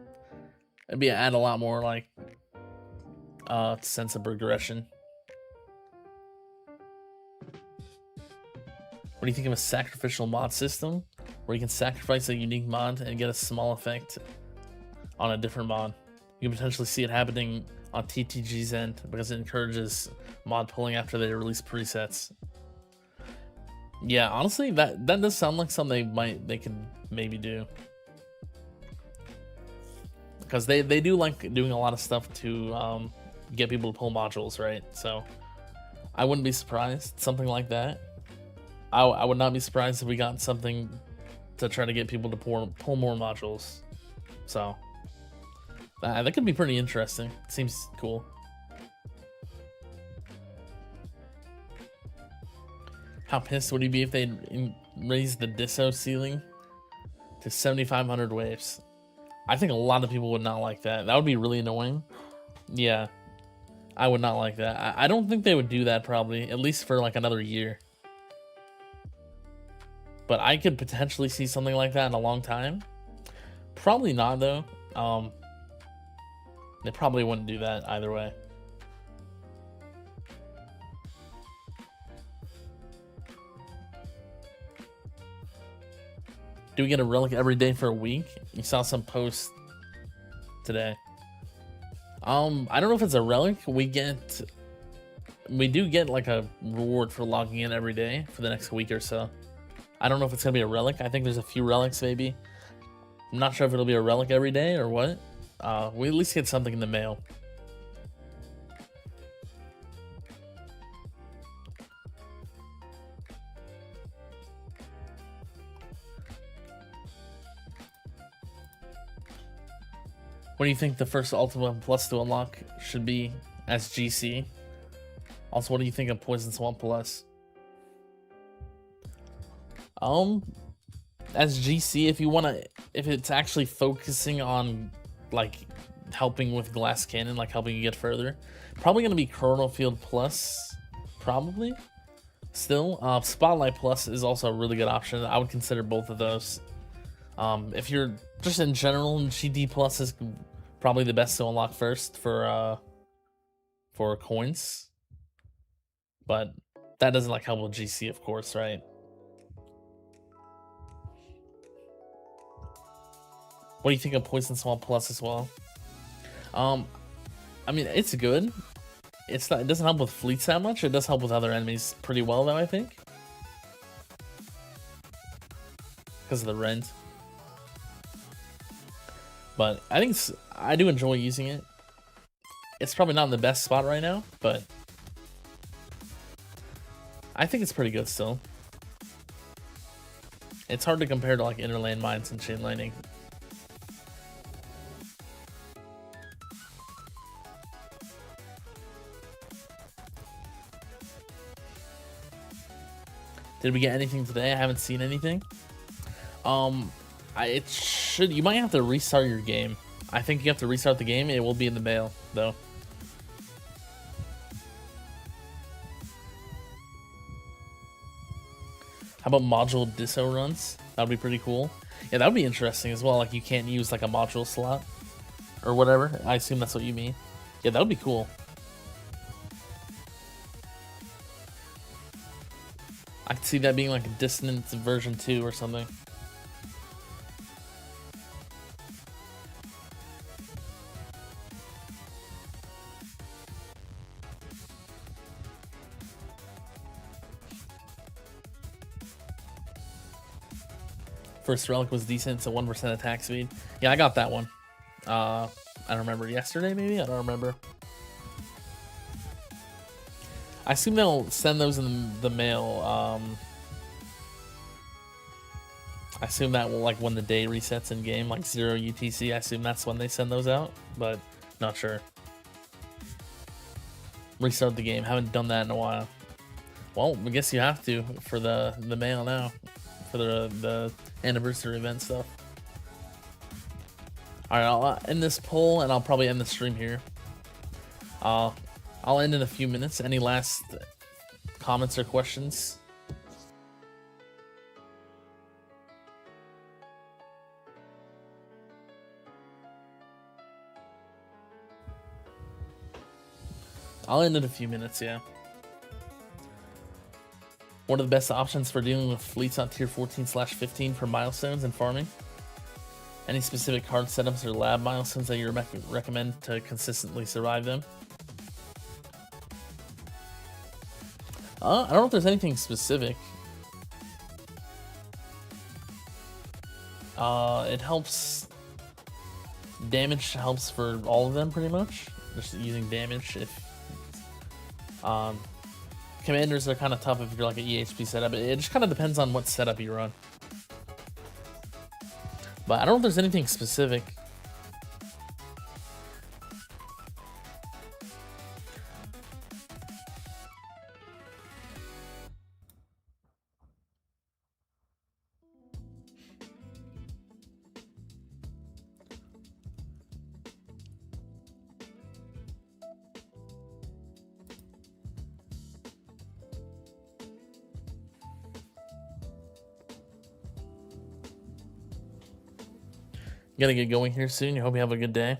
Add a lot more like sense of progression. What do you think of a sacrificial mod system where you can sacrifice a unique mod and get a small effect on a different mod? You can potentially see it happening on TTG's end because it encourages mod pulling after they release presets. Yeah, honestly, that does sound like something they could maybe do, because they do like doing a lot of stuff to get people to pull modules, right? So I wouldn't be surprised something like that. I would not be surprised if we got something to try to get people to pull more modules. So that could be pretty interesting. Seems cool. How pissed would you be if they raised the Disso ceiling to 7,500 waves? I think a lot of people would not like that. That would be really annoying. Yeah, I would not like that. I don't think they would do that probably, at least for like another year. But I could potentially see something like that in a long time. Probably not though. They probably wouldn't do that either way. Do we get a relic every day for a week? You saw some posts today. I don't know if it's a relic. We do get like a reward for logging in every day for the next week or so. I don't know if it's gonna be a relic. I think there's a few relics maybe. I'm not sure if it'll be a relic every day or what. We at least get something in the mail. What do you think the first Ultimate Plus to unlock should be as GC? Also, what do you think of Poison Swamp Plus? as GC, if you want to, if it's actually focusing on like helping with Glass Cannon, like helping you get further, probably gonna be Chrono Field Plus, probably. Still, Spotlight Plus is also a really good option. I would consider both of those. If you're just in general, GD Plus is probably the best to unlock first for coins, but that doesn't like help with GC, of course, right? What do you think of Poison Swamp Plus as well? I mean, it's good. It's not. It doesn't help with fleets that much. It does help with other enemies pretty well, though, I think, because of the rent. But I think I do enjoy using it. It's probably not in the best spot right now, but I think it's pretty good still. It's hard to compare to like Innerland Mines and Chain Lightning. Did we get anything today? I haven't seen anything. It should. You might have to restart your game. I think you have to restart the game. It will be in the mail though. How about module disso runs? That would be pretty cool. Yeah, that would be interesting as well. Like you can't use like a module slot or whatever. I assume that's what you mean. Yeah, that would be cool. I could see that being like a Dissonance version 2 or something. First relic was decent. It's a 1% attack speed. Yeah, I got that one. I don't remember, yesterday maybe? I don't remember. I assume they'll send those in the mail. I assume that will, like, when the day resets in game, like 0 UTC, I assume that's when they send those out, but not sure. Restart the game. Haven't done that in a while. Well, I guess you have to for the mail now, for the anniversary event stuff. All right, I'll end this poll and I'll probably end the stream here. I'll end in a few minutes. Any last comments or questions? I'll end in a few minutes, yeah. One of the best options for dealing with fleets on tier 14/15 for milestones and farming. Any specific card setups or lab milestones that you recommend to consistently survive them? I don't know if there's anything specific. It helps. Damage helps for all of them pretty much. Just using damage. If commanders are kind of tough if you're like an EHP setup. It just kind of depends on what setup you run. But I don't know if there's anything specific. Gotta get going here soon. I hope you have a good day.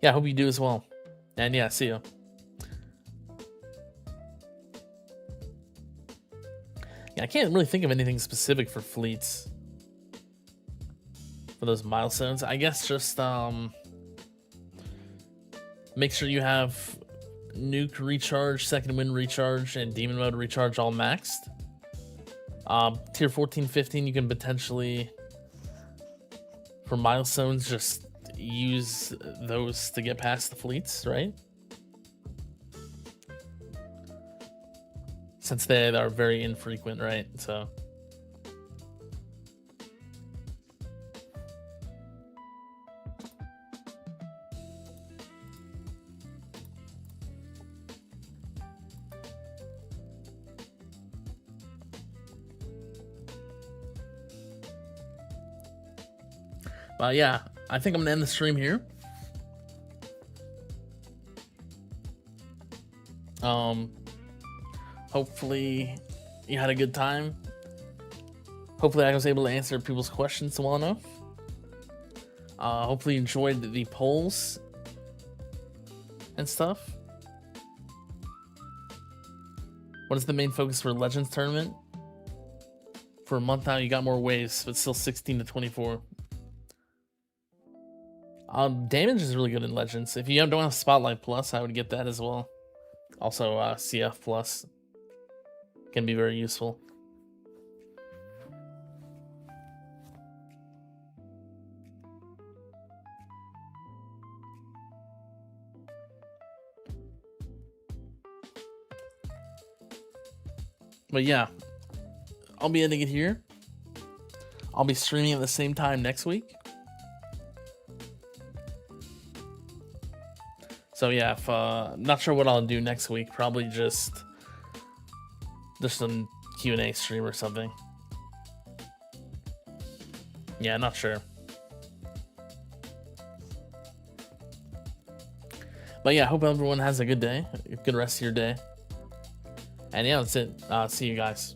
Yeah, I hope you do as well. And yeah, see you. Yeah, I can't really think of anything specific for fleets. For those milestones. I guess just make sure you have nuke recharge, second wind recharge, and demon mode recharge all maxed. Tier 14/15 you can potentially, for milestones, just use those to get past the fleets, right? Since they are very infrequent, right? So But yeah, I think I'm gonna end the stream here. Hopefully you had a good time. Hopefully I was able to answer people's questions well enough. Hopefully you enjoyed the polls and stuff. What is the main focus for Legends tournament? For a month now, you got more waves, but still 16 to 24. Damage is really good in Legends. If you don't have Spotlight Plus, I would get that as well. Also, CF Plus can be very useful. But yeah, I'll be ending it here. I'll be streaming at the same time next week. So yeah, if not sure what I'll do next week, probably just some Q&A stream or something. Yeah, not sure. But yeah, I hope everyone has a good day, a good rest of your day. And yeah, that's it. See you guys.